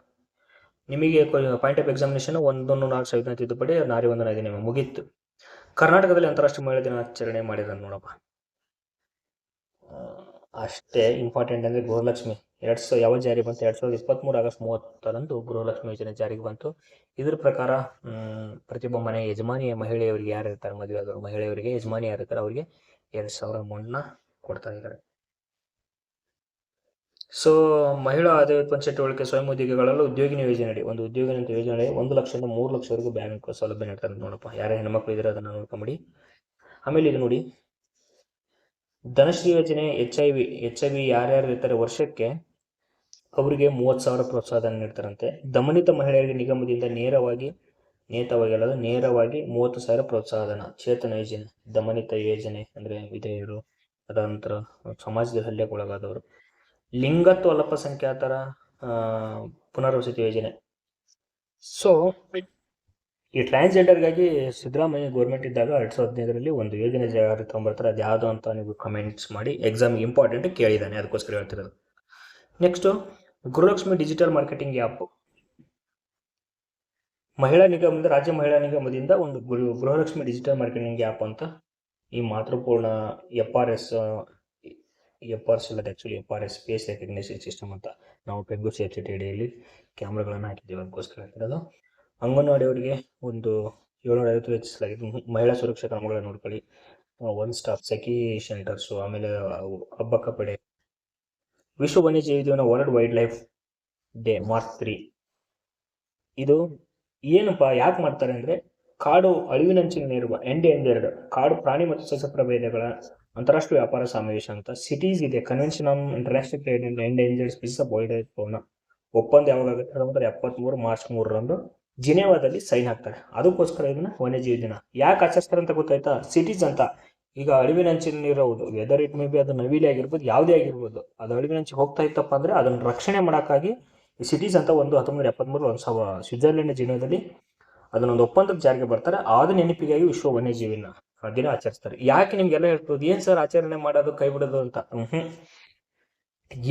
ನಿಮಗೆ ಪಾಯಿಂಟ್ ಆಫ್ ಎಕ್ಸಾಮಿನೇಷನ್ 114 ಸಂವಿಧಾನ ತಿದ್ದುಪಡಿ, ನಾರಿ ವಂದನಾ ಅಧಿನಿಯಮ ಮುಗೀತು. ಕರ್ನಾಟಕದಲ್ಲಿ ಅಂತಾರಾಷ್ಟ್ರೀಯ ಮಹಿಳಾ ದಿನಾಚರಣೆ ಮಾಡಿದ್ದಾರೆ ನೋಡಪ್ಪ. ಅಷ್ಟೇ ಇಂಪಾರ್ಟೆಂಟ್ ಅಂದರೆ ಗೃಹಲಕ್ಷ್ಮಿ ಯಾವ ಜಾರಿ ಬಂತು 2023 ಆಗಸ್ಟ್ 30ರಂದು ಗೃಹಲಕ್ಷ್ಮಿ ಯೋಜನೆ ಜಾರಿಗೆ ಬಂತು. ಇದ್ರ ಪ್ರಕಾರ ಪ್ರತಿಯೊಬ್ಬ ಮನೆ ಯಜಮಾನಿ ಮಹಿಳೆಯವರಿಗೆ ಯಾರು ಇರ್ತಾರೆ, ಮದುವೆ ಆದವರು ಮಹಿಳೆಯವರಿಗೆ ಯಜಮಾನಿ ಯಾರು ಇರ್ತಾರೆ ಅವರಿಗೆ 2,000 ಅಮೌಂಟ್ನ ಕೊಡ್ತಾ ಇದ್ದಾರೆ. ಸೊ ಮಹಿಳಾ ಆದಾಯ ಉತ್ಪನ್ನ ಚಟುವಟಿಕೆ ಸ್ವಯಂ ಉದ್ಯೋಗಿಗಳಲ್ಲೂ ಉದ್ಯೋಗಿನಿ ಯೋಜನೆ ಅಡಿ ಒಂದು ಉದ್ಯೋಗಿನಿ ಯೋಜನೆ 1 ಲಕ್ಷದಿಂದ 3 ಲಕ್ಷವರೆಗೂ ಬ್ಯಾಂಕ್ ಸೌಲಭ್ಯ ನೀಡ್ತಾರೆ. ನೋಡಪ್ಪ, ಯಾರೇ ಹೆಣ್ಮಕ್ಳು ಇದ್ರೆ ಅದನ್ನು ನೋಡ್ಕೊಂಬಿಡಿ. ಆಮೇಲೆ ಇದು ನೋಡಿ, ಧನಶ್ರೀ ಯೋಜನೆ ಎಚ್ ಐ ವಿ ಯಾರ್ಯಾರು ಇರ್ತಾರೆ ವರ್ಷಕ್ಕೆ ಅವರಿಗೆ 30,000 ಪ್ರೋತ್ಸಾಹಧನ ನೀಡ್ತಾರಂತೆ. ದಮನಿತ ಮಹಿಳೆಯರಿಗೆ ನಿಗಮದಿಂದ ನೇರವಾಗಿ 30,000 ಪ್ರೋತ್ಸಾಹಧನ. ಚೇತನ ಯೋಜನೆ, ದಮನಿತ ಯೋಜನೆ ಅಂದರೆ ವಿಧೇಯರು, ಅದರ ನಂತರ ಸಮಾಜದ ಹಲ್ಲೆಗೊಳಗಾದವರು. ಲಿಂಗತ್ವ ಅಲ್ಪಸಂಖ್ಯಾತರ ಪುನರ್ವಸತಿ ಯೋಜನೆ. ಸೊ ಈ ಟ್ರಾನ್ಸ್ಜೆಂಡರ್ಗಾಗಿ ಸಿದ್ದರಾಮಯ್ಯ ಗೌರ್ಮೆಂಟ್ ಇದ್ದಾಗ 2015ರಲ್ಲಿ ಒಂದು ಯೋಜನೆ ಜಾರಿ ತಗೊಂಡ್ಬರ್ತಾರೆ. ಅದು ಯಾವುದು ಅಂತ ನೀವು ಕಮೆಂಟ್ಸ್ ಮಾಡಿ. ಎಕ್ಸಾಮ್ ಇಂಪಾರ್ಟೆಂಟ್ ಕೇಳಿದ್ದಾನೆ, ಅದಕ್ಕೋಸ್ಕರ ಹೇಳ್ತಿರೋದು. Next Gruhalakshmi digital marketing app. ಮಹಿಳಾ ನಿಗಮದಿಂದ, ರಾಜ್ಯ ಮಹಿಳಾ ನಿಗಮದಿಂದ ಒಂದು ಗೃಹಲಕ್ಷ್ಮಿ ಡಿಜಿಟಲ್ ಮಾರ್ಕೆಟಿಂಗ್ ಆ್ಯಪ್ ಅಂತ ಈ ಮಾತೃಪೂರ್ಣ FRS ಇಲ್ಲದೆ actually FRS face recognition system ಅಂತ ನಾವು ಬೆಂಗಳೂರು CFCT ಅಡಿಯಲ್ಲಿ ಕ್ಯಾಮ್ರಾಗಳನ್ನು ಹಾಕಿದ್ದೀವಿ, ಅದಕ್ಕೋಸ್ಕರ ಹೇಳ್ತಿರೋದು. ಅಂಗನವಾಡಿಯವರಿಗೆ ಒಂದು 750 ಹೆಚ್ಚಿಸಲಾಗಿದೆ. ಮಹಿಳಾ ಸುರಕ್ಷಾ ಕ್ರಮಗಳನ್ನು ನೋಡ್ಕೊಳ್ಳಿ. 1 ಸ್ಟಾಪ್ ಸಖಿ ಶೆಲ್ಟರ್ಸು, ಆಮೇಲೆ ಹಬ್ಬಕ್ಕ ಪಡೆ. ವಿಶ್ವ ವನ್ಯಜೀವಿ ದಿನ, world wild life day March 3. ಇದು ಏನಪ್ಪ ಯಾಕೆ ಮಾಡ್ತಾರೆ ಅಂದರೆ, ಕಾಡು ಅಳಿವಿನಂಚಿನಲ್ಲಿರುವ ಎಂಡೇಂಜರ್ಡ್ ಕಾಡು ಪ್ರಾಣಿ ಮತ್ತು ಸಸ್ಯ ಪ್ರಭೇದಗಳ ಅಂತಾರಾಷ್ಟ್ರೀಯ ವ್ಯಾಪಾರ ಸಮಾವೇಶ ಅಂತ ಸಿಟೀಸ್ ಇದೆ. Convention on international trade in endangered species of wild life fauna ಒಪ್ಪಂದ ಯಾವಾಗುತ್ತೆ? 1973 ಮಾರ್ಚ್ 3ರಂದು ಜಿನೇವಾದಲ್ಲಿ ಸೈನ್ ಹಾಕ್ತಾರೆ. ಅದಕ್ಕೋಸ್ಕರ ಇದನ್ನ ವನ್ಯಜೀವಿ ದಿನ ಯಾಕೆ ಆಚರಿಸ್ತಾರೆ ಅಂತ ಗೊತ್ತಾಯ್ತಾ? ಸಿಟೀಸ್ ಅಂತ ಈಗ ಅಳಿವಿನಂಚಿನಲ್ಲಿರೋದು, ವೆದರ್ ಇಟ್ ಮೇ ಬಿ ಅದು ನವಿಲಿ ಆಗಿರ್ಬೋದು, ಯಾವುದೇ ಆಗಿರ್ಬೋದು, ಅದು ಅಳಿವಿನಂಚಿಗೆ ಹೋಗ್ತಾ ಇತ್ತಪ್ಪ ಅಂದರೆ ಅದನ್ನು ರಕ್ಷಣೆ ಮಾಡೋಕ್ಕಾಗಿ ಈ ಸಿಟೀಸ್ ಅಂತ ಒಂದು 1973 ಸ್ವಿಟ್ಜರ್ಲೆಂಡ್ ಜಿನೇವಾದಲ್ಲಿ ಅದನ್ನೊಂದು ಒಪ್ಪಂದಕ್ಕೆ ಜಾರಿಗೆ ಬರ್ತಾರೆ. ಆದ ನೆನಪಿಗಾಗಿ ವಿಶ್ವ ವನ್ಯಜೀವಿನ ದಿನ ಆಚರಿಸ್ತಾರೆ. ಯಾಕೆ ನಿಮ್ಗೆಲ್ಲ ಹೇಳ್ಬೋದು, ಏನ್ ಸರ್ ಆಚರಣೆ ಮಾಡೋದು ಕೈ ಬಿಡೋದು ಅಂತ?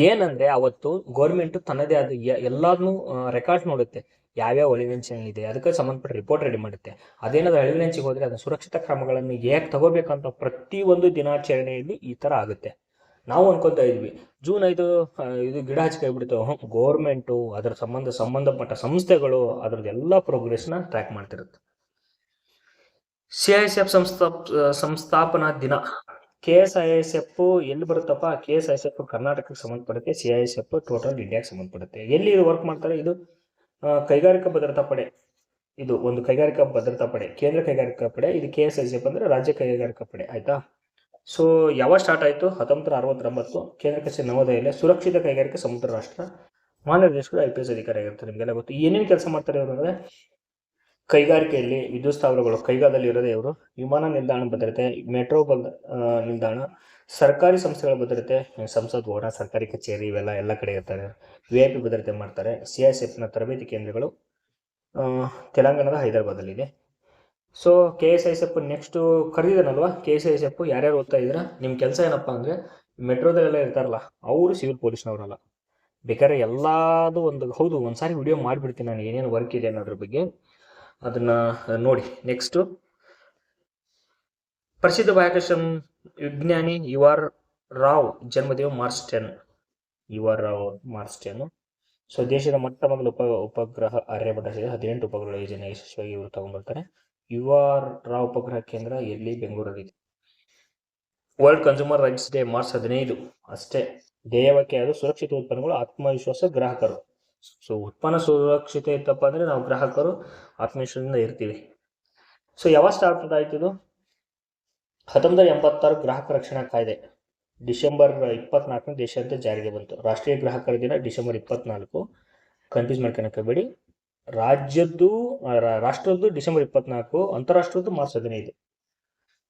ಏನಂದ್ರೆ ಅವತ್ತು ಗೌರ್ಮೆಂಟ್ ತನ್ನದೇ ಆದ ಎಲ್ಲಾದ್ನೂ ರೆಕಾರ್ಡ್ ನೋಡುತ್ತೆ, ಯಾವ್ಯಾವ ಅಳಿವಿನಂಚಿನಲ್ಲಿದೆ, ಅದಕ್ಕೆ ಸಂಬಂಧಪಟ್ಟ ರಿಪೋರ್ಟ್ ರೆಡಿ ಮಾಡುತ್ತೆ. ಅದೇನಾದ್ರು ಅಳಿವಿನಂಚಿಗೆ ಹೋದ್ರೆ ಅದನ್ನ ಸುರಕ್ಷಿತ ಕ್ರಮಗಳನ್ನು ಹೇಗೆ ತಗೋಬೇಕಂತ ಪ್ರತಿಯೊಂದು ದಿನಾಚರಣೆಯಲ್ಲಿ ಈ ತರ ಆಗುತ್ತೆ. ನಾವು ಅನ್ಕೋತಾ ಇದ್ವಿ ಜೂನ್ 5 ಇದು ಗಿಡ ಹಚ್ಚಿ ಕೈ ಬಿಡ್ತೇವೆ. ಗೌರ್ಮೆಂಟು ಅದರ ಸಂಬಂಧಪಟ್ಟ ಸಂಸ್ಥೆಗಳು ಅದರದ್ದೆಲ್ಲ ಪ್ರೋಗ್ರೆಸ್ನ ಟ್ರ್ಯಾಕ್ ಮಾಡ್ತಿರುತ್ತೆ. CISF ಸಂಸ್ಥಾಪನಾ ದಿನ. KSISF ಎಲ್ಲಿ ಬರುತ್ತಪ್ಪ? KSISF ಕರ್ನಾಟಕಕ್ಕೆ ಸಂಬಂಧಪಡುತ್ತೆ. CISF total ಇಂಡಿಯಾಕ್ಕೆ ಸಂಬಂಧಪಡುತ್ತೆ. ಎಲ್ಲಿ ವರ್ಕ್ ಮಾಡ್ತಾರೆ? ಇದು ಕೈಗಾರಿಕಾ ಭದ್ರತಾ ಪಡೆ. ಇದು ಒಂದು ಕೈಗಾರಿಕಾ ಭದ್ರತಾ ಪಡೆ, ಕೇಂದ್ರ ಕೈಗಾರಿಕಾ ಪಡೆ. ಇದು KSISF ಅಂದರೆ ರಾಜ್ಯ ಕೈಗಾರಿಕಾ ಪಡೆ, ಆಯ್ತಾ? ಸೊ ಯಾವಾಗ ಸ್ಟಾರ್ಟ್ ಆಯಿತು? 1969 ಕೇಂದ್ರ ಕಚೇರಿ ನವದೆಹಲಿಯಲ್ಲಿ. ಸುರಕ್ಷಿತ ಕೈಗಾರಿಕೆ ಸಮುದ್ರ ರಾಷ್ಟ್ರ. ಮಹಾನಿರ್ದೇಶಕರು IPS ಅಧಿಕಾರಿ ಆಗಿರ್ತಾರೆ. ನಿಮಗೆಲ್ಲ ಗೊತ್ತು. ಏನೇನು ಕೆಲಸ ಮಾಡ್ತಾರೆ ಇವರು ಅಂದರೆ, ಕೈಗಾರಿಕೆಯಲ್ಲಿ ವಿದ್ಯುತ್ ಸ್ಥಾವರಗಳು ಕೈಗಾದಲ್ಲಿ ಇರೋದೇ ಇವರು, ವಿಮಾನ ನಿಲ್ದಾಣ ಭದ್ರತೆ, ಮೆಟ್ರೋ ನಿಲ್ದಾಣ, ಸರ್ಕಾರಿ ಸಂಸ್ಥೆಗಳ ಭದ್ರತೆ, ಸಂಸತ್ ಭವನ, ಸರ್ಕಾರಿ ಕಚೇರಿ, ಇವೆಲ್ಲ ಎಲ್ಲ ಕಡೆ ಇರ್ತಾರೆ. VIP ಭದ್ರತೆ ಮಾಡ್ತಾರೆ. CISFನ ತರಬೇತಿ ಕೇಂದ್ರಗಳು ತೆಲಂಗಾಣದ ಹೈದರಾಬಾದಲ್ಲಿದೆ. ಸೊ KSISF ನೆಕ್ಸ್ಟು ಕರೆದಿದ್ದಾನಲ್ವಾ, KSISF ಯಾರ್ಯಾರು ಓದ್ತಾ ಇದ್ದೀರಾ, ನಿಮ್ಮ ಕೆಲಸ ಏನಪ್ಪ ಅಂದರೆ, ಮೆಟ್ರೋದಲ್ಲೆಲ್ಲ ಇರ್ತಾರಲ್ಲ ಅವರು ಸಿವಿಲ್ ಪೊಲೀಸ್ನವರಲ್ಲ. ಬೇಕಾದ್ರೆ ಎಲ್ಲದು ಹೌದು ಒಂದ್ಸಾರಿ ವಿಡಿಯೋ ಮಾಡಿಬಿಡ್ತೀನಿ ನಾನು, ಏನೇನು ವರ್ಕ್ ಇದೆ ಅನ್ನೋದ್ರ ಬಗ್ಗೆ, ಅದನ್ನ ನೋಡಿ. ನೆಕ್ಸ್ಟು ಪ್ರಸಿದ್ಧ ಬಾಹ್ಯಾಕಾಶ ವಿಜ್ಞಾನಿ UR ರಾವ್ ಜನ್ಮದಿನ March 10. UR Rao March 10. So ದೇಶದ ಮೊಟ್ಟ ಮೊದಲ ಉಪಗ್ರಹ ಆರ್ಯಭಟ 18 ಉಪಗ್ರಹಗಳ ಯೋಜನೆ ಯಶಸ್ವಿಯಾಗಿ ಇವರು ತಗೊಂಡ್ಬರ್ತಾರೆ. UR ರಾವ್ ಉಪಗ್ರಹ ಕೇಂದ್ರ ಎಲ್ಲಿ? ಬೆಂಗಳೂರಲ್ಲಿ. World consumer rights day March 15 ಅಷ್ಟೇ. ಧ್ಯೇಯವಾಕ್ಯ ಯಾವುದು? ಸುರಕ್ಷಿತ ಉತ್ಪನ್ನಗಳು, ಆತ್ಮವಿಶ್ವಾಸ, ಗ್ರಾಹಕರು. ಸೊ ಉತ್ಪನ್ನ ಸುರಕ್ಷತೆ ಇತ್ತಪ್ಪ ಅಂದರೆ ನಾವು ಗ್ರಾಹಕರು ಆತ್ಮವಿಶ್ವಾಸದಿಂದ ಇರ್ತೀವಿ. ಸೊ ಯಾವಾಗ ಸ್ಟಾರ್ಟ್ ಆಯ್ತು ಇದು? 1986 ಗ್ರಾಹಕ ರಕ್ಷಣಾ ಕಾಯ್ದೆ ಡಿಸೆಂಬರ್ 24 ದೇಶಾದ್ಯಂತ ಜಾರಿಗೆ ಬಂತು. ರಾಷ್ಟ್ರೀಯ ಗ್ರಾಹಕರ ದಿನ ಡಿಸೆಂಬರ್ 24. ಕನ್ಫ್ಯೂಸ್ ಮಾಡ್ಕೊಳಬೇಡಿ. ರಾಷ್ಟ್ರದ್ದು ಡಿಸೆಂಬರ್ 24, ಅಂತಾರಾಷ್ಟ್ರದ್ದು ಮಾರ್ಚ್ 15.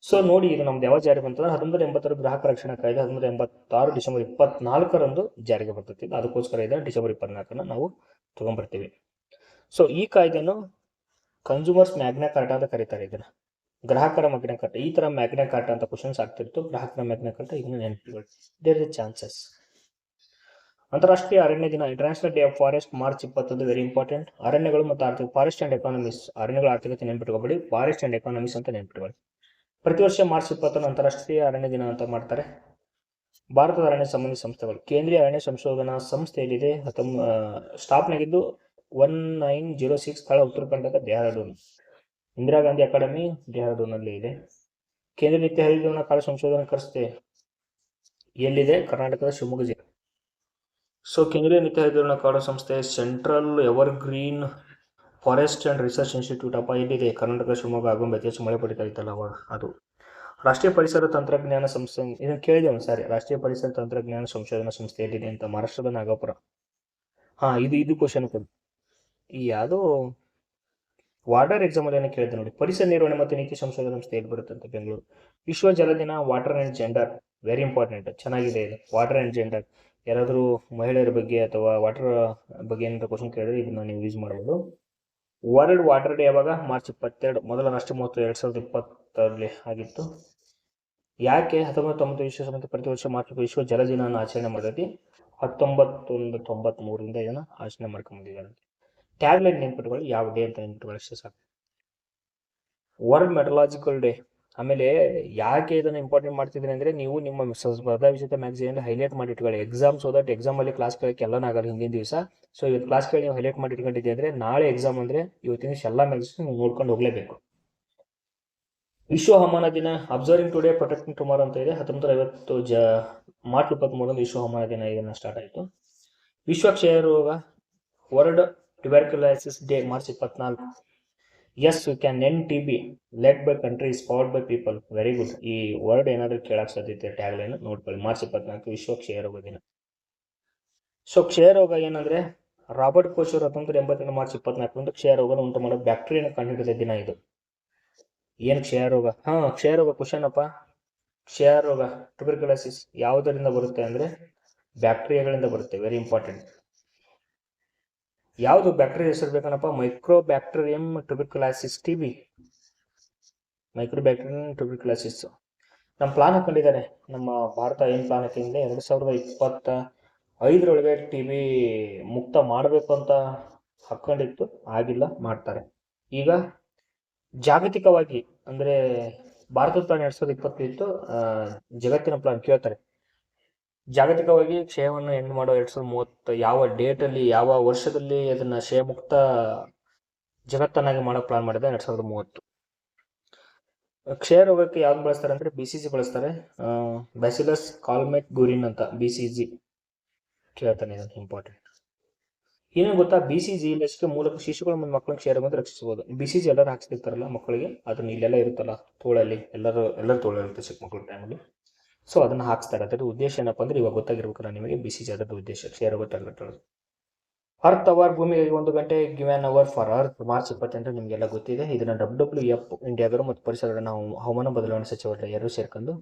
ಸೊ ನೋಡಿ, ಇದು ನಮ್ದು ಯಾವಾಗ ಜಾರಿ ಬಂತಂದ್ರೆ 1986 ಗ್ರಾಹಕ ರಕ್ಷಣಾ ಕಾಯ್ದೆ 1986 ಡಿಸೆಂಬರ್ 24ರಂದು ಜಾರಿಗೆ ಬರ್ತೈತಿ. ಅದಕ್ಕೋಸ್ಕರ ಇದೆ ಡಿಸೆಂಬರ್ 24ನ ನಾವು ತಗೊಂಡ್ಬರ್ತೀವಿ. ಸೊ ಈ ಕಾಯ್ದೆಯನ್ನು ಕನ್ಸ್ಯೂಮರ್ಸ್ ಮ್ಯಾಗ್ನಾ ಕಾರ್ಟಾ ಅಂತ ಕರೀತಾರೆ. ಇದನ್ನ ಗ್ರಾಹಕರ ಮ್ಯಾಗ್ನಾ ಕಾರ್ಟಾ. ಈ ತರ ಮ್ಯಾಗ್ನಾ ಕಾರ್ಟಾ ಅಂತ ಕ್ವಶನ್ಸ್ ಆಗ್ತಿತ್ತು. ಗ್ರಾಹಕರ ಮ್ಯಾಗ್ನಾ ಕಾರ್ಟಾ ಇದನ್ನ ನೆನಪಿಟ್ಕೊಳ್ಳಿ, ದೇರ್ ಇಸ್ ಚಾನ್ಸಸ್. ಅಂತಾರಾಷ್ಟ್ರೀಯ ಅರಣ್ಯ ದಿನ, international day of forest March 21. Very important. ಅರಣ್ಯಗಳು ಮತ್ತು ಆರ್ಥಿಕ, ಫಾರೆಸ್ಟ್ ಅಂಡ್ ಎಕಾನಮೀಸ್. ಅರಣ್ಯಗಳ ಆರ್ಥಿಕತೆ ನೆನ್ಪಿಟ್ಕೊಬೇಡಿ, ಫಾರೆಸ್ಟ್ ಅಂಡ್ ಎಕಾನಮೀಸ್ ಅಂತ ನೆನ್ಪಿಟ್ಕೊಳ್ಳಿ. ಪ್ರತಿ ವರ್ಷ ಮಾರ್ಚ್ 20 ಅಂತಾರಾಷ್ಟ್ರೀಯ ಅರಣ್ಯ ದಿನ ಅಂತ ಮಾಡ್ತಾರೆ. ಭಾರತದ ಅರಣ್ಯ ಸಂಬಂಧಿ ಸಂಸ್ಥೆಗಳು. ಕೇಂದ್ರೀಯ ಅರಣ್ಯ ಸಂಶೋಧನಾ ಸಂಸ್ಥೆ ಎಲ್ಲಿದೆ? ಸ್ಥಾಪನೆಯಾಗಿದ್ದು 1906, ಸ್ಥಳ ಉತ್ತರಾಖಂಡದ ಡೆಹ್ರಾಡೂನ್. ಇಂದಿರಾ ಗಾಂಧಿ ಅಕಾಡೆಮಿ ಡೆಹ್ರಾಡೂನಲ್ಲಿ ಇದೆ. ಕೇಂದ್ರೀಯ ನಿತ್ಯ ಹರಿದ್ವರ್ಣ ಕಾಡು ಸಂಶೋಧನಾ ಸಂಸ್ಥೆ ಎಲ್ಲಿದೆ? ಕರ್ನಾಟಕದ ಶಿವಮೊಗ್ಗ ಜಿಲ್ಲೆ. ಸೊ ಕೇಂದ್ರೀಯ ನಿತ್ಯ ಹರಿದ್ವರ್ಣ ಕಾಡು ಸಂಸ್ಥೆ central evergreen forest and research institute ಅಪ್ಪ ಎಲ್ಲಿದೆ? ಕರ್ನಾಟಕ ಶಿವಮೊಗ್ಗ. ಆಗುಂಬೆ ಅತಿ ಹೆಚ್ಚು ಮಳೆ ಪಡಿತಾ ಇತ್ತಲ್ಲ ಅವಾಗ ಅದು. ರಾಷ್ಟ್ರೀಯ ಪರಿಸರ ತಂತ್ರಜ್ಞಾನ ಸಂಸ್ಥೆ, ಇದನ್ನು ಕೇಳಿದೆ ಒಂದ್ಸಾರಿ. ರಾಷ್ಟ್ರೀಯ ಪರಿಸರ ತಂತ್ರಜ್ಞಾನ ಸಂಶೋಧನಾ ಸಂಸ್ಥೆ ಎಲ್ಲಿದೆ ಅಂತ? ಮಹಾರಾಷ್ಟ್ರದ ನಾಗಪುರ. ಇದು ಕ್ವಶನ್ ಕೊಡಿ. ಈ ಯಾವುದೋ ವಾಟರ್ ಎಕ್ಸಾಮಲ್ಲಿ ಏನೋ ಕೇಳಿದೆ ನೋಡಿ. ಪರಿಸರ ನಿರ್ವಹಣೆ ಮತ್ತು ನೀತಿ ಸಂಶೋಧನಾ ಸಂಸ್ಥೆ ಎಲ್ಲಿ ಬರುತ್ತೆ ಅಂತ? ಬೆಂಗಳೂರು. ವಿಶ್ವ ಜಲ ದಿನ, water and gender, very important, ಚೆನ್ನಾಗಿದೆ ಇದು. ವಾಟರ್ ಆ್ಯಂಡ್ ಜೆಂಡರ್, ಯಾರಾದರೂ ಮಹಿಳೆಯರ ಬಗ್ಗೆ ಅಥವಾ ವಾಟರ್ ಬಗ್ಗೆ ಏನಾದರೂ ಕ್ವಶನ್ ಕೇಳಿದ್ರೆ ಇದನ್ನು ನೀವು ಯೂಸ್ ಮಾಡ್ಬೋದು. ವರ್ಲ್ಡ್ ವಾಟರ್ ಡೇ ಯಾವಾಗ? ಮಾರ್ಚ್ 22. ಮೊದಲ ರಾಷ್ಟ್ರೀಯ ಮಹೋತ್ಸವ 2020ರಲ್ಲಿ ಆಗಿತ್ತು. ಯಾಕೆ 1990 ವಿಶ್ವಸಂಸ್ಥೆ ಪ್ರತಿ ವರ್ಷ ಮಾರ್ಚ್ ವಿಶ್ವ ಜಲ ದಿನವನ್ನು ಆಚರಣೆ ಮಾಡ್ತೈತಿ? 1993ರಿಂದ ಇದನ್ನು ಆಚರಣೆ ಮಾಡ್ಕೊಂಡ್ಬಂದಿದ್ದಾರೆ. ಟ್ಯಾಗ್ಲೈನ್ ನೆನ್ಪಿಟ್ಕೊಳ್ಳಿ, ಯಾವ ಡೇ ಅಂತ ನೆನ್ಪಿಟ್ಕೊಳ್ಳಿ ಅಷ್ಟೇ ಸಾಕು. World metallurgical day. ಆಮೇಲೆ ಯಾಕೆ ಇದನ್ನು ಇಂಪಾರ್ಟೆಂಟ್ ಮಾಡ್ತಿದ್ದೀನಿ ಅಂದರೆ, ನೀವು ನಿಮ್ಮ ಸ್ಪರ್ಧಾ ವಿಜೇತ ಮ್ಯಾಗಝೀನಲ್ಲಿ ಹೈಲೈಟ್ ಮಾಡಿ ಇಟ್ಕೊಳ್ಳಿ. ಎಕ್ಸಾಮ್, ಸೊ ದಟ್ ಎಕ್ಸಾಮಲ್ಲಿ ಕ್ಲಾಸ್ ಕೇಳೋಕ್ಕೆ ಎಲ್ಲನಾಗಲ್ಲ ಹಿಂದಿನ ದಿವಸ. ಸೊ ಇವತ್ತು ಕ್ಲಾಸ್ ಕೇಳಿ ನೀವು ಹೈಲೈಟ್ ಮಾಡಿ ಇಟ್ಕೊಂಡಿದ್ದೆ ಅಂದರೆ ನಾಳೆ ಎಕ್ಸಾಮ್ ಅಂದರೆ ಇವತ್ತಿನ ದಿವಸ ಎಲ್ಲ ಮ್ಯಾಗಝೀನ್ ನೀವು ನೋಡ್ಕೊಂಡು ಹೋಗಲೇಬೇಕು. ವಿಶ್ವ ಹವಾಮಾನ ದಿನ, ಅಬ್ಸರ್ವಿಂಗ್ ಟುಡೇ ಪ್ರೊಟೆಕ್ಟಿಂಗ್ ಟುಮಾರೋ ಅಂತ ಇದೆ. 1950 ಮಾರ್ಚ್ 23 ವಿಶ್ವ ಹವಾಮಾನ ದಿನ ಇದನ್ನು ಸ್ಟಾರ್ಟ್ ಆಯಿತು. ವಿಶ್ವ ಕ್ಷಯ ರೋಗ, world tuberculosis day, March 24. Yes you can end TB led by countries powered by people. Very good. ಈ ವರ್ಡ್ ಏನಾದರೂ ಕೇಳಕ್ಕೆ ಸಾಧ್ಯತೆ ಟ್ಯಾಗ್ಲೈನ್ ನೋಡ್ಕೊಳ್ಳಿ. ಮಾರ್ಚ್ 24 ವಿಶ್ವ ಕ್ಷಯ ರೋಗ ದಿನ. ಸೊ ಕ್ಷಯ ರೋಗ ಏನಂದ್ರೆ, ರಾಬರ್ಟ್ ಕೋಚ್ 1982 ಮಾರ್ಚ್ 24 ಕ್ಷಯ ರೋಗನ ಉಂಟು ಮಾಡೋ ಬ್ಯಾಕ್ಟೀರಿಯಾನ ಕಂಡುಹಿಡಿದ ದಿನ ಇದು. ಏನು ಕ್ಷಯ ರೋಗ? ಕ್ಷಯ ರೋಗ ಕ್ವಶನ್ ಅಪ್ಪ. ಕ್ಷಯ ರೋಗ ಟ್ಯುಬರ್ಕ್ಯುಲೋಸಿಸ್ ಯಾವುದರಿಂದ ಬರುತ್ತೆ ಅಂದರೆ ಬ್ಯಾಕ್ಟೀರಿಯಾಗಳಿಂದ ಬರುತ್ತೆ. Very important. ಯಾವುದು ಬ್ಯಾಕ್ಟೀರಿಯಾ ಹೆಸರು ಬೇಕನಪ್ಪ? ಮೈಕ್ರೋಬ್ಯಾಕ್ಟೀರಿಯಂ ಟ್ಯುಬರ್ಕ್ಯುಲೋಸಿಸ್, TB. ಮೈಕ್ರೋಬ್ಯಾಕ್ಟೀರಿಯಂ ಟ್ಯುಬರ್ಕ್ಯುಲೋಸಿಸ್. ನಮ್ಮ ಪ್ಲಾನ್ ಹಾಕೊಂಡಿದ್ದಾರೆ. ನಮ್ಮ ಭಾರತ ಏನು ಪ್ಲಾನ್ ಹಾಕಿದ್ರೆ 2025 TB ಮುಕ್ತ ಮಾಡಬೇಕು ಅಂತ ಹಾಕೊಂಡಿತ್ತು. ಆಗಿಲ್ಲ, ಮಾಡ್ತಾರೆ. ಈಗ ಜಾಗತಿಕವಾಗಿ ಅಂದರೆ ಭಾರತದ ಪ್ಲಾನ್ 2020 ಇತ್ತು, ಜಗತ್ತಿನ ಪ್ಲಾನ್ ಕೇಳ್ತಾರೆ. ಜಾಗತಿಕವಾಗಿ ಕ್ಷಯವನ್ನು ಎಂಡ್ ಮಾಡೋ 2030 ಯಾವ ಡೇಟಲ್ಲಿ, ಯಾವ ವರ್ಷದಲ್ಲಿ ಅದನ್ನು ಕ್ಷಯ ಮುಕ್ತ ಜಗತ್ತನ್ನಾಗಿ ಮಾಡೋ ಪ್ಲಾನ್ ಮಾಡಿದೆ? 2030. ಕ್ಷಯ ರೋಗಕ್ಕೆ ಯಾವ್ದು ಬಳಸ್ತಾರೆ ಅಂದರೆ BCG ಬಳಸ್ತಾರೆ. ಬ್ಯಾಸಿಲಸ್ ಕಾಲ್ಮೆಟ್ ಗುರಿನ್ ಅಂತ, BCG ಕೇಳ್ತಾನೆ. ಇದನ್ನು ಇಂಪಾರ್ಟೆಂಟ್. ಏನು ಗೊತ್ತಾ? BCG ಲಸಿಕೆ ಮೂಲಕ ಶಿಶುಗಳು ಮತ್ತು ಮಕ್ಕಳನ್ನ ಕ್ಷಯ ರೋಗದಿಂದ ರಕ್ಷಿಸಬಹುದು. BCG ಎಲ್ಲರೂ ಹಾಕ್ಸ್ತಿರ್ತಾರಲ್ಲ ಮಕ್ಕಳಿಗೆ, ಅದನ್ನ ಇಲ್ಲೆಲ್ಲ ಇರುತ್ತಲ್ಲ ತೋಳಲ್ಲಿ, ಎಲ್ಲರೂ ತೋಳಿರುತ್ತೆ ಚಿಕ್ಕ ಮಕ್ಕಳ ಟೈಮಲ್ಲಿ. ಸೊ ಅದನ್ನು ಹಾಕ್ಸ್ತಾರೆ. ಅದರ ಉದ್ದೇಶ ಏನಪ್ಪ ಅಂದರೆ ಇವಾಗ ಗೊತ್ತಾಗಿರ್ಬೇಕಲ್ಲ ನಿಮಗೆ, BCG ಅದರ ಉದ್ದೇಶ ಕ್ಷಯ ರೋಗ ತಡೆಗಟ್ಟೋದು. ಅರ್ತ್ ಅವರ್, ಭೂಮಿಗೆ 1 ಗಂಟೆ, give an hour for earth, March 28 ನಿಮಗೆಲ್ಲ ಗೊತ್ತಿದೆ. ಇದನ್ನು WWF ಇಂಡಿಯಾದವರು ಮತ್ತು ಪರಿಸರ ಹವಾಮಾನ ಬದಲಾವಣೆ ಸಚಿವಾಲಯ ಎಲ್ಲರೂ ಸೇರ್ಕೊಂಡು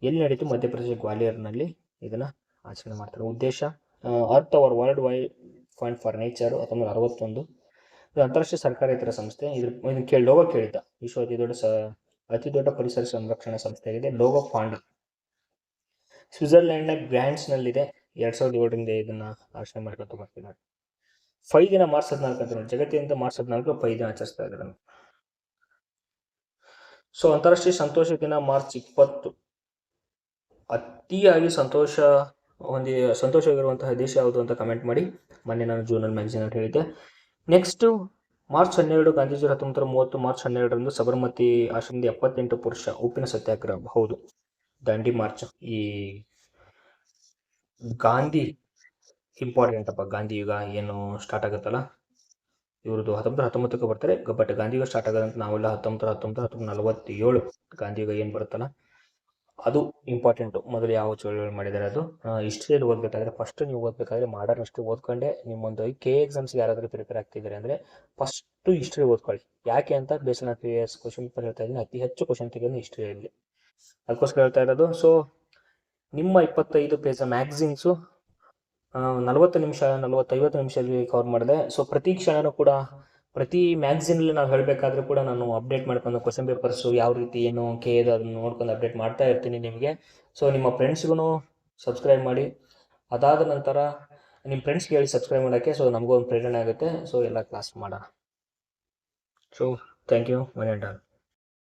ಎಲ್ಲಿ ನಡೀತು? ಮಧ್ಯಪ್ರದೇಶ ಗ್ವಾಲಿಯರ್ನಲ್ಲಿ ಇದನ್ನು ಆಚರಣೆ ಮಾಡ್ತಾರೆ. ಉದ್ದೇಶ earth hour world wide fund for nature 1961. ಇದು ಅಂತಾರಾಷ್ಟ್ರೀಯ ಸರ್ಕಾರೇತರ ಸಂಸ್ಥೆ. ಇದನ್ನು ಲೋಗೋ ಕೇಳಿದ್ದ. ವಿಶ್ವ ಅತಿ ದೊಡ್ಡ ಪರಿಸರ ಸಂರಕ್ಷಣಾ ಸಂಸ್ಥೆ ಆಗಿದೆ. Logo fond ಸ್ವಿಟ್ಜರ್ಲೆಂಡ್ನ ಗ್ರ್ಯಾಂಡ್ಸ್ನಲ್ಲಿದೆ. 2007ರಿಂದ ಇದನ್ನು ಆಚರಣೆ ಮಾಡ್ಕೊತ ಬರ್ತಿದ್ದಾರೆ. 5 ದಿನ ಮಾರ್ಚ್ 14 ಅಂತ ನೋಡಿ. ಜಗತ್ತಿನಿಂದ ಮಾರ್ಚ್ 14 5 ದಿನ ಆಚರಿಸ್ತಾ ಇದ್ದಾರೆ. ಸೊ ಅಂತಾರಾಷ್ಟ್ರೀಯ ಸಂತೋಷ ದಿನ ಮಾರ್ಚ್ 20. ಅತಿಯಾಗಿ ಸಂತೋಷವಾಗಿರುವಂತಹ ದೇಶ ಯಾವುದು ಅಂತ ಕಮೆಂಟ್ ಮಾಡಿ. ಮೊನ್ನೆ ನಾನು ಜೂನಲ್ ಮ್ಯಾಗಝೀನಲ್ಲಿ ಹೇಳಿದ್ದೆ. ನೆಕ್ಸ್ಟ್ ಮಾರ್ಚ್ 12 ಗಾಂಧೀಜಿ 1930 ಮಾರ್ಚ್ 12ರಂದು ಸಬರಮತಿ ಆಶ್ರಮದ 78 ಪುರುಷ ಉಪ್ಪಿನ ಸತ್ಯಾಗ್ರಹ. ಹೌದು, ದಾಂಡಿ ಮಾರ್ಚ್. ಈ ಗಾಂಧಿ ಇಂಪಾರ್ಟೆಂಟ್ ಅಪ್ಪ. ಗಾಂಧಿ ಯುಗ ಏನು ಸ್ಟಾರ್ಟ್ ಆಗುತ್ತಲ್ಲ, ಇವ್ರದ್ದು 1919ಕ್ಕೆ ಬರ್ತಾರೆ. ಬಟ್ ಗಾಂಧಿ ಯುಗ ಸ್ಟಾರ್ಟ್ ಆಗೋದಂತ ನಾವೆಲ್ಲ 1947 ಗಾಂಧಿ ಯುಗ ಏನು ಬರುತ್ತಲ್ಲ ಅದು ಇಂಪಾರ್ಟೆಂಟು. ಮೊದಲು ಯಾವ ಚಳುವಳಿ ಮಾಡಿದ್ದಾರೆ ಅದು ಹಿಸ್ಟ್ರಿಯಲ್ಲಿ ಓದಬೇಕಾದ್ರೆ, ಫಸ್ಟ್ ನೀವು ಓದಬೇಕಾದ್ರೆ ಮಾಡರ್ನ್ ಹಿಸ್ಟ್ರಿ ಓದ್ಕೊಂಡೆ ನಿಮ್ಮೊಂದು KA ಎಕ್ಸಾಮ್ಸ್ಗೆ ಯಾರಾದರೂ ಪ್ರಿಪೇರ್ ಆಗ್ತಿದ್ದಾರೆ ಅಂದರೆ ಫಸ್ಟು ಹಿಸ್ಟ್ರಿ ಓದ್ಕೊಳ್ಳಿ. ಯಾಕೆ ಅಂತ ಬೇಸನ ಪ್ರಿವಿಯಸ್ ಕ್ವಶನ್ ಪೇಪರ್ ಹೇಳ್ತಾ ಇದ್ದೀನಿ. ಅತಿ ಹೆಚ್ಚು ಕ್ವಶನ್ ತೆಗೆಯೋದು ಹಿಸ್ಟ್ರಿಯಲ್ಲಿ, ಅದಕ್ಕೋಸ್ಕರ ಹೇಳ್ತಾ ಇರೋದು. ಸೊ ನಿಮ್ಮ 25 ಪೇಜ್ ಮ್ಯಾಗಝೀನ್ಸು 40 ನಿಮಿಷ 50 ನಿಮಿಷದಲ್ಲಿ ಕವರ್ ಮಾಡಿದೆ. ಸೊ ಪ್ರತಿ ಕ್ಷಣನೂ ಕೂಡ ಪ್ರತಿ ಮ್ಯಾಗಝೀನಲ್ಲಿ ನಾವು ಹೇಳಬೇಕಾದ್ರೂ ಕೂಡ ನಾನು ಅಪ್ಡೇಟ್ ಮಾಡ್ಕೊಂಡು ಕ್ವಶನ್ ಪೇಪರ್ಸು ಯಾವ ರೀತಿ ಏನು KA ಅದನ್ನು ನೋಡ್ಕೊಂಡು ಅಪ್ಡೇಟ್ ಮಾಡ್ತಾ ಇರ್ತೀನಿ ನಿಮಗೆ. ಸೊ ನಿಮ್ಮ ಫ್ರೆಂಡ್ಸ್ಗೂ ಸಬ್ಸ್ಕ್ರೈಬ್ ಮಾಡಿ. ಅದಾದ ನಂತರ ನಿಮ್ಮ ಫ್ರೆಂಡ್ಸ್ಗೆ ಹೇಳಿ ಸಬ್ಸ್ಕ್ರೈಬ್ ಮಾಡೋಕ್ಕೆ. ಸೊ ನಮಗೂ ಒಂದು ಪ್ರೇರಣೆ ಆಗುತ್ತೆ. ಸೊ ಎಲ್ಲ ಕ್ಲಾಸ್ ಮಾಡೋಣ. So thank you, one and all.